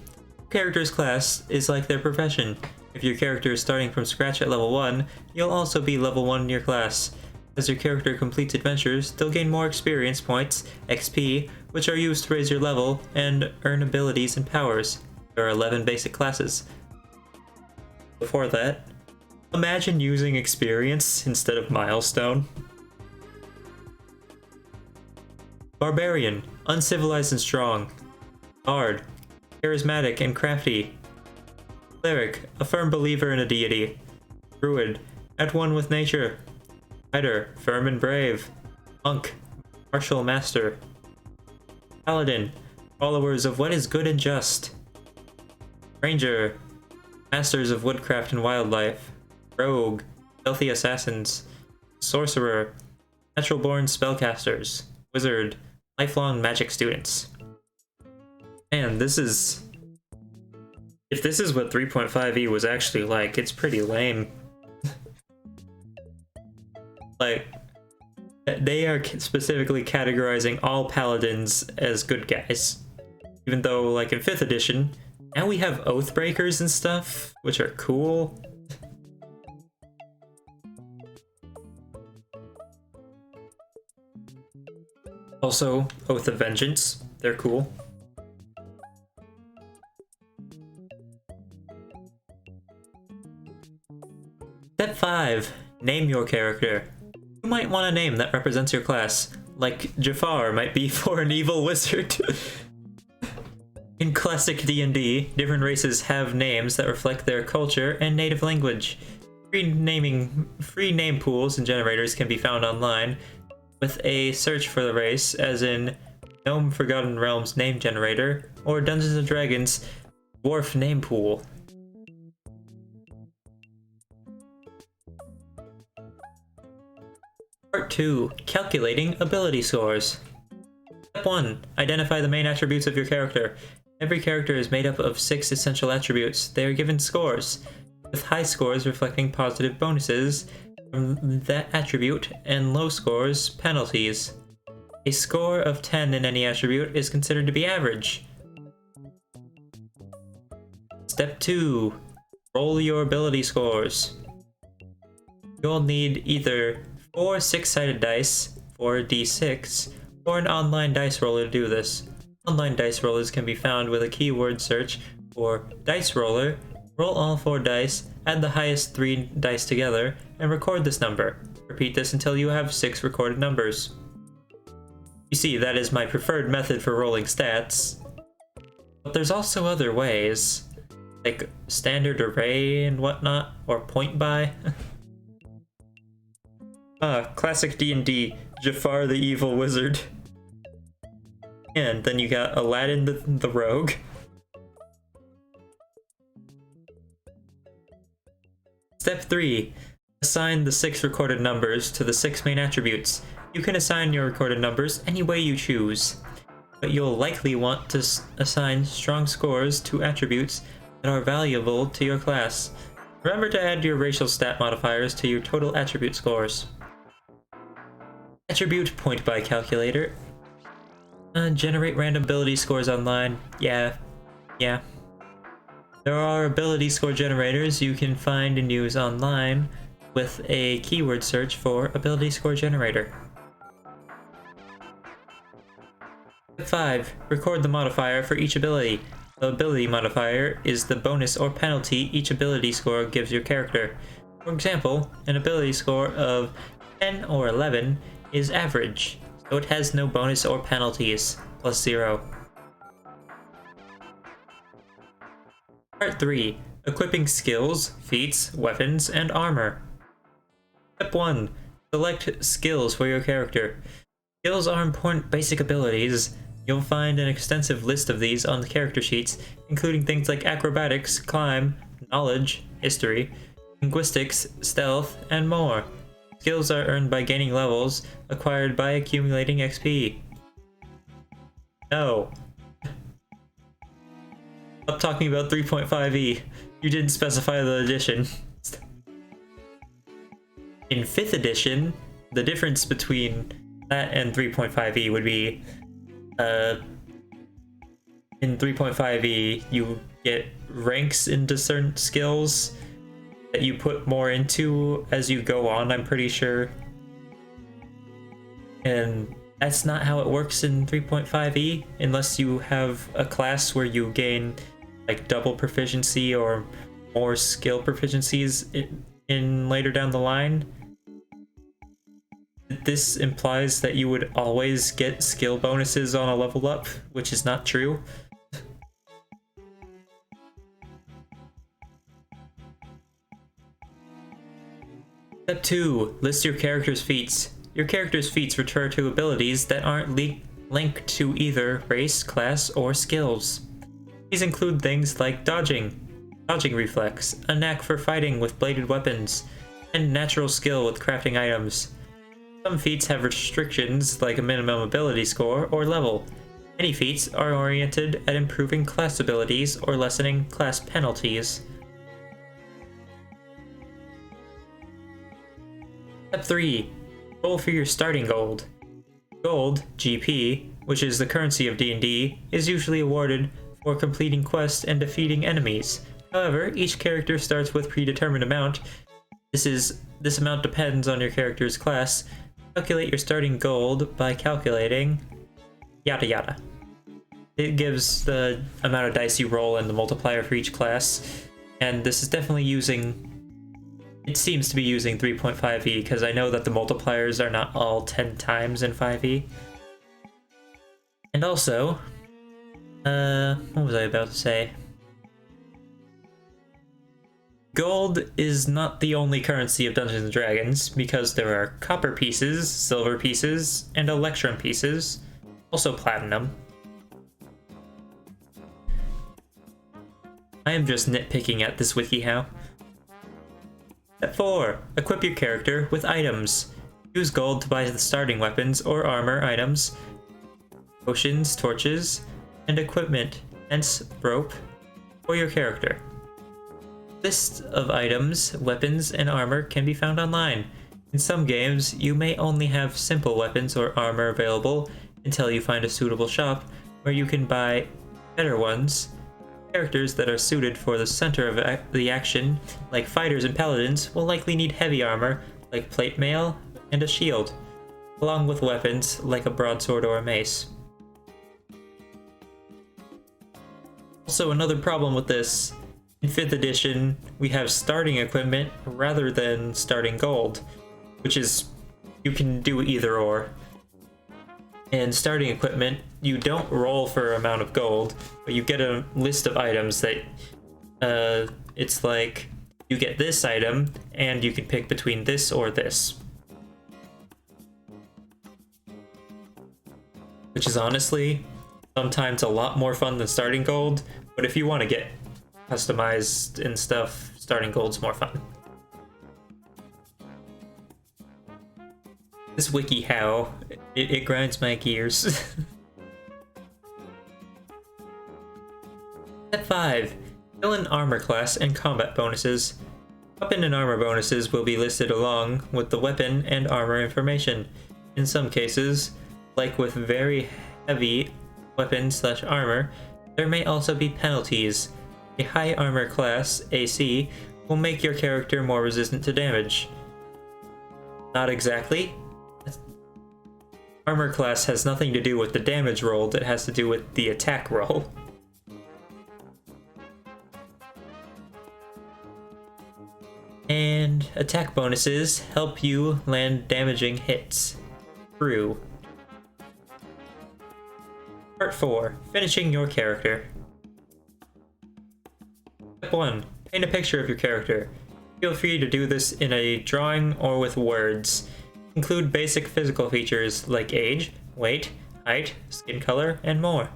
Character's class is like their profession. If your character is starting from scratch at level 1, you'll also be level 1 in your class. As your character completes adventures, they'll gain more experience points, XP, which are used to raise your level and earn abilities and powers. There are 11 basic classes. Before that, imagine using experience instead of milestone. Barbarian, uncivilized and strong. Bard, charismatic and crafty. Cleric, a firm believer in a deity. Druid, at one with nature. Fighter, firm and brave. Monk, martial master. Paladin, followers of what is good and just. Ranger, masters of woodcraft and wildlife. Rogue, stealthy assassins. Sorcerer, natural-born spellcasters, wizard, lifelong magic students. And this is... if this is what 3.5e was actually like, it's pretty lame. Like, they are specifically categorizing all paladins as good guys. Even though, like, in 5th edition, now we have Oathbreakers and stuff, which are cool. Also, Oath of Vengeance, they're cool. Step 5. Name your character. You might want a name that represents your class, like Jafar might be for an evil wizard. In classic D&D, different races have names that reflect their culture and native language. Free name pools and generators can be found online with a search for the race, as in Gnome Forgotten Realms name generator or Dungeons & Dragons dwarf name pool. Part 2. Calculating ability scores. Step 1. Identify the main attributes of your character. Every character is made up of 6 essential attributes. They are given scores, with high scores reflecting positive bonuses from that attribute and low scores penalties. A score of 10 in any attribute is considered to be average. Step 2. Roll your ability scores. You'll need either 4 6-sided dice, 4 d6, or an online dice roller to do this. Online dice rollers can be found with a keyword search for dice roller, roll all 4 dice, add the highest 3 dice together, and record this number. Repeat this until you have 6 recorded numbers. You see, that is my preferred method for rolling stats. But there's also other ways, like standard array and whatnot, or point by. Classic D&D, Jafar the evil wizard. And then you got Aladdin the rogue. Step 3. Assign the 6 recorded numbers to the 6 main attributes. You can assign your recorded numbers any way you choose, but you'll likely want to assign strong scores to attributes that are valuable to your class. Remember to add your racial stat modifiers to your total attribute scores. Attribute point by calculator. Generate random ability scores online. Yeah. There are ability score generators you can find and use online with a keyword search for ability score generator. Step 5. Record the modifier for each ability. The ability modifier is the bonus or penalty each ability score gives your character. For example, an ability score of 10 or 11 is average, so it has no bonus or penalties, plus 0. Part 3. Equipping skills, feats, weapons, and armor. Step 1. Select skills for your character. Skills are important basic abilities. You'll find an extensive list of these on the character sheets, including things like acrobatics, climb, knowledge, history, linguistics, stealth, and more. Skills are earned by gaining levels, acquired by accumulating XP. No. Stop talking about 3.5e. You didn't specify the edition. In 5th edition, the difference between that and 3.5e would be, in 3.5e, you get ranks into certain skills that you put more into as you go on, I'm pretty sure. And that's not how it works in 3.5e, unless you have a class where you gain like double proficiency or more skill proficiencies in later down the line. This implies that you would always get skill bonuses on a level up, which is not true. Step 2. List your character's feats. Your character's feats refer to abilities that aren't linked to either race, class, or skills. These include things like dodging reflex, a knack for fighting with bladed weapons, and natural skill with crafting items. Some feats have restrictions like a minimum ability score or level. Many feats are oriented at improving class abilities or lessening class penalties. Step 3. Roll for your starting gold. Gold, GP, which is the currency of D&D, is usually awarded for completing quests and defeating enemies. However, each character starts with a predetermined amount. This amount depends on your character's class. Calculate your starting gold by calculating yada yada. It gives the amount of dice you roll and the multiplier for each class, and this is definitely it seems to be using 3.5e because I know that the multipliers are not all 10 times in 5e. And also, what was I about to say? Gold is not the only currency of Dungeons & Dragons, because there are copper pieces, silver pieces, and electrum pieces, also platinum. I am just nitpicking at this Wikihow. Step 4. Equip your character with items. Use gold to buy the starting weapons or armor items, potions, torches, and equipment, hence rope, for your character. List of items, weapons, and armor can be found online. In some games, you may only have simple weapons or armor available until you find a suitable shop where you can buy better ones. Characters that are suited for the center of the action, like fighters and paladins, will likely need heavy armor like plate mail and a shield, along with weapons like a broadsword or a mace. Also, another problem with this, in 5th edition, we have starting equipment rather than starting gold, which is, you can do either or. In starting equipment, you don't roll for amount of gold, but you get a list of items that, it's like, you get this item, and you can pick between this or this. Which is honestly, sometimes a lot more fun than starting gold, but if you want to get customized and stuff, starting gold's more fun. This Wikihow, it grinds my gears. Step 5. Fill in armor class and combat bonuses. Weapon and armor bonuses will be listed along with the weapon and armor information. In some cases, like with very heavy weapon/armor, there may also be penalties. A high armor class, AC, will make your character more resistant to damage. Not exactly. Armor class has nothing to do with the damage rolled, it has to do with the attack roll. And attack bonuses help you land damaging hits. True. Part 4. Finishing your character. Step 1. Paint a picture of your character. Feel free to do this in a drawing or with words. Include basic physical features like age, weight, height, skin color, and more.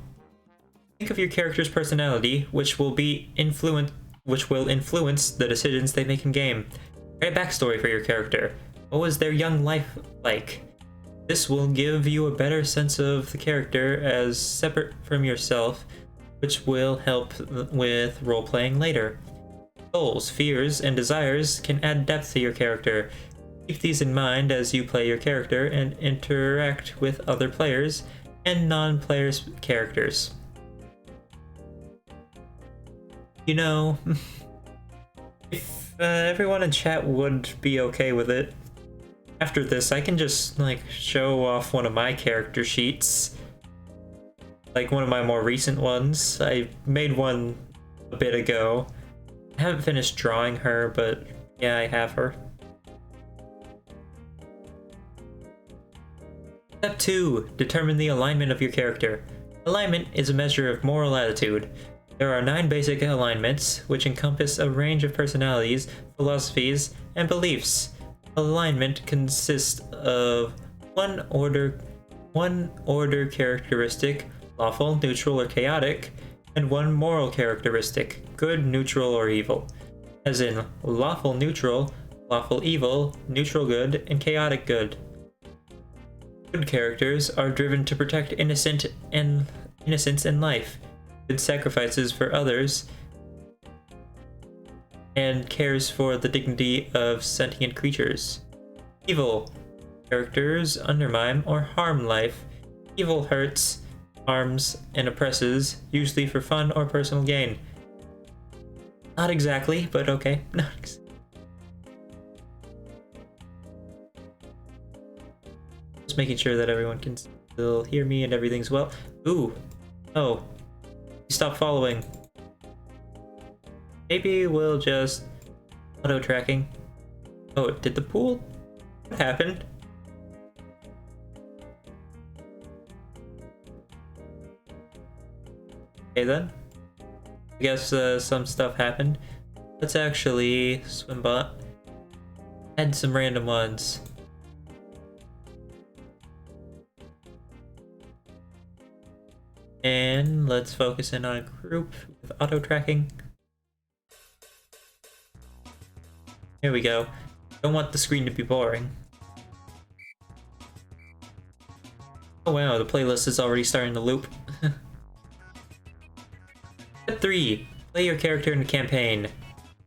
Think of your character's personality, which will influence the decisions they make in game. Write a backstory for your character. What was their young life like? This will give you a better sense of the character as separate from yourself, which will help with role-playing later. Goals, fears, and desires can add depth to your character. Keep these in mind as you play your character and interact with other players and non-players' characters. You know, if everyone in chat would be okay with it, after this I can just like show off one of my character sheets. Like one of my more recent ones. I made one a bit ago. I haven't finished drawing her, but yeah, I have her. Step 2. Determine the alignment of your character. Alignment is a measure of moral attitude. There are 9 basic alignments, which encompass a range of personalities, philosophies, and beliefs. Alignment consists of one order characteristic, lawful, neutral, or chaotic, and one moral characteristic, good, neutral, or evil. As in lawful neutral, lawful evil, neutral good, and chaotic good. Good characters are driven to protect innocence and life, good sacrifices for others, and cares for the dignity of sentient creatures. Evil characters undermine or harm life. Evil hurts, harms, and oppresses, usually for fun or personal gain. Not exactly, but okay. Just making sure that everyone can still hear me and everything's well. Ooh. Oh. Stop following. Maybe we'll just auto-tracking. Oh, did the pool? What happened? Okay then. I guess some stuff happened. Let's actually swimbot. Add some random ones. And let's focus in on a group with auto-tracking. Here we go. Don't want the screen to be boring. Oh wow, the playlist is already starting to loop. Step 3. Play your character in a campaign.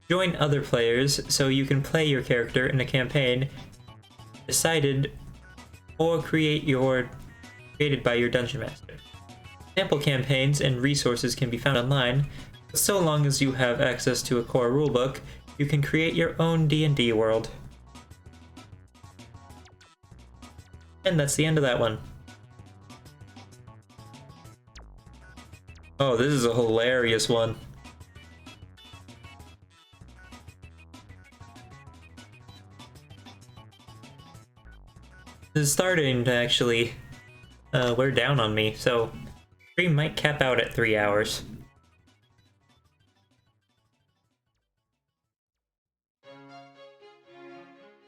Join other players so you can play your character in a campaign decided or created by your dungeon master. Sample campaigns and resources can be found online, but so long as you have access to a core rulebook, you can create your own D&D world. And that's the end of that one. Oh, this is a hilarious one. This is starting to actually wear down on me, so stream might cap out at 3 hours.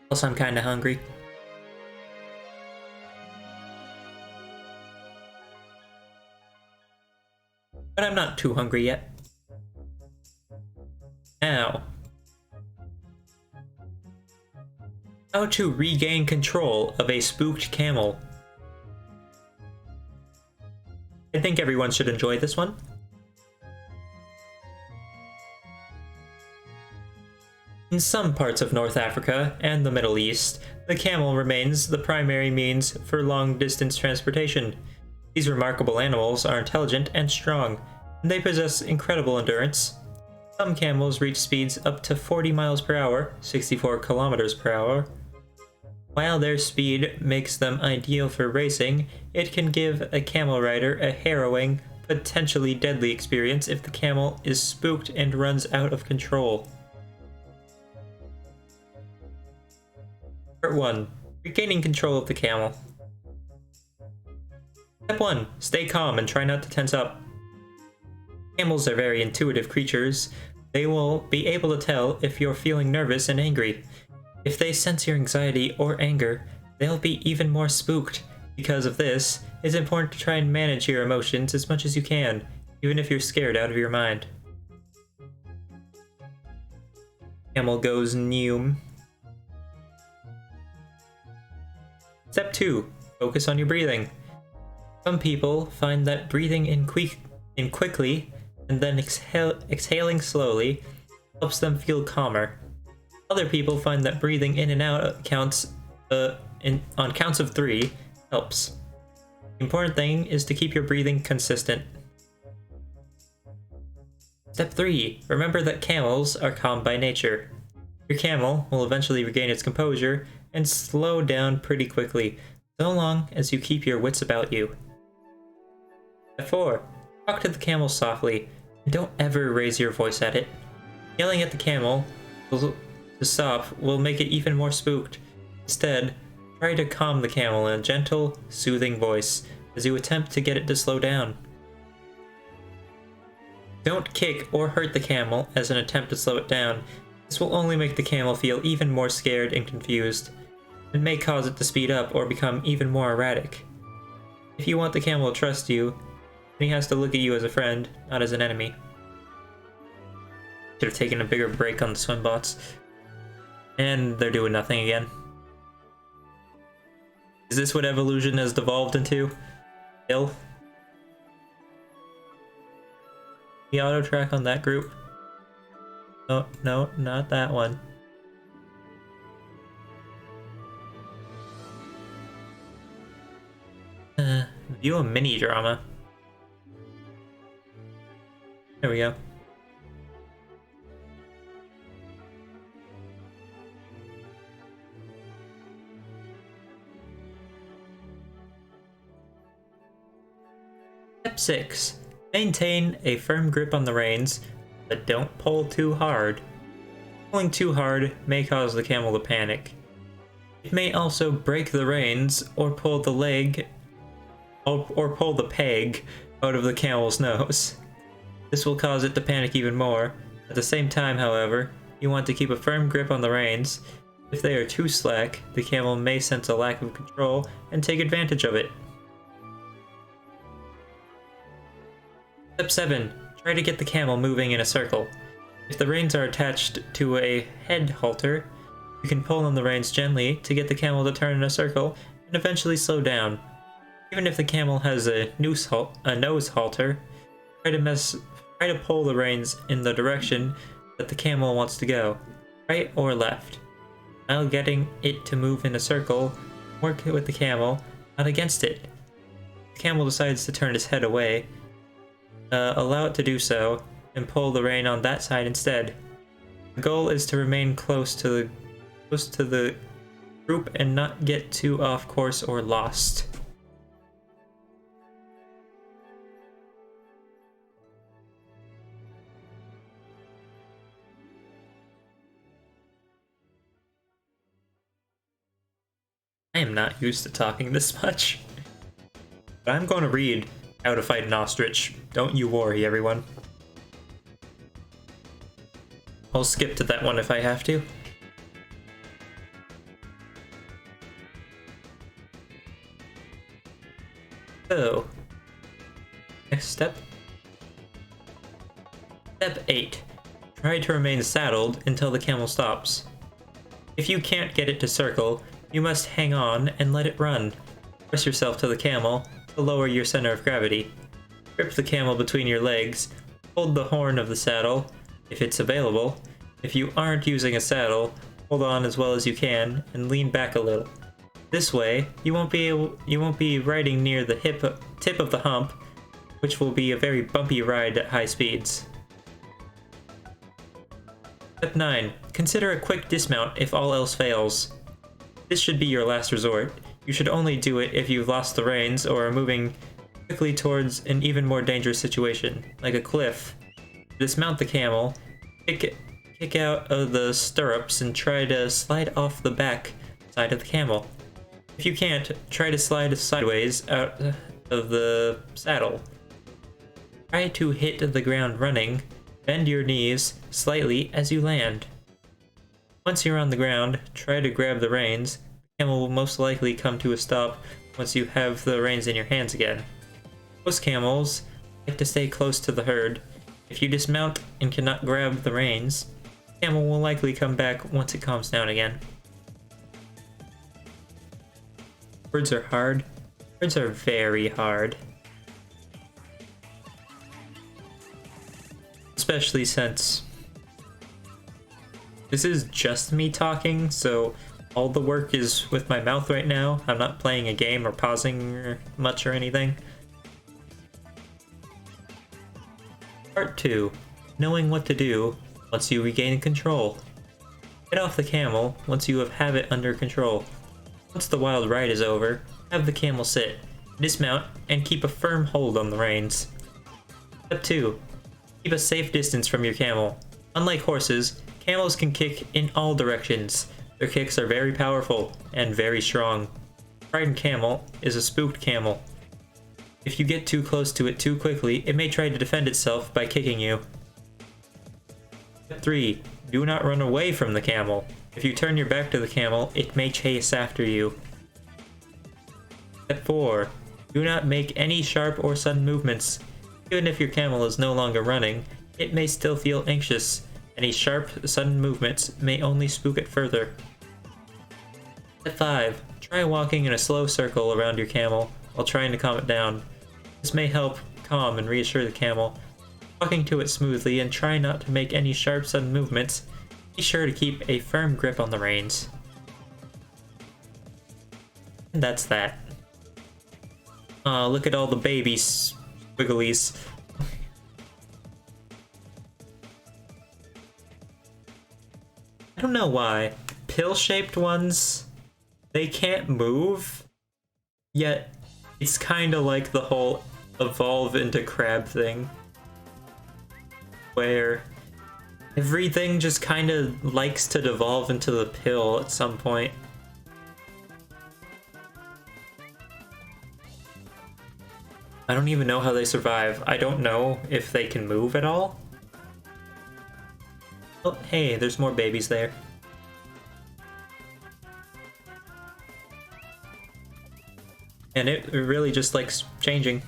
Plus, I'm kinda hungry. But I'm not too hungry yet. Now. How to regain control of a spooked camel. I think everyone should enjoy this one. In some parts of North Africa and the Middle East, the camel remains the primary means for long-distance transportation. These remarkable animals are intelligent and strong, and they possess incredible endurance. Some camels reach speeds up to 40 miles per hour, 64 kilometers per hour. While their speed makes them ideal for racing, it can give a camel rider a harrowing, potentially deadly experience if the camel is spooked and runs out of control. Part 1. Regaining control of the camel. Step 1. Stay calm and try not to tense up. Camels are very intuitive creatures. They will be able to tell if you're feeling nervous and angry. If they sense your anxiety or anger, they'll be even more spooked. Because of this, it's important to try and manage your emotions as much as you can, even if you're scared out of your mind. Camel goes Neum. Step 2. Focus on your breathing. Some people find that breathing in quickly and then exhaling slowly helps them feel calmer. Other people find that breathing in and out on counts of 3 helps. The important thing is to keep your breathing consistent. Step 3. Remember that camels are calm by nature. Your camel will eventually regain its composure and slow down pretty quickly, so long as you keep your wits about you. Step 4. Talk to the camel softly, and don't ever raise your voice at it. Yelling at the camel to stop will make it even more spooked. Instead, try to calm the camel in a gentle, soothing voice as you attempt to get it to slow down. Don't kick or hurt the camel as an attempt to slow it down. This will only make the camel feel even more scared and confused, and may cause it to speed up or become even more erratic. If you want the camel to trust you, then he has to look at you as a friend, not as an enemy. Should have taken a bigger break on the swim bots. And they're doing nothing again. Is this what evolution has devolved into? Hill? The auto track on that group? No, no, not that one. View a mini drama. There we go. Step 6. Maintain a firm grip on the reins, but don't pull too hard. Pulling too hard may cause the camel to panic. It may also break the reins or pull the leg or pull the peg out of the camel's nose. This will cause it to panic even more. At the same time, however, you want to keep a firm grip on the reins. If they are too slack, the camel may sense a lack of control and take advantage of it. Step 7. Try to get the camel moving in a circle. If the reins are attached to a head halter, you can pull on the reins gently to get the camel to turn in a circle and eventually slow down. Even if the camel has a nose halter, try to pull the reins in the direction that the camel wants to go, right or left. While getting it to move in a circle, work with the camel, not against it. If the camel decides to turn its head away, allow it to do so, and pull the rein on that side instead. The goal is to remain close to the group and not get too off course or lost. I am not used to talking this much. But I'm going to read How to Fight an Ostrich. Don't you worry, everyone. I'll skip to that one if I have to. So, next step. Step 8. Try to remain saddled until the camel stops. If you can't get it to circle, you must hang on and let it run. Press yourself to the camel to lower your center of gravity. Grip the camel between your legs. Hold the horn of the saddle, if it's available. If you aren't using a saddle, hold on as well as you can and lean back a little. This way, you won't be riding near the tip of the hump, which will be a very bumpy ride at high speeds. Step 9. Consider a quick dismount if all else fails. This should be your last resort. You should only do it if you've lost the reins or are moving quickly towards an even more dangerous situation, like a cliff. Dismount the camel, kick out of the stirrups and try to slide off the back side of the camel. If you can't, try to slide sideways out of the saddle. Try to hit the ground running. Bend your knees slightly as you land. Once you're on the ground, try to grab the reins. The camel will most likely come to a stop once you have the reins in your hands again. Most camels like to stay close to the herd. If you dismount and cannot grab the reins, the camel will likely come back once it calms down again. Words are hard. Words are very hard. Especially since this is just me talking, so all the work is with my mouth right now. I'm not playing a game or pausing much or anything. Part 2. Knowing what to do once you regain control. Get off the camel once you have it under control. Once the wild ride is over, have the camel sit, dismount, and keep a firm hold on the reins. Step 2. Keep a safe distance from your camel. Unlike horses, camels can kick in all directions. Their kicks are very powerful and very strong. A frightened camel is a spooked camel. If you get too close to it too quickly, it may try to defend itself by kicking you. Step 3. Do not run away from the camel. If you turn your back to the camel, it may chase after you. Step 4. Do not make any sharp or sudden movements. Even if your camel is no longer running, it may still feel anxious. Any sharp, sudden movements may only spook it further. Step 5. Try walking in a slow circle around your camel while trying to calm it down. This may help calm and reassure the camel. Walking to it smoothly and try not to make any sharp sudden movements. Be sure to keep a firm grip on the reins. And that's that. Aw, look at all the baby squigglies. I don't know why. Pill-shaped ones, they can't move, yet it's kinda like the whole evolve into crab thing, where everything just kinda likes to devolve into the pill at some point. I don't even know how they survive. I don't know if they can move at all. Oh, hey, there's more babies there. And it really just likes changing.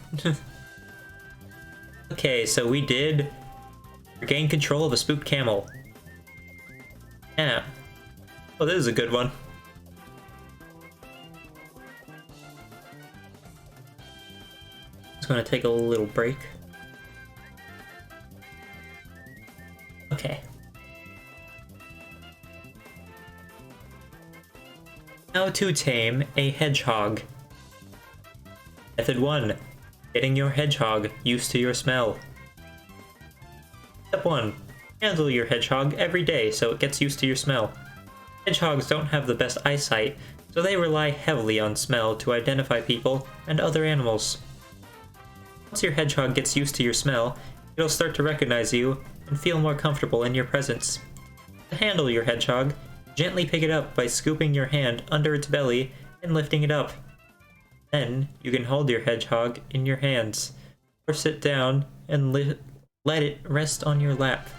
Okay, so we did regain control of a spooked camel. Yeah. Oh, this is a good one. Just gonna take a little break. Okay. How to tame a hedgehog. Method 1. Getting your hedgehog used to your smell. Step 1. Handle your hedgehog every day so it gets used to your smell. Hedgehogs don't have the best eyesight, so they rely heavily on smell to identify people and other animals. Once your hedgehog gets used to your smell, it'll start to recognize you and feel more comfortable in your presence. To handle your hedgehog, gently pick it up by scooping your hand under its belly and lifting it up. Then, you can hold your hedgehog in your hands, or sit down and let it rest on your lap.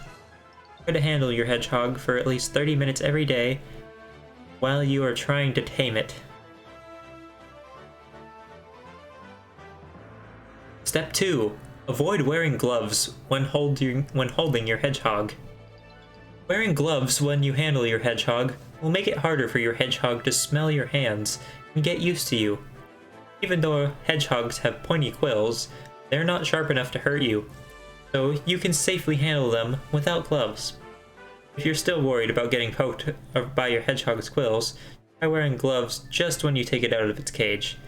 Try to handle your hedgehog for at least 30 minutes every day while you are trying to tame it. Step 2. Avoid wearing gloves when holding your hedgehog. Wearing gloves when you handle your hedgehog will make it harder for your hedgehog to smell your hands and get used to you. Even though hedgehogs have pointy quills, they're not sharp enough to hurt you, so you can safely handle them without gloves. If you're still worried about getting poked by your hedgehog's quills, try wearing gloves just when you take it out of its cage.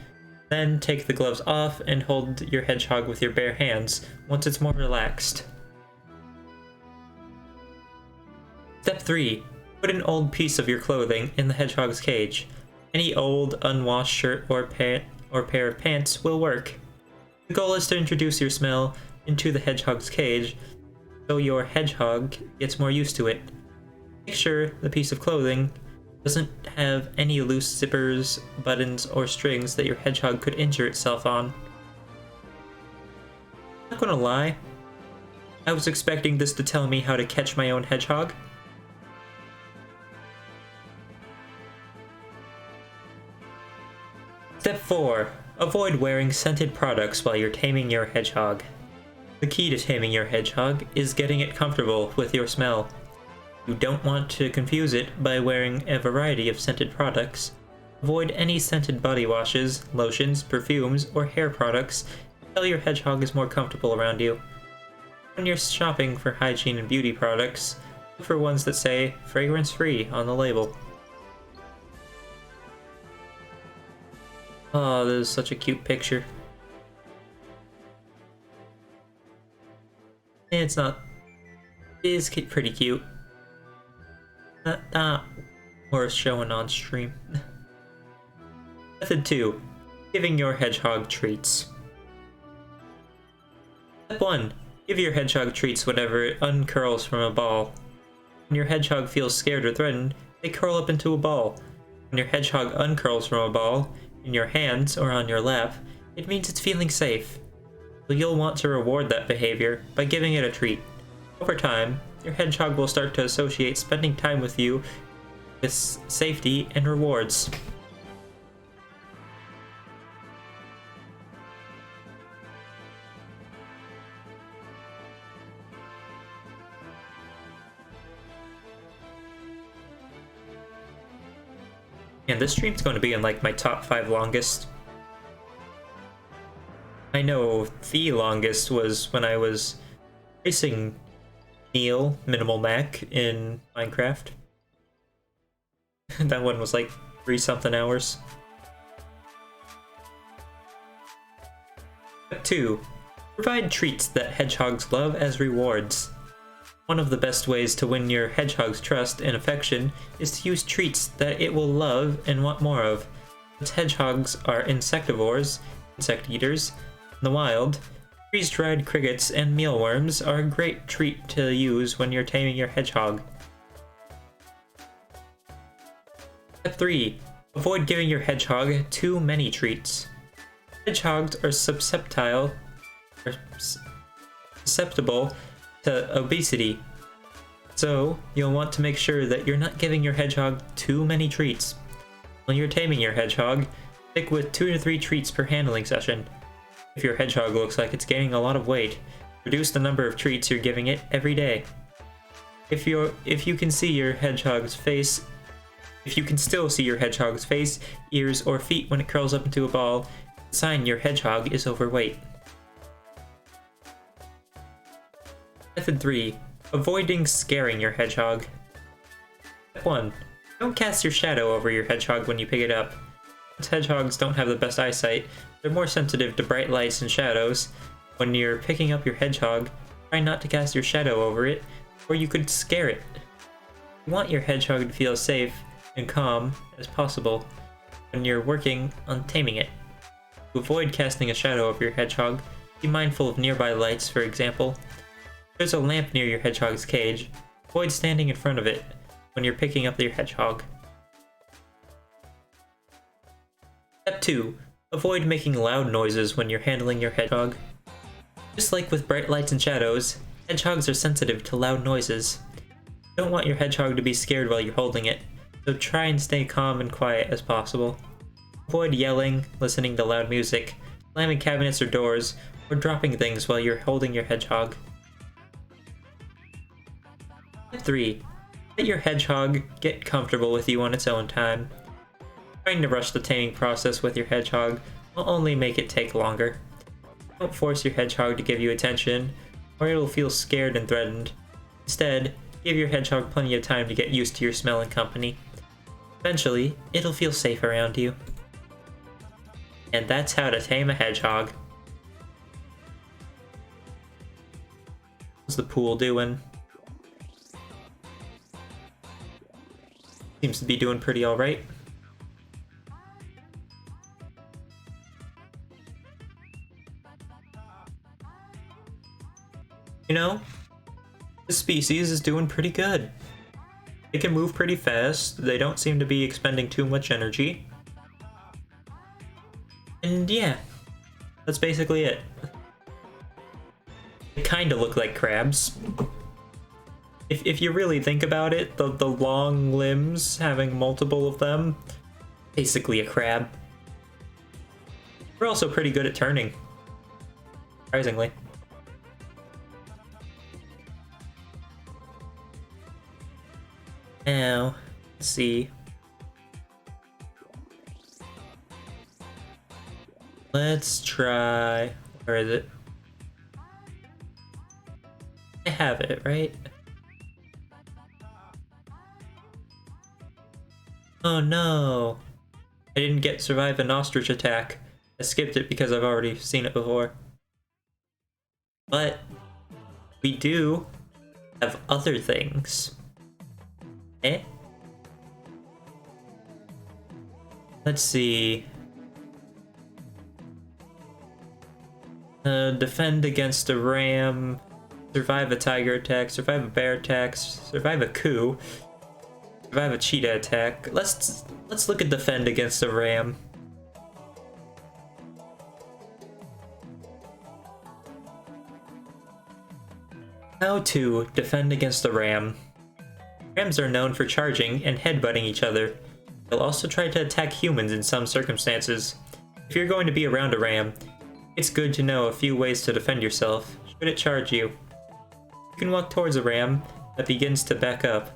Then take the gloves off and hold your hedgehog with your bare hands once it's more relaxed. Step 3. Put an old piece of your clothing in the hedgehog's cage. Any old, unwashed shirt or pair of pants will work. The goal is to introduce your smell into the hedgehog's cage so your hedgehog gets more used to it. Make sure the piece of clothing doesn't have any loose zippers, buttons, or strings that your hedgehog could injure itself on. I'm not gonna lie, I was expecting this to tell me how to catch my own hedgehog. Step 4. Avoid wearing scented products while you're taming your hedgehog. The key to taming your hedgehog is getting it comfortable with your smell. You don't want to confuse it by wearing a variety of scented products. Avoid any scented body washes, lotions, perfumes, or hair products until your hedgehog is more comfortable around you. When you're shopping for hygiene and beauty products, look for ones that say fragrance-free on the label. Oh, this is such a cute picture. It's not... It is pretty cute. Not worth showing on stream. Method 2. Giving your hedgehog treats. Step 1. Give your hedgehog treats whenever it uncurls from a ball. When your hedgehog feels scared or threatened, they curl up into a ball. When your hedgehog uncurls from a ball, in your hands or on your lap, it means it's feeling safe. So you'll want to reward that behavior by giving it a treat. Over time, your hedgehog will start to associate spending time with you with safety and rewards. And this stream's going to be in like my top 5 longest. I know the longest was when I was racing Neil Minimal Mac in Minecraft. That one was like 3-something hours. Step 2. Provide treats that hedgehogs love as rewards. One of the best ways to win your hedgehog's trust and affection is to use treats that it will love and want more of. Since hedgehogs are insectivores, insect eaters, in the wild, freeze-dried crickets and mealworms are a great treat to use when you're taming your hedgehog. Step 3. Avoid giving your hedgehog too many treats. Hedgehogs are susceptible to obesity, so you'll want to make sure that you're not giving your hedgehog too many treats. When you're taming your hedgehog, stick with 2 to 3 treats per handling session. If your hedgehog looks like it's gaining a lot of weight, reduce the number of treats you're giving it every day. If you can see your hedgehog's face, if you can still see your hedgehog's face, ears, or feet when it curls up into a ball, it's a sign your hedgehog is overweight. Method 3. Avoiding scaring your hedgehog. Step 1. Don't cast your shadow over your hedgehog when you pick it up. Since hedgehogs don't have the best eyesight, they're more sensitive to bright lights and shadows. When you're picking up your hedgehog, try not to cast your shadow over it, or you could scare it. You want your hedgehog to feel safe and calm as possible when you're working on taming it. To avoid casting a shadow over your hedgehog, be mindful of nearby lights, for example. If there's a lamp near your hedgehog's cage, avoid standing in front of it when you're picking up your hedgehog. Step 2. Avoid making loud noises when you're handling your hedgehog. Just like with bright lights and shadows, hedgehogs are sensitive to loud noises. You don't want your hedgehog to be scared while you're holding it, so try and stay calm and quiet as possible. Avoid yelling, listening to loud music, slamming cabinets or doors, or dropping things while you're holding your hedgehog. Step 3. Let your hedgehog get comfortable with you on its own time. Trying to rush the taming process with your hedgehog will only make it take longer. Don't force your hedgehog to give you attention, or it'll feel scared and threatened. Instead, give your hedgehog plenty of time to get used to your smell and company. Eventually, it'll feel safe around you. And that's how to tame a hedgehog. How's the pool doing? Seems to be doing pretty alright. You know, this species is doing pretty good. They can move pretty fast, they don't seem to be expending too much energy. And yeah, that's basically it. They kinda look like crabs. If you really think about it, the long limbs, having multiple of them, basically a crab. We're also pretty good at turning, surprisingly. Now, let's see. Let's try... Where is it? I have it, right? Oh no! I didn't get survive an ostrich attack. I skipped it because I've already seen it before. But we do have other things. Eh? Let's see. Defend against a ram, survive a tiger attack, survive a bear attack, survive a coup, survive a cheetah attack. Let's look at defend against a ram. How to defend against a ram. Rams are known for charging and headbutting each other. They'll also try to attack humans in some circumstances. If you're going to be around a ram, it's good to know a few ways to defend yourself should it charge you. You can walk towards a ram that begins to back up,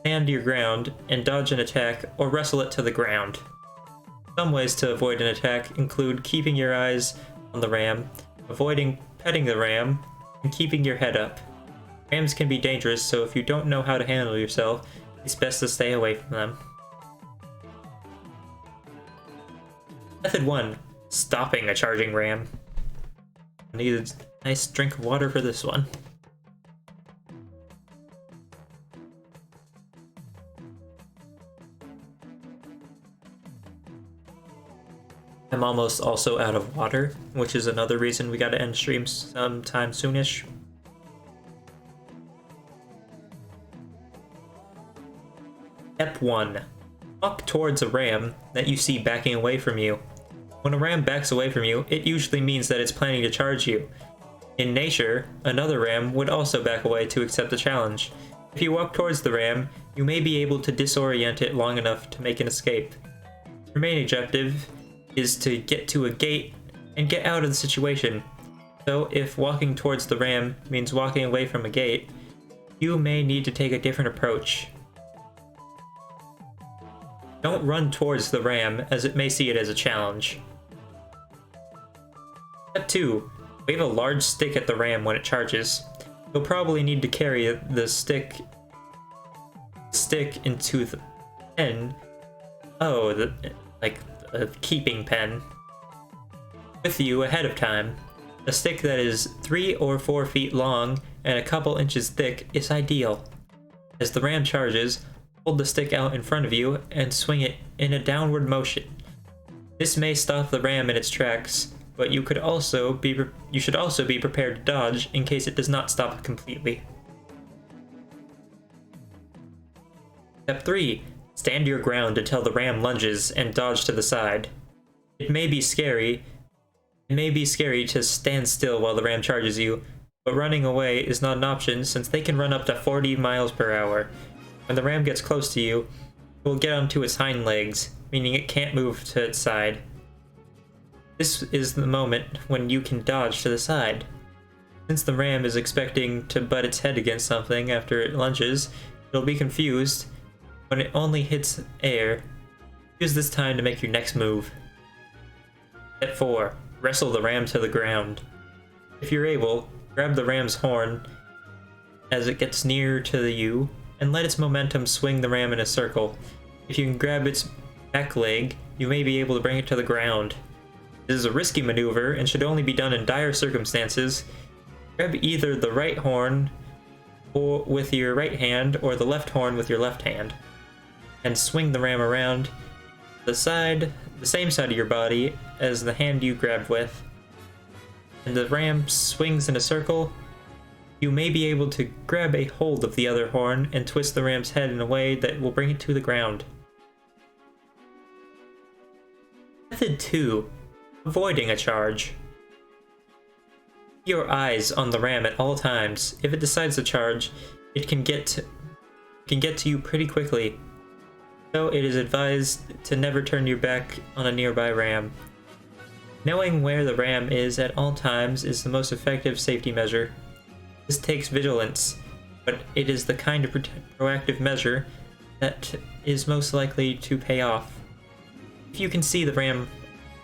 stand your ground and dodge an attack or wrestle it to the ground. Some ways to avoid an attack include keeping your eyes on the ram, avoiding petting the ram, and keeping your head up. Rams can be dangerous, so if you don't know how to handle yourself, it's best to stay away from them. Method 1. Stopping a charging ram. Need a nice drink of water for this one. I'm almost also out of water, which is another reason we gotta end stream sometime soonish. Step 1. Walk towards a ram that you see backing away from you. When a ram backs away from you, it usually means that it's planning to charge you. In nature, another ram would also back away to accept the challenge. If you walk towards the ram, you may be able to disorient it long enough to make an escape. Your main objective is to get to a gate and get out of the situation. So if walking towards the ram means walking away from a gate, you may need to take a different approach. Don't run towards the ram, as it may see it as a challenge. Step 2. Wave a large stick at the ram when it charges. You'll probably need to carry the stick into the pen. Oh, like a keeping pen. With you ahead of time. A stick that is 3 or 4 feet long and a couple inches thick is ideal. As the ram charges, hold the stick out in front of you and swing it in a downward motion. This may stop the ram in its tracks, but you should also be prepared to dodge in case it does not stop completely. Step 3. Stand your ground until the ram lunges and dodge to the side. It may be scary to stand still while the ram charges you, but running away is not an option since they can run up to 40 miles per hour. When the ram gets close to you, it will get onto its hind legs, meaning it can't move to its side. This is the moment when you can dodge to the side. Since the ram is expecting to butt its head against something after it lunges, it'll be confused. When it only hits air, use this time to make your next move. Step 4. Wrestle the ram to the ground. If you're able, grab the ram's horn as it gets near to you, and let its momentum swing the ram in a circle. If you can grab its back leg, you may be able to bring it to the ground. This is a risky maneuver and should only be done in dire circumstances. Grab either the right horn with your right hand or the left horn with your left hand, and swing the ram around the same side of your body as the hand you grabbed with. And the ram swings in a circle. You may be able to grab a hold of the other horn and twist the ram's head in a way that will bring it to the ground. Method 2. Avoiding a charge. Keep your eyes on the ram at all times. If it decides to charge, it can get to you pretty quickly. So it is advised to never turn your back on a nearby ram. Knowing where the ram is at all times is the most effective safety measure. This takes vigilance, but it is the kind of proactive measure that is most likely to pay off. If you can see the ram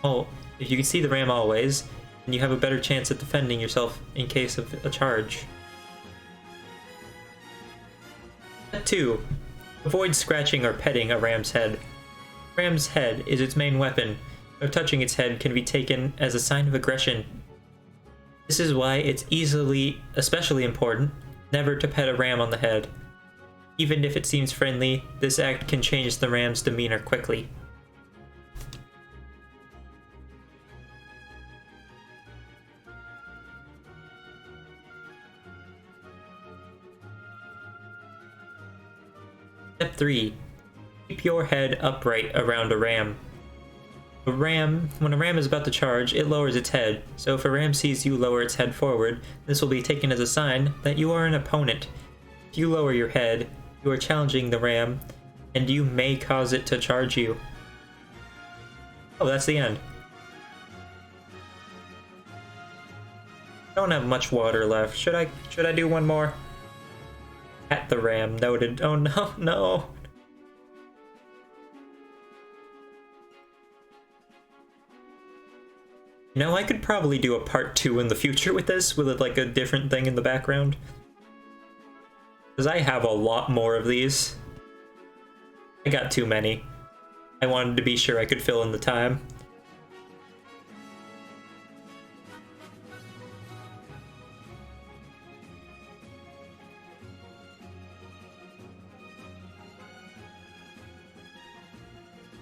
always, then you have a better chance at defending yourself in case of a charge. Step 2. Avoid scratching or petting a ram's head. A ram's head is its main weapon, so touching its head can be taken as a sign of aggression. This is why it's especially important, never to pet a ram on the head. Even if it seems friendly, this act can change the ram's demeanor quickly. Step 3. Keep your head upright around a ram. When a ram is about to charge, it lowers its head, so if a ram sees you lower its head forward, this will be taken as a sign that you are an opponent. If you lower your head, you are challenging the ram, and you may cause it to charge you. Oh, that's the end. I don't have much water left. Should I do one more? At the RAM noted. Oh no, no. You know, I could probably do a part 2 in the future with this, with like a different thing in the background. Because I have a lot more of these. I got too many. I wanted to be sure I could fill in the time.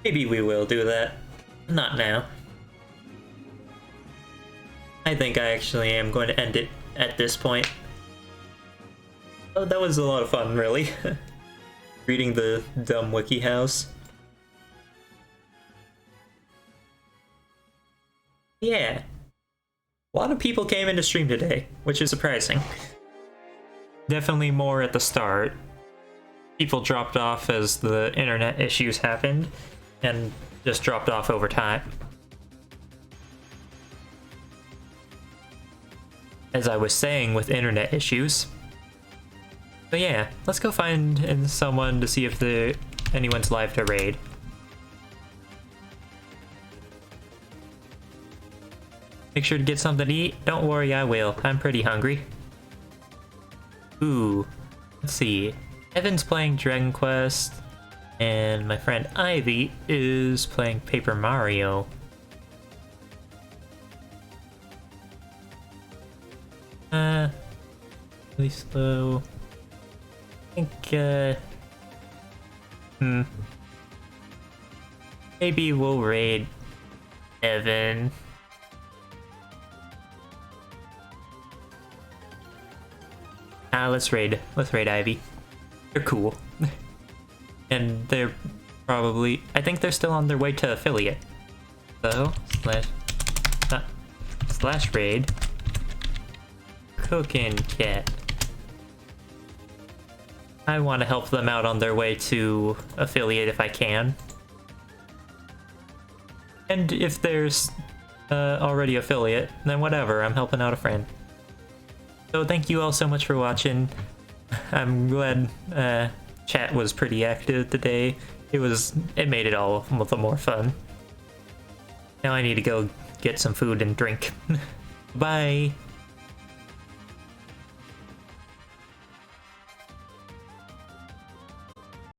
Maybe we will do that. Not now. I think I actually am going to end it at this point. Oh, that was a lot of fun, really. Reading the dumb Wikihows. Yeah. A lot of people came into stream today, which is surprising. Definitely more at the start. People dropped off as the internet issues happened, and just dropped off over time. As I was saying with internet issues. So yeah, let's go find someone to see if anyone's live to raid. Make sure to get something to eat. Don't worry, I will. I'm pretty hungry. Ooh, let's see. Evan's playing Dragon Quest, and my friend Ivy is playing Paper Mario. Really slow. I think, maybe we'll raid Evan. Let's raid Ivy. They're cool. And they're probably, I think they're still on their way to affiliate. So, slash raid. Cookin' Cat. I want to help them out on their way to affiliate if I can. And if there's already affiliate, then whatever, I'm helping out a friend. So thank you all so much for watching. I'm glad chat was pretty active today. It made it all the more fun. Now I need to go get some food and drink. Bye!